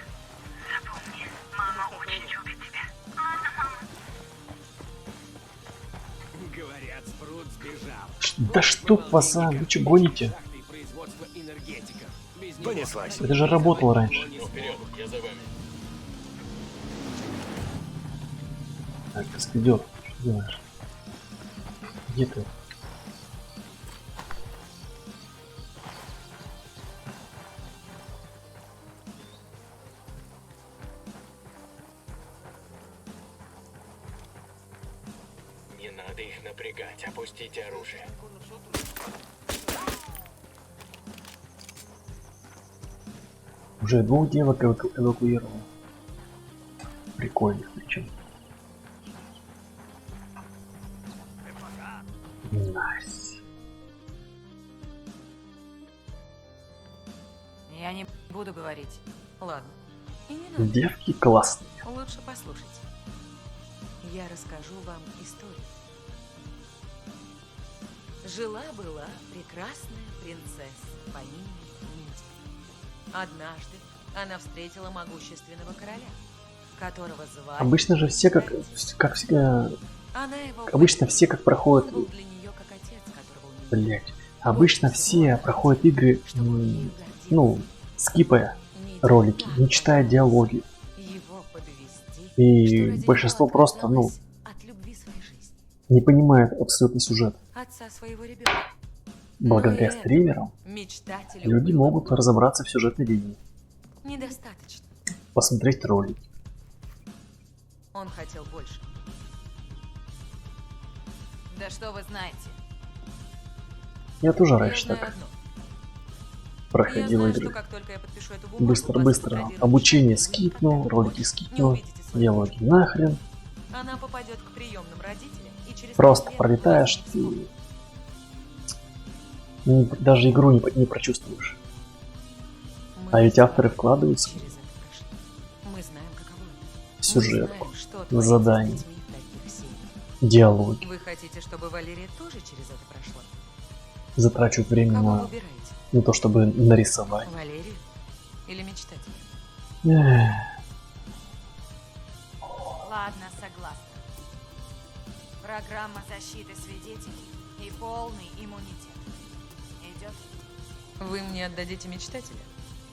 Speaker 10: запомни, мама очень любит тебя. Ладно, мама.
Speaker 8: Спрут сбежал.
Speaker 1: Да чтоб вас, вы что гоните?
Speaker 8: Шахты и производство энергетиков. Без него
Speaker 3: Понеслась.
Speaker 1: Это же работало раньше.
Speaker 5: Вперед, я за вами.
Speaker 1: Так, идет. Что делаешь? Где ты?
Speaker 4: Не надо их напрягать, опустите оружие.
Speaker 1: Уже 2 девок эвакуировал. Прикольных причем. Найс.
Speaker 2: Я не буду говорить. Ладно. И не надо.
Speaker 1: Девки классные.
Speaker 2: Лучше послушайте. Я расскажу вам историю. Жила-была прекрасная принцесса по имени Мити. Однажды она встретила могущественного короля, которого звали...
Speaker 1: Обычно же все как всегда...
Speaker 2: Она его
Speaker 1: Обычно все как проходят...
Speaker 2: был для нее как отец, которого у нее
Speaker 1: Блять. Обычно все проходят игры, ну, скипая ролики, не читая диалоги.
Speaker 2: его подвести,
Speaker 1: И большинство просто, ну,
Speaker 2: от любви своей жизни,
Speaker 1: не понимает абсолютно сюжет.
Speaker 2: отца своего ребенка.
Speaker 1: Благодаря
Speaker 2: Но и
Speaker 1: стримерам
Speaker 2: этого мечтателю
Speaker 1: люди
Speaker 2: было
Speaker 1: могут разобраться в сюжетной линии,
Speaker 2: недостаточно.
Speaker 1: посмотреть ролики.
Speaker 2: Он хотел больше.
Speaker 11: Да что вы знаете?
Speaker 1: Я тоже
Speaker 2: Я
Speaker 1: раньше
Speaker 2: знаю
Speaker 1: так
Speaker 2: одно.
Speaker 1: проходил
Speaker 2: Я знаю,
Speaker 1: игры.
Speaker 2: что как только я подпишу эту бумагу,
Speaker 1: Быстро-быстро
Speaker 2: вас сфотографируют
Speaker 1: обучение
Speaker 2: человек,
Speaker 1: скипнул, ролики
Speaker 2: не
Speaker 1: скипнул,
Speaker 2: увидите свою
Speaker 1: диалоги нахрен.
Speaker 2: Она попадет к приемным родителям и через
Speaker 1: Просто
Speaker 2: 5 лет
Speaker 1: пролетаешь,
Speaker 2: вас
Speaker 1: ты даже игру не прочувствуешь.
Speaker 2: Мы
Speaker 1: А ведь
Speaker 2: знаем,
Speaker 1: авторы вкладываются
Speaker 2: через это прошли. Мы знаем, каково это.
Speaker 1: в сюжет,
Speaker 2: Мы знаем, что
Speaker 1: в
Speaker 2: творится с
Speaker 1: задания,
Speaker 2: детьми в таких семьях.
Speaker 1: диалоги.
Speaker 2: Вы хотите, чтобы Валерия тоже через это прошла?
Speaker 1: Затрачу время
Speaker 2: Кого
Speaker 1: на
Speaker 2: выбираете?
Speaker 1: не то чтобы нарисовать.
Speaker 2: Валерию или мечтателя?
Speaker 1: Эх,
Speaker 11: Ладно, согласна. Программа защиты свидетелей и полный иммунитет. Идет?
Speaker 2: Вы мне отдадите мечтателя?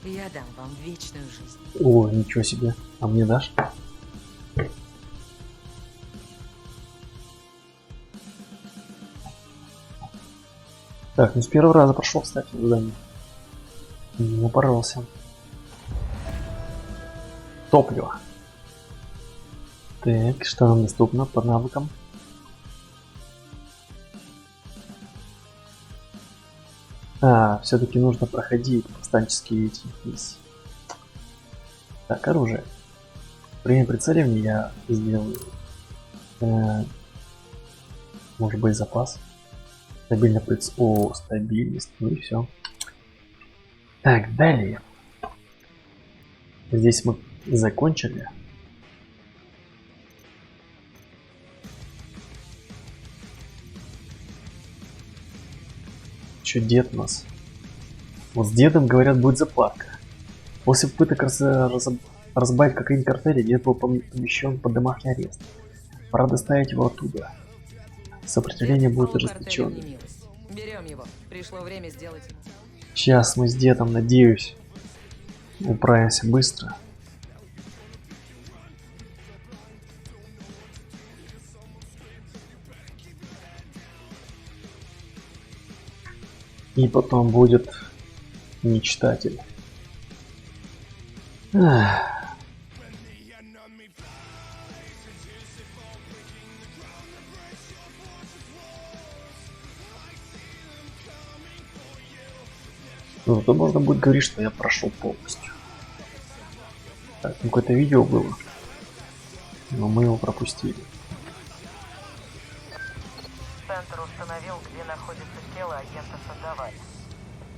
Speaker 2: Я дам вам вечную жизнь.
Speaker 1: О, ничего себе. А мне дашь? Так, ну с первого раза прошел, кстати, задание. Не упоролся. Топливо. Так, что нам доступно по навыкам? А, все-таки нужно проходить повстанческие эти миссии. Так, оружие. Время прицеливания я сделаю. Может быть, запас. Стабильно прицел. О, стабильность. Ну и все. Так, далее. Здесь мы закончили. Че дед у нас? Вот с дедом, говорят, будет заплатка. После попыток разбавить кокаин картеля, дед был помещен под домашний арест. Пора доставить его оттуда. Сопротивление будет ожесточенным.
Speaker 2: Берем его. Пришло время сделать.
Speaker 1: Сейчас мы с дедом, надеюсь, управимся быстро. И потом будет мечтатель. Ах. Ну, то можно будет говорить, что я прошел полностью. Так, ну какое-то видео было, но мы его пропустили.
Speaker 10: Центр установил, где находится тело агента Сандаваля.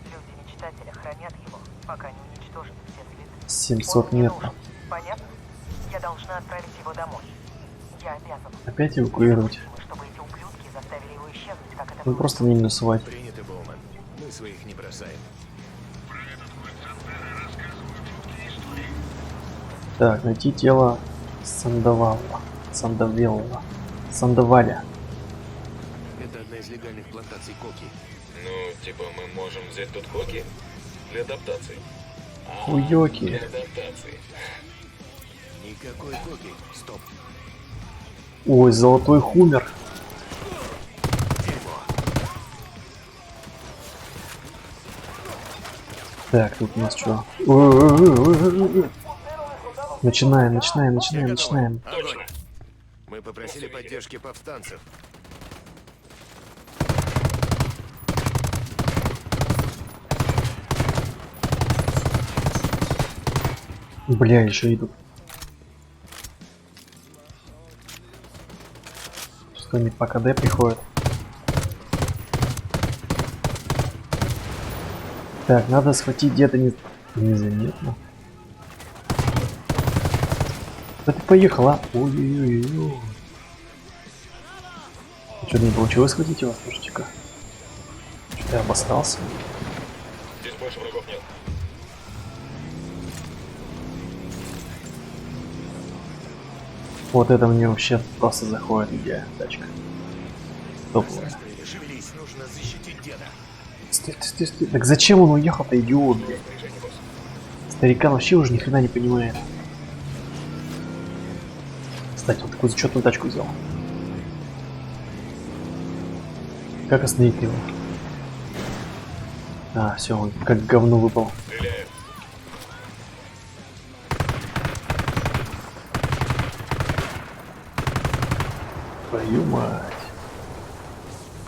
Speaker 10: Люди мечтателя хранят его, пока не уничтожат все следы.
Speaker 1: 700
Speaker 10: Он мне
Speaker 1: метров.
Speaker 10: нужен, понятно? Я должна отправить его домой. Я обязана.
Speaker 1: Опять эвакуировать.
Speaker 10: Чтобы эти ублюдки заставили его исчезнуть, как это
Speaker 1: Ну
Speaker 10: было.
Speaker 1: просто не минусовать.
Speaker 3: Принято, Боуман. Мы своих не бросаем.
Speaker 1: Так, найти тело Сандаваля.
Speaker 3: Это одна одна из легальных плантаций коки.
Speaker 5: Ну, типа, мы можем взять тут коки для адаптации.
Speaker 1: Хуёки.
Speaker 5: Для адаптации.
Speaker 3: Никакой коки. Стоп.
Speaker 1: Ой, золотой хумер. Так, тут у нас что? Начинаем.
Speaker 3: Огонь. Мы попросили поддержки повстанцев.
Speaker 1: Бля, еще идут. Что они по КД приходят. Так, надо схватить где-то незаметно. Да ты поехала. Ой-ой-ой. Что-то не получилось схватить его, слушайте-ка. Что-то я обосрался.
Speaker 5: Здесь больше врагов нет.
Speaker 1: Вот это мне вообще просто заходит идея, тачка. Топовая.
Speaker 3: Шевелись, нужно защитить деда.
Speaker 1: Стой. Так зачем он уехал-то, идиот, блядь? Старикан вообще уже ни хрена не понимает. Кстати, он такую зачетную тачку взял. Как остановить его? А, все, он как говно выпал.
Speaker 5: Стреляю.
Speaker 1: Твою мать.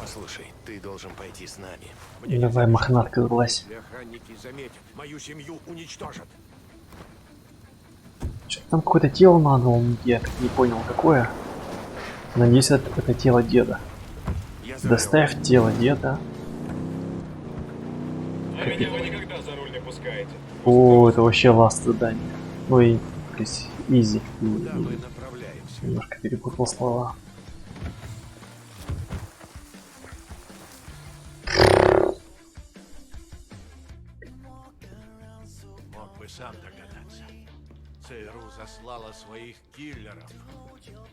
Speaker 3: Послушай, ты должен пойти с нами.
Speaker 1: Давай, мохнатка, влазь.
Speaker 6: Если охранники заметят, мою семью уничтожат.
Speaker 1: Что-то там какое-то тело надо, я так не понял, какое. Надеюсь, это тело деда. Доставь тело деда.
Speaker 5: А меня вы никогда за руль не пускаете.
Speaker 1: О, это вообще ласт задание. Ну и, то есть, изи.
Speaker 6: Куда мы направляемся?
Speaker 1: Немножко перепутал слова.
Speaker 6: Мог бы сам догадаться. ЦРУ заслала своих киллеров.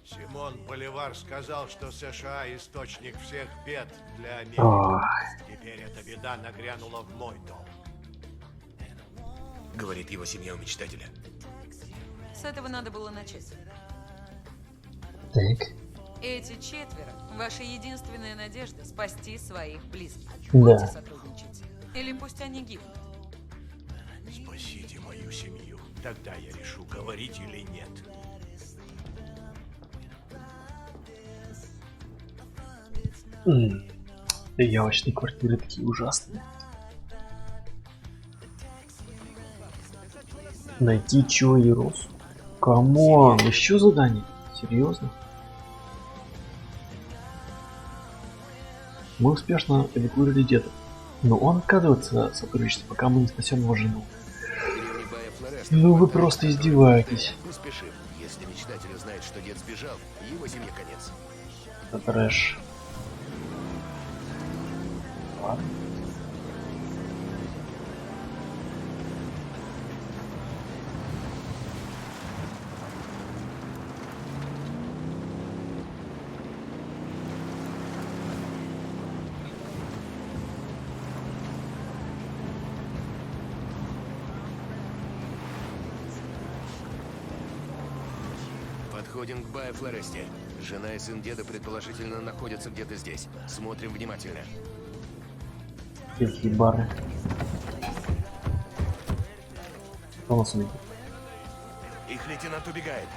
Speaker 6: Симон Боливар сказал, что США источник всех бед для Америки.
Speaker 1: Ой.
Speaker 6: Теперь эта беда нагрянула в мой дом.
Speaker 3: Говорит его семья у мечтателя.
Speaker 2: С этого надо было начать.
Speaker 1: Так.
Speaker 2: Эти четверо – ваша единственная надежда спасти своих близких.
Speaker 1: Да.
Speaker 2: Будете сотрудничать? Или пусть они гибнут?
Speaker 6: Спасите мою семью. Тогда я решу, говорить или нет.
Speaker 1: Явочные квартиры такие ужасные. Найти Чо и Росу. Камон, еще задание? Серьезно? Мы успешно эвакуировали деда. Но он отказывается сотрудничать, пока мы не спасем его жену. Ну вы просто издеваетесь.
Speaker 3: Не спешим. Если мечтатель узнает, что дед сбежал, его семье конец.
Speaker 1: Это трэш. Ладно.
Speaker 3: Подходим к Бае Флоресте. Жена и сын деда предположительно находятся где-то здесь. Смотрим внимательно.
Speaker 1: Какие бары. Кто нас увидит?
Speaker 3: Их лейтенант убегает.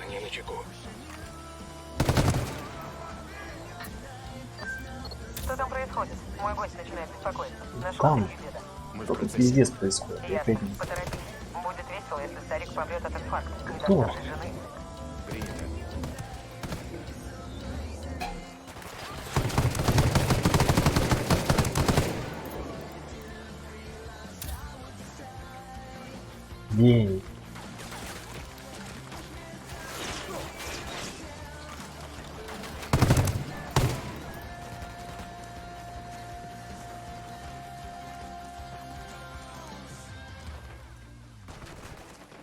Speaker 4: Они на чеку.
Speaker 10: Что там происходит? Мой гость начинает беспокоиться. Нашел
Speaker 1: Там.
Speaker 10: семью деда.
Speaker 3: Мы в
Speaker 1: Что-то
Speaker 3: процессе.
Speaker 1: пиздец происходит.
Speaker 10: Ясно.
Speaker 1: Опять не-
Speaker 10: Поторопись. Будет весело, если старик помрет от инфаркта. Не
Speaker 1: Кто?
Speaker 10: дождавшись жены.
Speaker 3: Принято.
Speaker 1: Гений.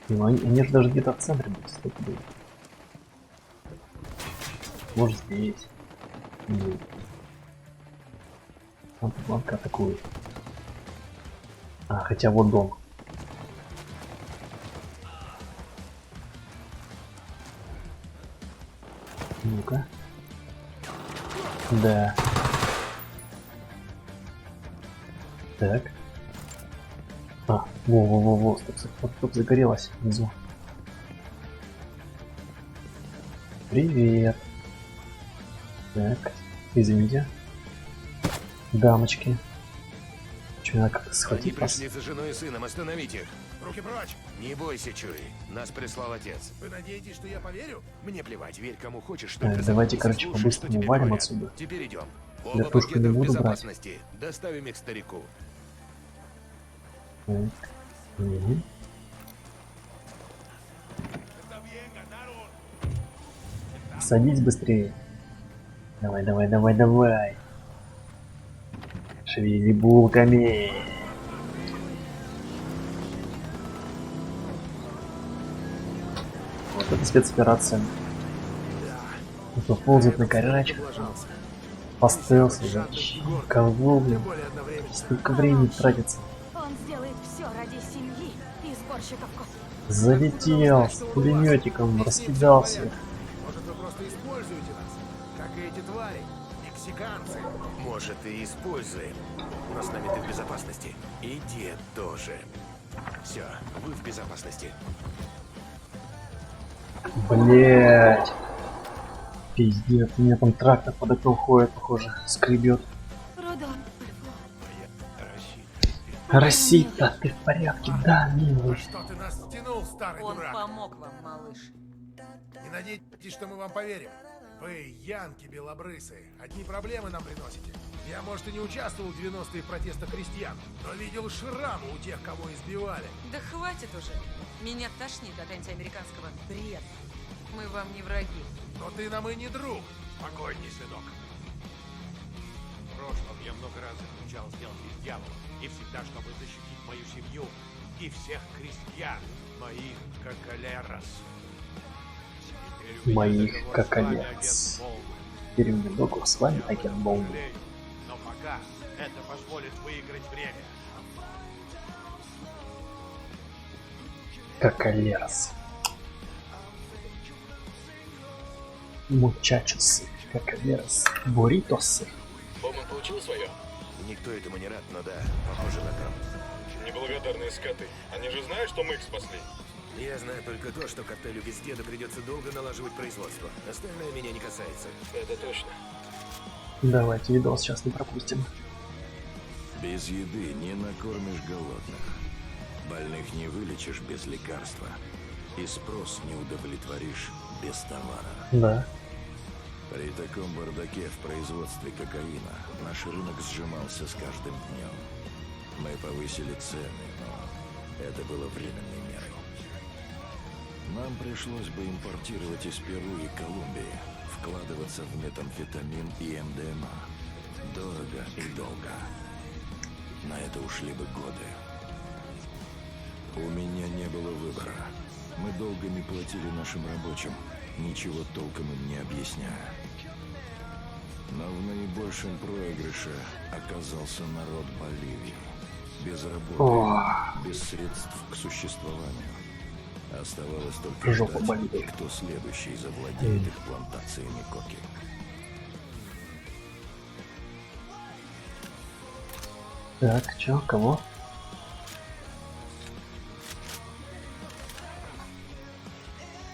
Speaker 1: Ну, они же даже где-то в центре будут стоять. Может здесь. Нет. Там планка атакует. А, хотя вот дом. Ну-ка. Да. Так. А, во, стоп, загорелась внизу. Привет. Так, извините. Дамочки. Че, надо как-то
Speaker 3: Они
Speaker 1: схватить вас?
Speaker 3: пришли за женой и сыном, остановите их.
Speaker 4: Руки прочь!
Speaker 3: Не бойся, Чуи. Нас прислал отец.
Speaker 4: Вы надеетесь, что я поверю?
Speaker 3: Мне плевать, верь кому хочешь.
Speaker 1: Так,
Speaker 3: только
Speaker 1: давайте,
Speaker 3: слушай,
Speaker 1: короче,
Speaker 3: что
Speaker 1: по-быстрому
Speaker 3: тебе
Speaker 1: валим
Speaker 3: говорят.
Speaker 1: отсюда.
Speaker 3: Теперь идем.
Speaker 1: Я
Speaker 3: Оба
Speaker 1: тушку не
Speaker 3: пакета в
Speaker 1: буду брать.
Speaker 3: безопасности. Доставим их старику.
Speaker 1: Так. Угу. Садись быстрее. Давай. Шевели булками. Вот это спецоперация. Это ползает на карачках. По стелсу, зачем? Кого, блин? Столько времени тратится.
Speaker 11: Он сделает все ради семьи и сборщиков кофе.
Speaker 1: Залетел с пулеметиком, раскидался.
Speaker 4: Может, вы просто используете нас? Как и эти твари, мексиканцы.
Speaker 3: Может, и используем. Но с нами ты в безопасности. И дед тоже. Все, вы в безопасности.
Speaker 1: Блять. Пиздец, у меня там трактор под окном ходит, похоже, скребет. Рассита, ты в порядке? Да, милый.
Speaker 4: Что ты нас стянул, старый
Speaker 2: Он
Speaker 4: дурак?
Speaker 2: помог вам, малыш.
Speaker 4: Не надейтесь, что мы вам поверим. Вы, янки белобрысые, одни проблемы нам приносите. Я, может, и не участвовал в 90-е в протестах крестьян, но видел шрамы у тех, кого избивали.
Speaker 2: Да хватит уже. Меня тошнит от антиамериканского бреда. Мы вам не враги.
Speaker 4: Но ты нам и не друг. Спокойней, сынок.
Speaker 13: В прошлом я много раз заключал сделки с дьяволом. И всегда, чтобы защитить мою семью и всех крестьян, моих коколерос.
Speaker 1: Моих коколерос. Теперь у меня договор с вами, агент Боун.
Speaker 13: Но пока это позволит выиграть время.
Speaker 1: Коколерос. Мучачосы, коколерос, бурритосы.
Speaker 5: Боман получил свое?
Speaker 3: Никто этому не рад, но да, похоже на то.
Speaker 5: Неблагодарные скоты. Они же знают, что мы их спасли.
Speaker 3: Я знаю только то, что картелю без деда придется долго налаживать производство. Остальное меня не касается.
Speaker 5: Это точно.
Speaker 1: Давайте видос сейчас не пропустим.
Speaker 9: Без еды не накормишь голодных. Больных не вылечишь без лекарства. И спрос не удовлетворишь без товара.
Speaker 1: Да.
Speaker 9: При таком бардаке в производстве кокаина наш рынок сжимался с каждым днем. Мы повысили цены, но это было временной мерой. Нам пришлось бы импортировать из Перу и Колумбии, вкладываться в метамфетамин и МДМА. Дорого и долго. На это ушли бы годы. У меня не было выбора. Мы долго не платили нашим рабочим, ничего толком им не объясняя. Но в наибольшем проигрыше оказался народ Боливии. Без работы, без средств к существованию. Оставалось только
Speaker 1: Жопа
Speaker 9: ждать,
Speaker 1: Боливии.
Speaker 9: кто следующий завладеет их плантациями коки.
Speaker 1: Так, чё, кого?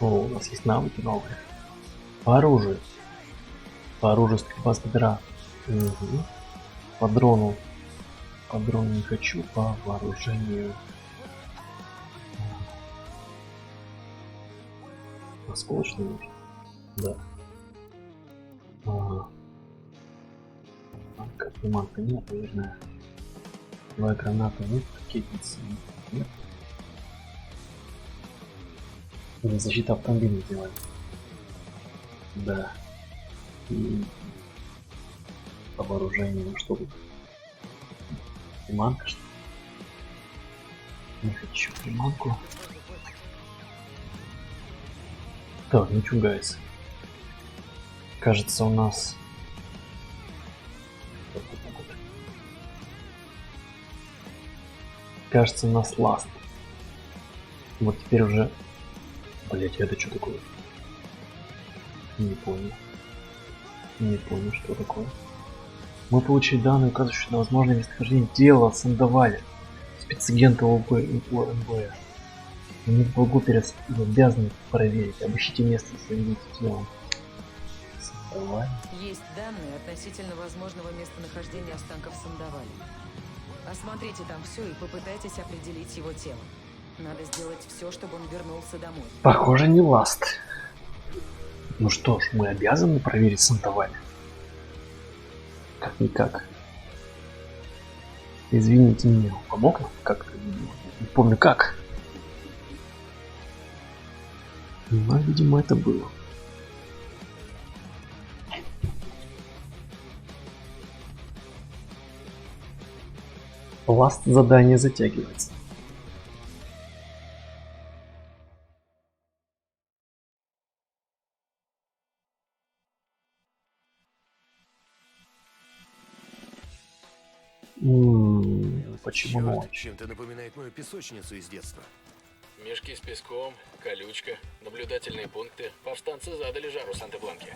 Speaker 1: О, у нас есть навыки новые. По оружию. По оружию стрельба с бедра. Угу. По дрону. По дрону не хочу, по вооружению. Осколочный нож. Да. Ага. Приманка нет, наверное. Твоя граната нет, ракетницы нет. Или защита автомобиля сделали. Да. И по вооружению что тут? Приманка что ли? Не хочу приманку. Так, ну чё, гайс. Кажется, у нас... Кажется, у нас ласт. Вот теперь уже... Блять, это что такое? Не понял. Не понял, что такое. Мы получили данные, указывающие на возможное местохождение тела Сандавали. Спецагента ОБ и ОМБ. Мы в долгу обязаны проверить. Обыщите место следить телом. Сандавали.
Speaker 2: Есть данные относительно возможного местонахождения останков Сандавали. Осмотрите там все и попытайтесь определить его тело. Надо сделать все, чтобы он вернулся домой.
Speaker 1: Похоже, не ласт. Ну что ж, мы обязаны проверить Сандавали. Как-никак. Извините меня, помог нам? Как? Не помню как. Но, видимо, это было. Ласт задание затягивается. Почему
Speaker 3: Чёрт,
Speaker 1: ночь?
Speaker 3: чем-то напоминает мою песочницу из детства.
Speaker 5: Мешки с песком, колючка, наблюдательные пункты. Повстанцы задали жару Санта-Бланке.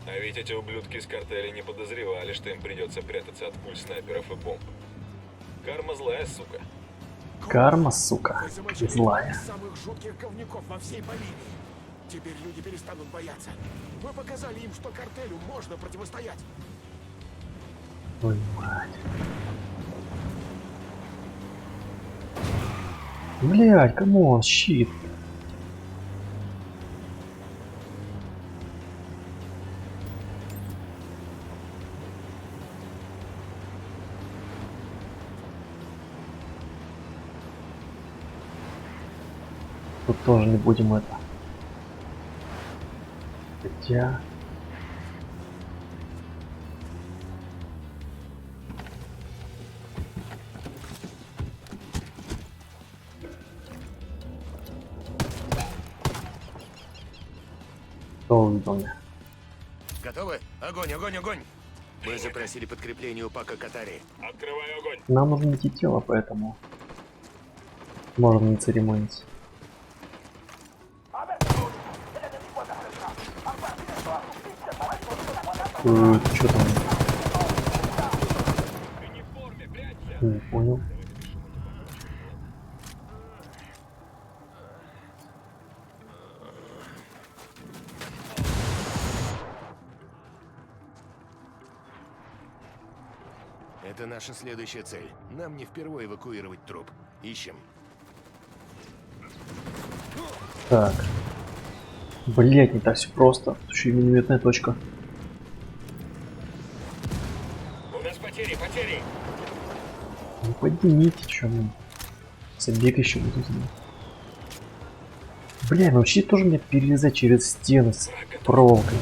Speaker 5: А ведь эти ублюдки из картеля не подозревали, что им придется прятаться от пуль снайперов и бомб. Карма злая, сука.
Speaker 1: Карма, сука, злая.
Speaker 13: Самых жутких говнюков во всей Боливии. Теперь люди перестанут бояться. Мы показали им, что картелю можно противостоять.
Speaker 1: Ой, мать. Блять, кому он щит? Тут тоже не будем это. Хотя... Кто увидел меня?
Speaker 3: Готовы? Огонь, огонь, огонь! Мы запросили подкрепление у Пака Катари.
Speaker 5: Открываю огонь.
Speaker 1: Нам нужно найти тело, поэтому... Можно не церемониться. Чё там? Не понял.
Speaker 3: Это наша следующая цель. Нам не впервые эвакуировать труп. Ищем.
Speaker 1: Так. Блять, не так все просто. Тут еще и минометная точка.
Speaker 5: У нас потери, потери!
Speaker 1: Ну поднимите, чё мы. Забег еще буду знать. Бля, научи тоже меня перелезать через стены с проволокой.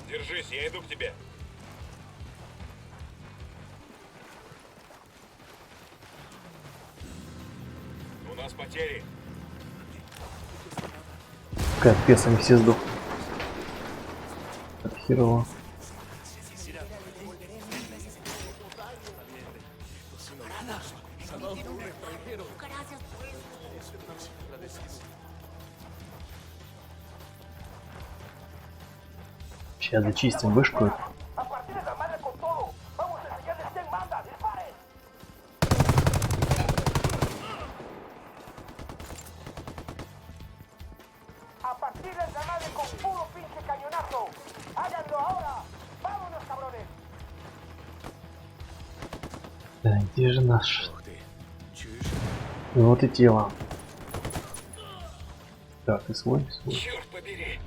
Speaker 5: Держись, я иду к тебе. У нас потери.
Speaker 1: Капец, они все сдохли. От херово. Сейчас зачистим вышку эту. Да, где же наш? Вот и тело. Так, и свой, свой.
Speaker 5: Черт побери!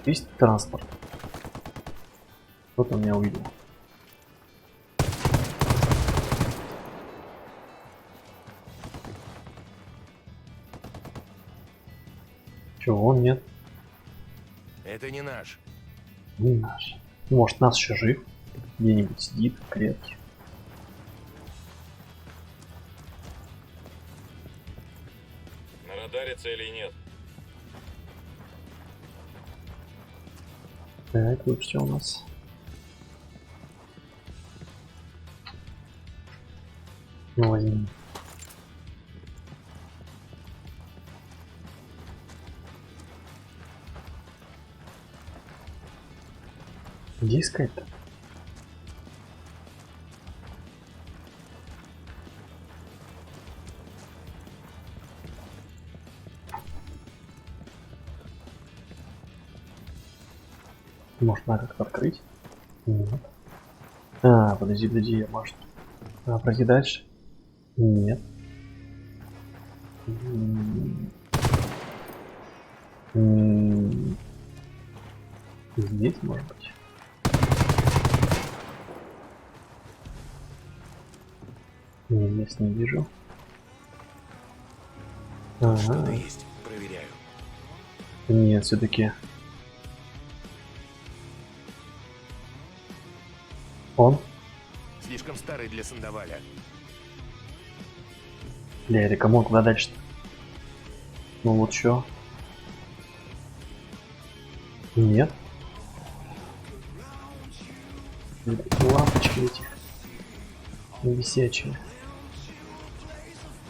Speaker 1: Есть транспорт. Кто-то меня увидел. Чего он нет?
Speaker 3: Это не наш.
Speaker 1: Не наш. Может, нас еще жив? Где-нибудь сидит в клетке.
Speaker 5: На радаре целей нет.
Speaker 1: Так, вот что у нас. Ну, возьмем. Где искать-то? Может, надо как-то открыть? Нет. А, подожди, может. А, пройти дальше? Нет. Здесь, может быть. Нет, здесь не вижу.
Speaker 3: Что-то есть. Проверяю.
Speaker 1: Нет, все-таки. Он?
Speaker 3: Слишком старый для Сандаваля.
Speaker 1: Бля, это кому? Куда дальше-то? Ну вот что? Нет. Лампочки эти. Висячие.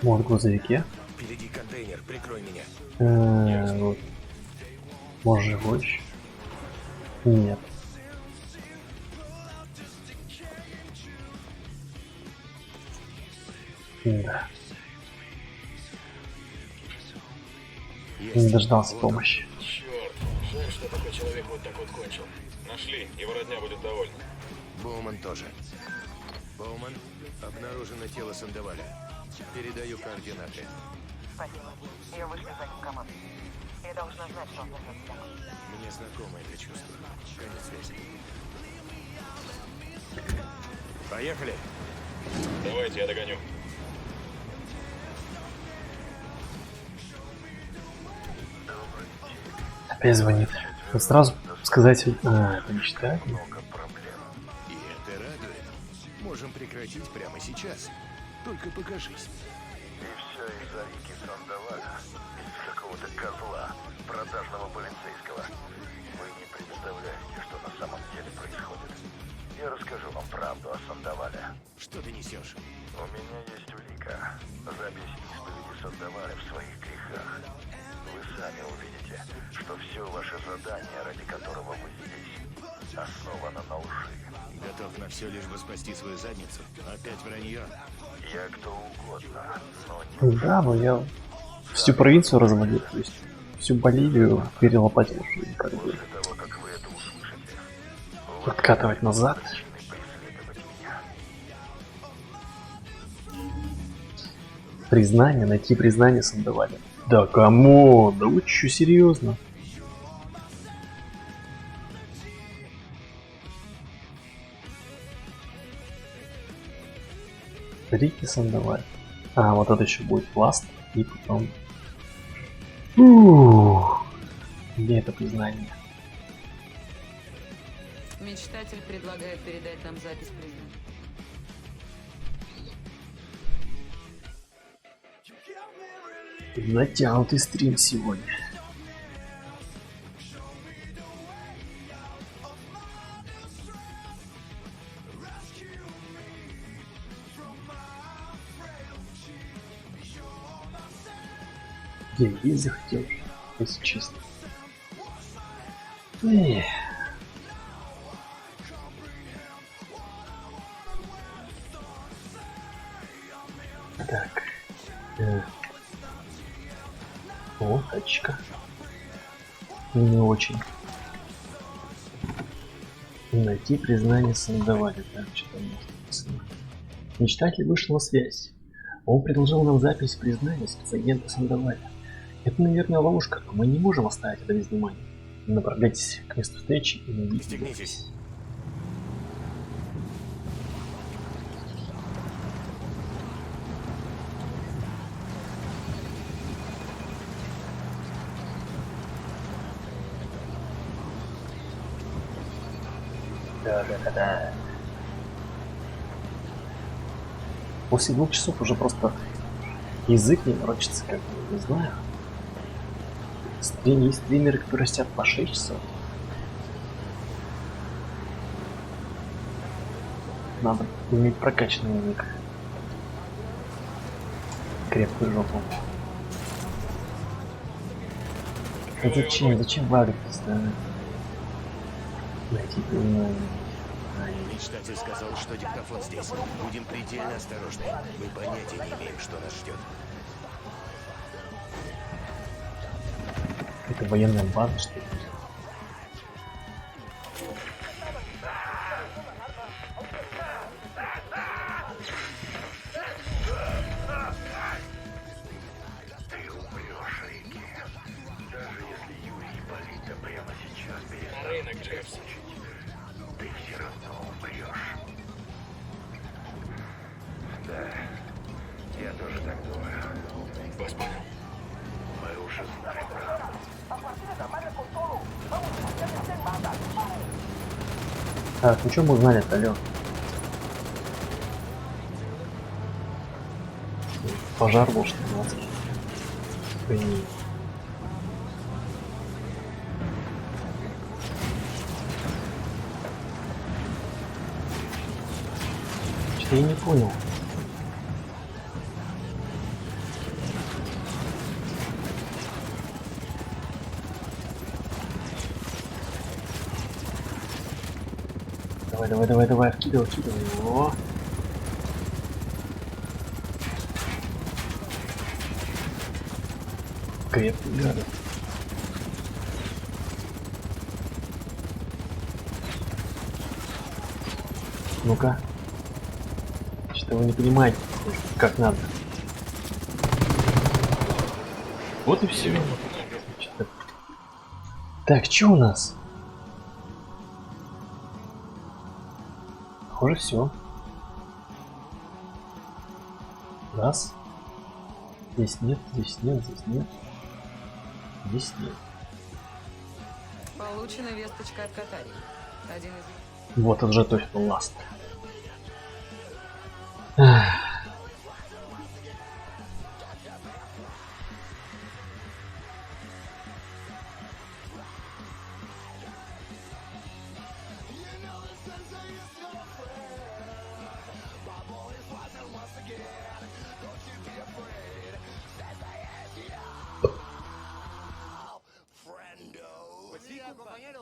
Speaker 1: Может, в грузовике?
Speaker 3: Впереди контейнер, прикрой меня.
Speaker 1: Вот. Может, живой еще? Нет. Да. Не дождался помощи.
Speaker 5: Черт, жаль, что такой человек вот так вот кончил. Нашли, его родня будет довольна.
Speaker 3: Боуман тоже. Боуман, обнаружено тело Сандаваля. Передаю координаты.
Speaker 10: Спасибо. Я вышлю за ним команду. Я должна знать, что он вернется домой.
Speaker 3: Мне знакомо это чувство. Конец связи. Поехали.
Speaker 5: Давайте, я догоню.
Speaker 1: Опять звонит. Вот сразу сказать, это не читает.
Speaker 3: И это радует. Можем прекратить прямо сейчас. Только покажись.
Speaker 7: И все из-за Рики Сандаваля, из какого-то козла, продажного полицейского. Вы не представляете, что на самом деле происходит. Я расскажу вам правду о Сандавале.
Speaker 3: Что ты несешь?
Speaker 7: У меня есть улика. Запись исповеди Сандаваля в своих грехах. Вы сами увидите, что все ваше задание, ради которого вы здесь, основано на лжи.
Speaker 3: Готов на все, лишь бы спасти свою задницу? Опять вранье?
Speaker 7: Я кто угодно, но не...
Speaker 1: Да, но я всю провинцию развалил, то есть всю Боливию перелопатил, и как бы
Speaker 7: После того, как вы это услышите,
Speaker 1: откатывать назад.
Speaker 7: преследовать меня.
Speaker 1: Признание, найти признание Сандаваля. Да кому? Да вы чё, серьезно? Рики Сандаваль. А, вот это еще будет пласт, и потом... Где это признание?
Speaker 2: Мечтатель предлагает передать нам запись признания.
Speaker 1: Натянутый стрим сегодня. Я есть захотел, если честно. Эх. Так. О, тачка. Не очень. Найти признание Сандаваля. Так, что там написано. Мечтатель вышел на связь. Он предложил нам запись признания спецагента Сандаваля. Это, наверное, ловушка, но мы не можем оставить это без внимания. Направляйтесь к месту встречи и найдите.
Speaker 3: Пристегнитесь.
Speaker 1: Да. После 2 часов уже просто язык не ворочится, как бы, не знаю. Есть стримеры, которые сидят по 6 часов. Надо иметь прокачанный ник. Крепкую жопу. А зачем вагать постоянно? Найти понимание.
Speaker 3: Мечтатель сказал, что диктофон здесь. Будем предельно осторожны. Мы понятия не имеем, что нас ждет.
Speaker 1: Это военная база, что ли?
Speaker 5: Рынок, Джеффс.
Speaker 7: Ты все равно умрешь. Да, я тоже так думаю.
Speaker 5: Вас понял.
Speaker 7: Мы уже знаем.
Speaker 1: Так, ну что мы узнали-то, алё? Пожар был, что ли, адский? Блин. Что-то я не понял. Давай, вкидывай. О! Крепкий гад. Ну-ка. Что вы не понимаете, как надо. Вот и все. Так, что у нас? Похоже, все. Раз. Здесь нет. Здесь нет.
Speaker 2: Получена весточка от Катари. Один из...
Speaker 1: Вот это же точно ласт.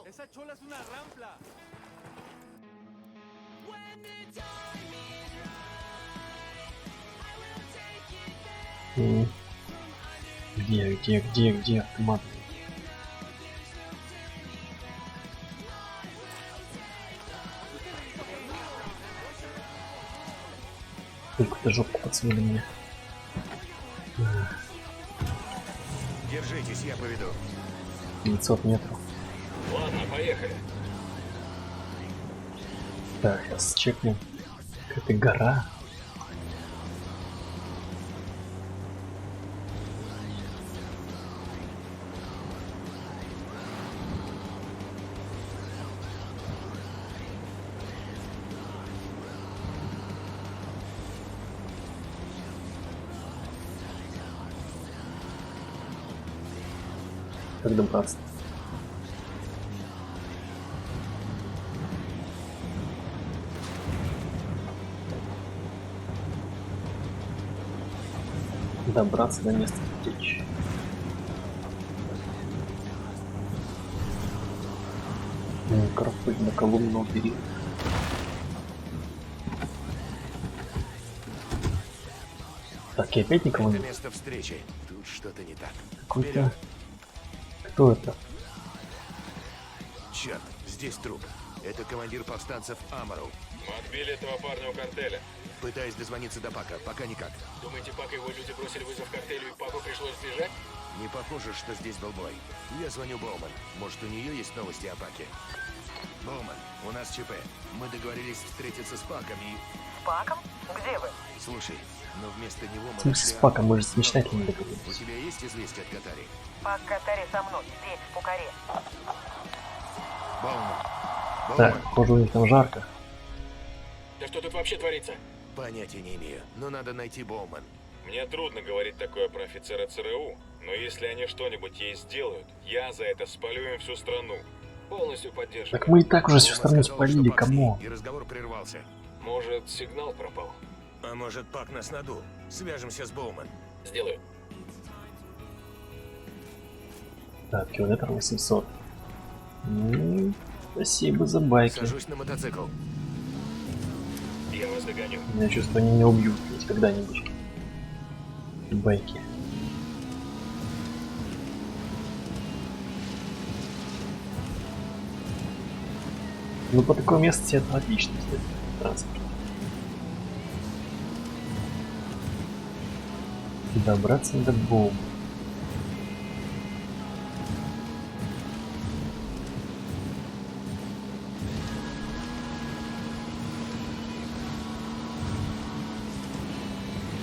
Speaker 8: Esa chola es una rampla.
Speaker 1: Где автомат? Только-то жопу подсвели мне.
Speaker 3: Держитесь, я поведу.
Speaker 1: 500 метров.
Speaker 5: Ладно, поехали.
Speaker 1: Так, сейчас чекнем. Какая-то гора. Как добраться? Добраться до места встречи. Микрофон на колонну период. Так, и опять никого
Speaker 3: Это
Speaker 1: нет.
Speaker 3: место встречи. Тут что-то не так.
Speaker 1: Какой-то... Кто это?
Speaker 3: Черт, здесь труп. Это командир повстанцев Амару.
Speaker 5: Мы отбили этого парня у картеля.
Speaker 3: Пытаюсь дозвониться до Пака, пока никак.
Speaker 5: Думаете, Пак и его люди бросили вызов картелю, и Паку пришлось сбежать?
Speaker 3: Не похоже, что здесь был бой. Я звоню Боуман. Может, у нее есть новости о Паке? Боуман, у нас ЧП. Мы договорились встретиться с Паком и...
Speaker 10: С Паком? Где вы?
Speaker 3: Слушай, но вместо него мы...
Speaker 1: В смысле с Паком? Мы же с мечтателем договорились.
Speaker 3: У тебя есть известие от Катари?
Speaker 10: Пак Катари со мной, здесь, в Пукаре.
Speaker 3: Боуман.
Speaker 1: Так, похоже, у них там жарко.
Speaker 5: Да что тут вообще творится?
Speaker 3: Понятия не имею, но надо найти Боуман.
Speaker 5: Мне трудно говорить такое про офицера ЦРУ, Но если они что-нибудь ей сделают, я за это спалю им всю страну. Полностью поддерживаю.
Speaker 1: Так мы и так уже всю страну
Speaker 3: Сказал, что
Speaker 1: спалили,
Speaker 3: Пак с ней,
Speaker 1: кому?
Speaker 3: И разговор прервался.
Speaker 5: Может, сигнал пропал?
Speaker 3: А может, Пак нас надул? Свяжемся с Боуман.
Speaker 5: Сделаю.
Speaker 1: Так, километр 800. Спасибо за байки.
Speaker 3: Сажусь на мотоцикл.
Speaker 5: Я вас догоню.
Speaker 1: У меня чувство, они меня убьют ведь когда-нибудь. Байки. Ну, по такой местности это отлично, кстати, транспорт. Добраться до Боума.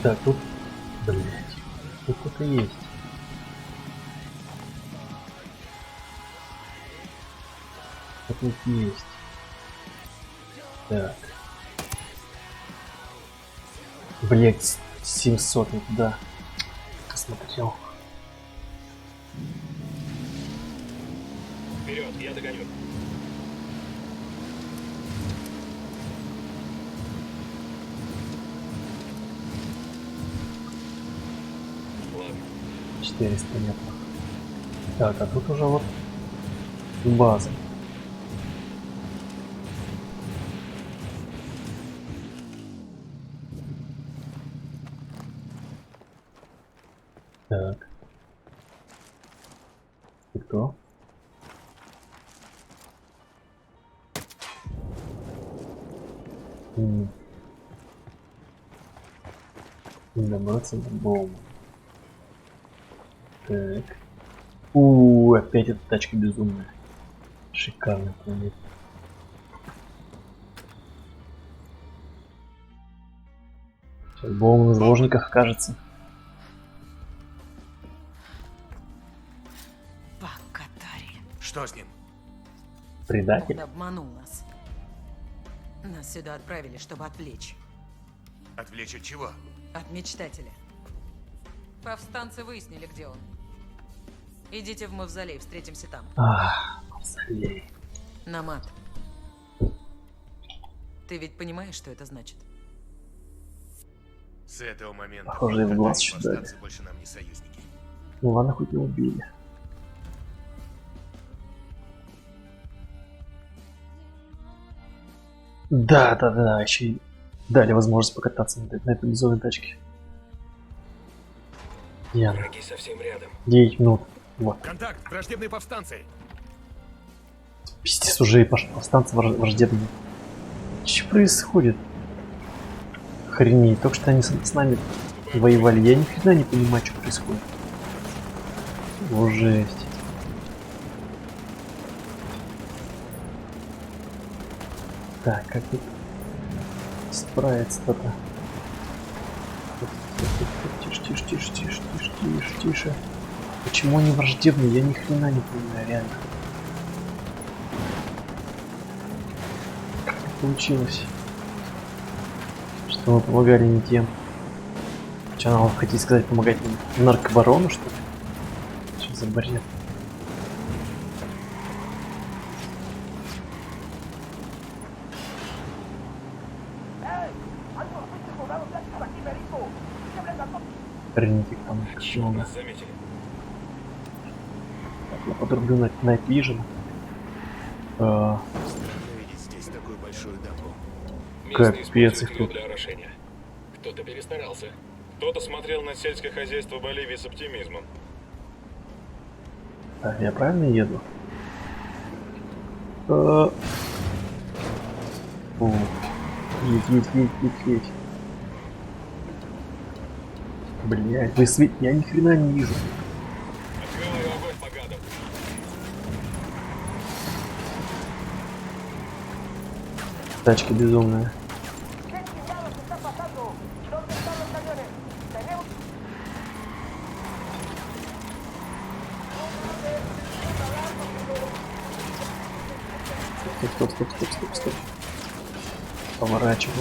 Speaker 1: Так, тут... Блять. Тут кто-то есть. Тут есть. Так. Блять, 700 не туда. Посмотрел.
Speaker 5: Вперед, я догоню. Ладно.
Speaker 1: 400 метров. Так, а тут уже вот база. Так. И кто? Добраться до Боума. Так. Опять эта тачка безумная. Шикарный планет. Сейчас Боум в заложниках окажется.
Speaker 3: Что с ним?
Speaker 1: Предатель?
Speaker 2: Он обманул нас. Нас сюда отправили, чтобы отвлечь.
Speaker 3: Отвлечь от чего?
Speaker 2: От мечтателя. Повстанцы выяснили, где он. Идите в мавзолей, встретимся там.
Speaker 1: Мавзолей.
Speaker 2: Намат. Ты ведь понимаешь, что это значит?
Speaker 3: С этого момента
Speaker 1: Похоже, в глаз еще дали.
Speaker 3: повстанцы больше нам не союзники.
Speaker 1: Ну ладно, хоть не убили. Да, еще и дали возможность покататься на этой безумной тачке. Яна.
Speaker 5: Враги совсем рядом.
Speaker 1: 9 минут. Вот.
Speaker 13: Контакт! Враждебные повстанцы!
Speaker 1: Пиздец, уже и повстанцы враждебные. Что происходит? Охренеть, только что они с нами воевали. Я ни хрена не понимаю, что происходит. О, жесть. Так, как тут справиться-то? Тише. Почему они враждебные? Я ни хрена не понимаю, реально. Как так получилось? Что мы помогали не тем. Что нам хотите сказать, помогать наркобарону, что ли? Что за бред? Охренеть, их там очень много.
Speaker 5: Заметили.
Speaker 1: Так, я подрублю на Night Vision.
Speaker 3: Странно видеть здесь такую большую дамбу.
Speaker 5: Местные
Speaker 1: Капец,
Speaker 5: используют
Speaker 1: их
Speaker 5: ее
Speaker 1: тут.
Speaker 5: для орошения. Кто-то перестарался. Кто-то смотрел на сельское хозяйство Боливии с оптимизмом.
Speaker 1: Так, я правильно еду? Едь. Блять, вы свет, я ни хрена не вижу.
Speaker 5: Открываю огонь по гадам.
Speaker 1: Тачка безумная. Стоп. Поворачивай.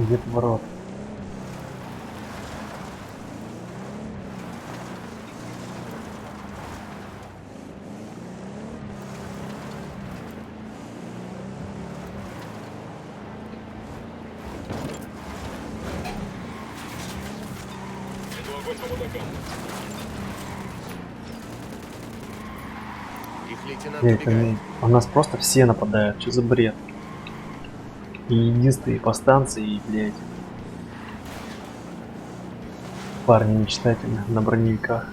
Speaker 1: Где поворот?
Speaker 5: Иду огонь по мудакам.
Speaker 3: Их лейтенант
Speaker 1: Блядь,
Speaker 3: убегает.
Speaker 1: у нас просто все нападают. Что за бред? И единственные повстанцы, и, блядь, парни мечтательно на броневиках.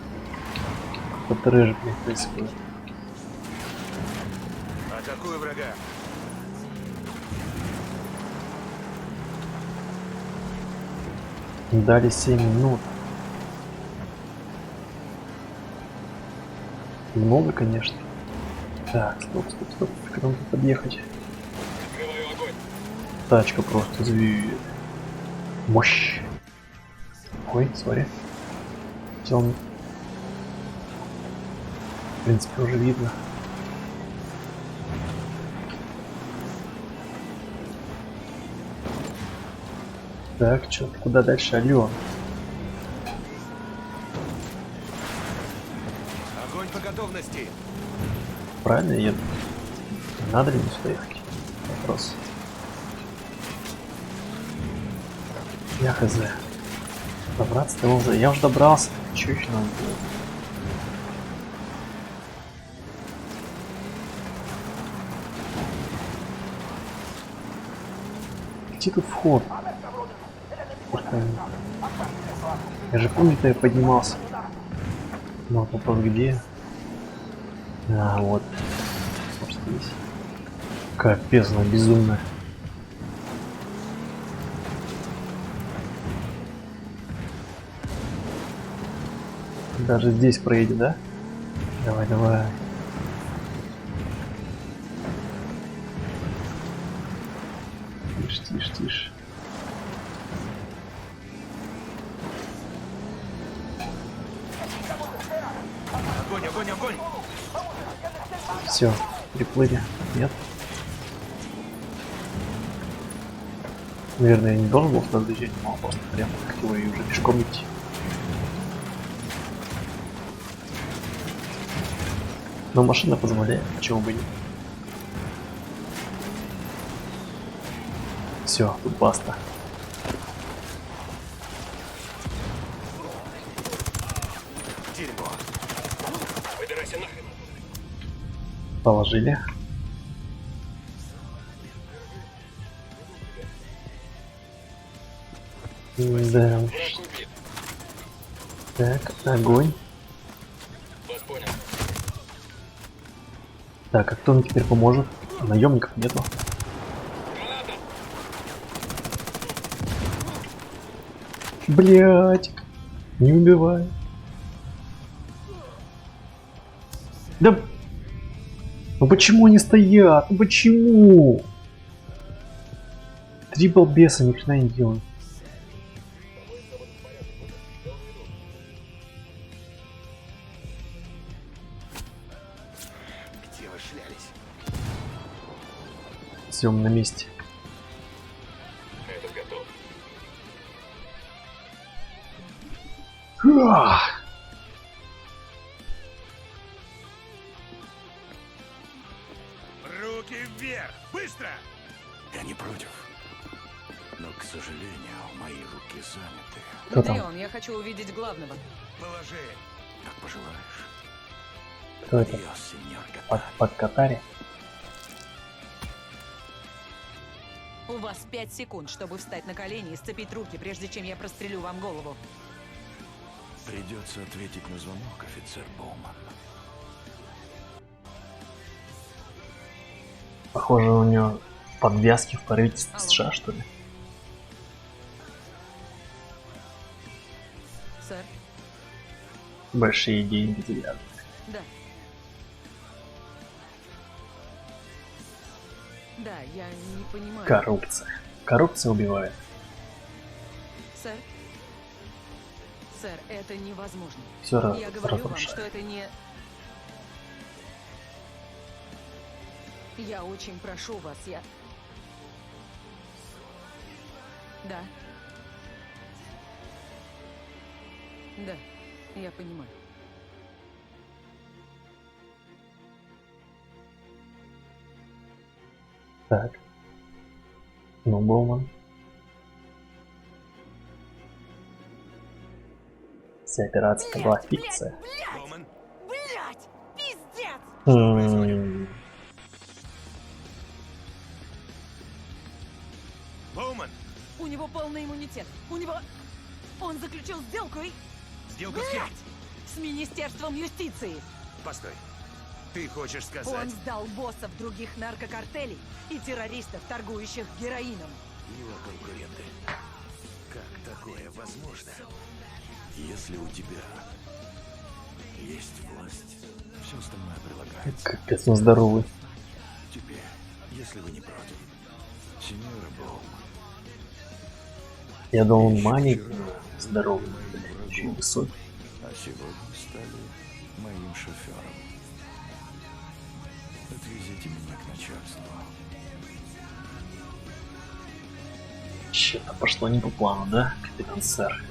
Speaker 1: Какой-то трэш, блядь, происходит.
Speaker 3: Атакую врага.
Speaker 1: Дали 7 минут. Много, конечно. Так, стоп. Как нам тут подъехать?
Speaker 5: Открываю огонь.
Speaker 1: Тачка просто зверь. Мощь. Ой, сори. Темный. В принципе, уже видно. Так, что, куда дальше? Алло.
Speaker 3: Огонь по готовности.
Speaker 1: Правильно я еду? Надо ли мне сюда ехать? Вопрос. Я хз. Добраться-то уже. Я уже добрался. Че еще надо делать? Где тут вход? Я же помню, что я поднимался. Но вот вопрос где? А, вот. Может, здесь. Капец, она безумная. Даже здесь проедет, да? Давай. Тише.
Speaker 3: Огонь!
Speaker 1: Все, приплыли. Нет? Наверное, я не должен был сюда заезжать, но просто прям как его и уже пешком идти. Но машина позволяет, чего бы нет. Все, тут баста.
Speaker 3: Дерьмо.
Speaker 5: Выбирайся нахрен.
Speaker 1: Положили. Да.
Speaker 5: Враг убит.
Speaker 1: Так, огонь.
Speaker 5: Вас понял.
Speaker 1: Так, а кто мне теперь поможет? Наемников нету. Блять, не убивай. Да, ну почему они стоят? Ну почему? Три балбеса ни хрена не делают.
Speaker 3: Где вы шлялись?
Speaker 1: Все, мы на месте.
Speaker 5: Этот готов.
Speaker 1: Ах!
Speaker 6: Руки вверх! Быстро!
Speaker 9: Я не против. Но, к сожалению, мои руки заняты.
Speaker 1: Кто там?
Speaker 2: Где он? Я хочу увидеть главного.
Speaker 6: Положи.
Speaker 9: Как пожелаешь.
Speaker 1: Кто это?
Speaker 9: Адьос, сеньор
Speaker 1: Под
Speaker 9: Катари.
Speaker 1: Катари?
Speaker 2: У вас 5 секунд, чтобы встать на колени и сцепить руки, прежде чем я прострелю вам голову.
Speaker 9: Придется ответить на звонок, офицер Боуман.
Speaker 1: Похоже, у него подвязки в правительстве США, что ли?
Speaker 2: Сэр?
Speaker 1: Большие деньги завязаны.
Speaker 2: Да. Да, я не понимаю.
Speaker 1: Коррупция. Коррупция убивает.
Speaker 2: Сэр? Сэр, это невозможно.
Speaker 1: Всё
Speaker 2: Я говорю вам,
Speaker 1: разрушает.
Speaker 2: что это не... Я очень прошу вас, Да. Да, я понимаю.
Speaker 1: Так. Ну, Боуман. Вся операция была фикция.
Speaker 11: Блять! Пиздец!
Speaker 3: Боуман!
Speaker 2: У него полный иммунитет. У него... Он заключил сделку и...
Speaker 3: Сделка с кем?
Speaker 2: Блять! С Министерством юстиции.
Speaker 3: Постой. Ты хочешь
Speaker 2: Он
Speaker 3: сказать...
Speaker 2: сдал боссов других наркокартелей и террористов, торгующих героином.
Speaker 3: Его конкуренты. Как такое возможно?
Speaker 9: Если у тебя есть власть, все остальное прилагается.
Speaker 1: Капец, он здоровый.
Speaker 9: Теперь, если вы не против, сеньора Боум.
Speaker 1: Я думал, он маленький, здоровый, очень высокий.
Speaker 9: А сегодня стали моим шофером. Отвезите меня к начальству.
Speaker 1: Что-то пошло не по плану, да, капитан сэр?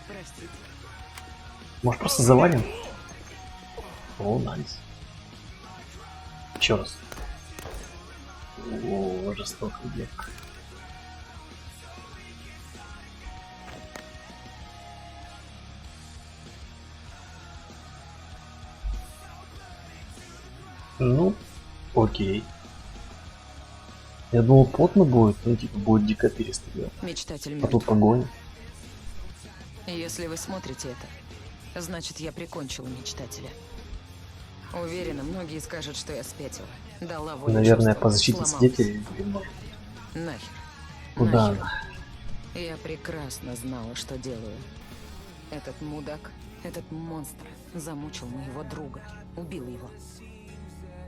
Speaker 2: Простите.
Speaker 1: Может, просто завалим? О, найс. Еще раз. О, жестокий век. Ну, окей. Я думал, плотно будет, ну типа будет дико перестрелять.
Speaker 2: Мечтатель
Speaker 1: А
Speaker 2: мертв.
Speaker 1: тут погоня.
Speaker 2: Если вы смотрите это, значит, я прикончила мечтателя. Уверена, многие скажут, что я спятила. Дала волю
Speaker 1: Наверное,
Speaker 2: чувствам,
Speaker 1: по защите
Speaker 2: сломала
Speaker 1: свидетелей или может.
Speaker 2: Нахер.
Speaker 1: Куда
Speaker 2: Нахер.
Speaker 1: она?
Speaker 2: Я прекрасно знала, что делаю. Этот мудак, этот монстр замучил моего друга, убил его.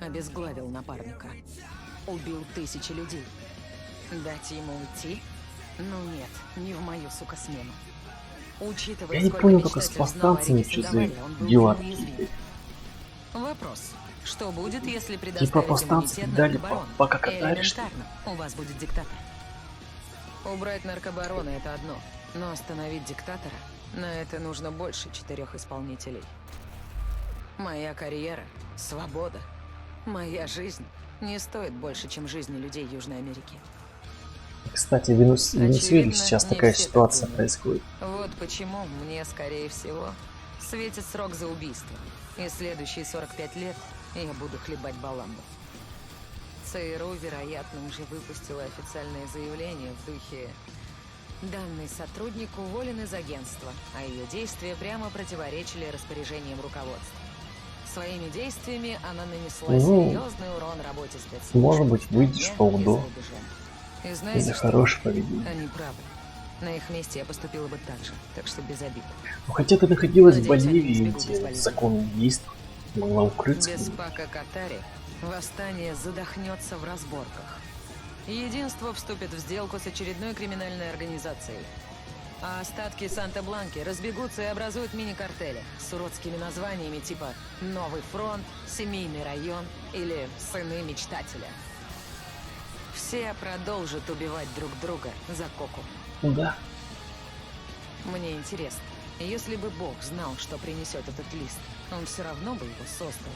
Speaker 2: Обезглавил напарника. Убил тысячи людей. Дать ему уйти? Ну нет, не в мою, сука, смену. Учитывая,
Speaker 1: Я не
Speaker 2: сколько
Speaker 1: понял, только с
Speaker 2: мечтатель знал о
Speaker 1: повстанцами
Speaker 2: Рике
Speaker 1: что за
Speaker 2: Сандовале, он был
Speaker 1: дела
Speaker 2: неуязвим.
Speaker 1: какие-то.
Speaker 2: Вопрос. Что будет, если предоставить
Speaker 1: Типа повстанцы
Speaker 2: иммунитет
Speaker 1: дали
Speaker 2: наркобарону?
Speaker 1: пока катали, что ли?
Speaker 2: Элементарно. У вас будет диктатор. Убрать наркобарона — это одно. Но остановить диктатора — на это нужно больше 4 исполнителей. Моя карьера, свобода, моя жизнь не стоит больше, чем жизни людей Южной Америки.
Speaker 1: Кстати, в Венесуэле
Speaker 2: Очевидно,
Speaker 1: сейчас
Speaker 2: не
Speaker 1: такая
Speaker 2: все
Speaker 1: ситуация
Speaker 2: так думают.
Speaker 1: происходит.
Speaker 2: Вот почему мне, скорее всего, светит срок за убийство. И следующие 45 лет я буду хлебать баланду. ЦРУ, вероятно, уже выпустила официальное заявление в духе: данный сотрудник уволен из агентства, а ее действия прямо противоречили распоряжениям руководства. Своими действиями она нанесла серьезный урон работе спецслужб.
Speaker 1: Может быть, выйдешь
Speaker 2: Мне
Speaker 1: по УДО.
Speaker 2: из-за рубежа. И
Speaker 1: Или
Speaker 2: знаете, что?
Speaker 1: хорошее поведение.
Speaker 2: Они правы. На их месте я поступила бы так же, так что без обид.
Speaker 1: Ну хотя ты находилась в
Speaker 2: Надеюсь, они
Speaker 1: Боливии,
Speaker 2: избегут
Speaker 1: где
Speaker 2: Боливии.
Speaker 1: законы действуют, могла укрыться.
Speaker 2: Без Пака Катари восстание задохнется в разборках. Единство вступит в сделку с очередной криминальной организацией. А остатки Санта-Бланки разбегутся и образуют мини-картели с уродскими названиями типа «Новый фронт», «Семейный район» или «Сыны мечтателя». Все продолжат убивать друг друга за коку.
Speaker 1: Да.
Speaker 2: Мне интересно, если бы Бог знал, что принесет этот лист, он все равно бы его создал?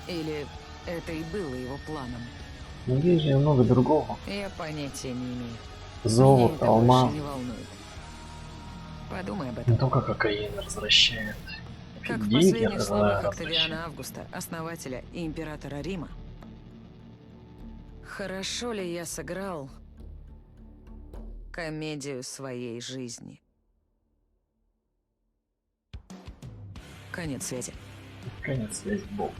Speaker 2: Или это и было его планом?
Speaker 1: Но есть же много другого.
Speaker 2: Я понятия не имею.
Speaker 1: Золото,
Speaker 2: Меня это
Speaker 1: алмаз.
Speaker 2: больше не волнует. Подумай об этом.
Speaker 1: Не только кокаин возвращает.
Speaker 2: Как в
Speaker 1: Деньги
Speaker 2: последних словах
Speaker 1: возвращает.
Speaker 2: Октавиана Августа, основателя и императора Рима. Хорошо ли я сыграл комедию своей жизни? Конец связи.
Speaker 1: Конец связи, Бог.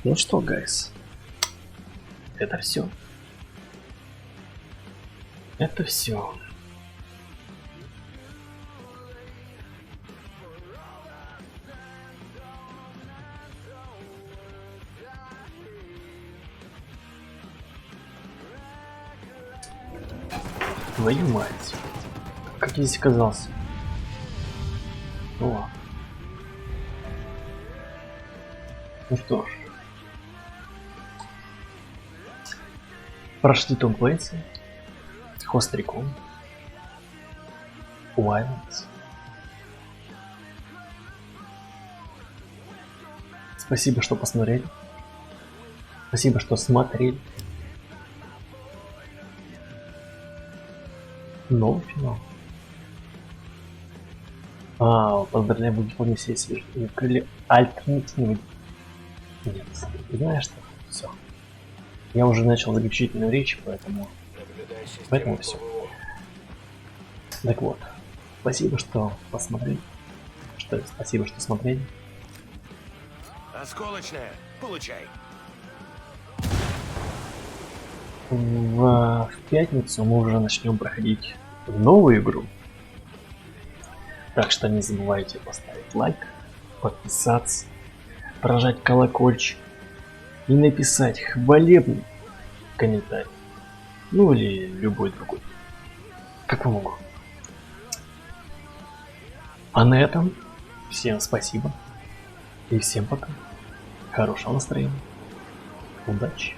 Speaker 1: Ну что, гайс, это все. Это все. Твою мать. Как я здесь оказался? Ну ладно. Ну что ж. Прошли Том Клэнси, Хостриком, Уайлдс. Спасибо, что посмотрели. Спасибо, что смотрели. Новый финал. Поздравляю, вы выполнили все свежие. Открыли альтернативный. Нет, ты знаешь что? Все. Я уже начал заключительную речь, поэтому все. Так вот, спасибо, что посмотрели. Спасибо, что смотрели.
Speaker 3: Осколочная, получай.
Speaker 1: В пятницу мы уже начнем проходить новую игру. Так что не забывайте поставить лайк, подписаться, прожать колокольчик и написать хвалебный комментарий. Ну или любой другой. Как вам угодно. А на этом всем спасибо. И всем пока. Хорошего настроения. Удачи.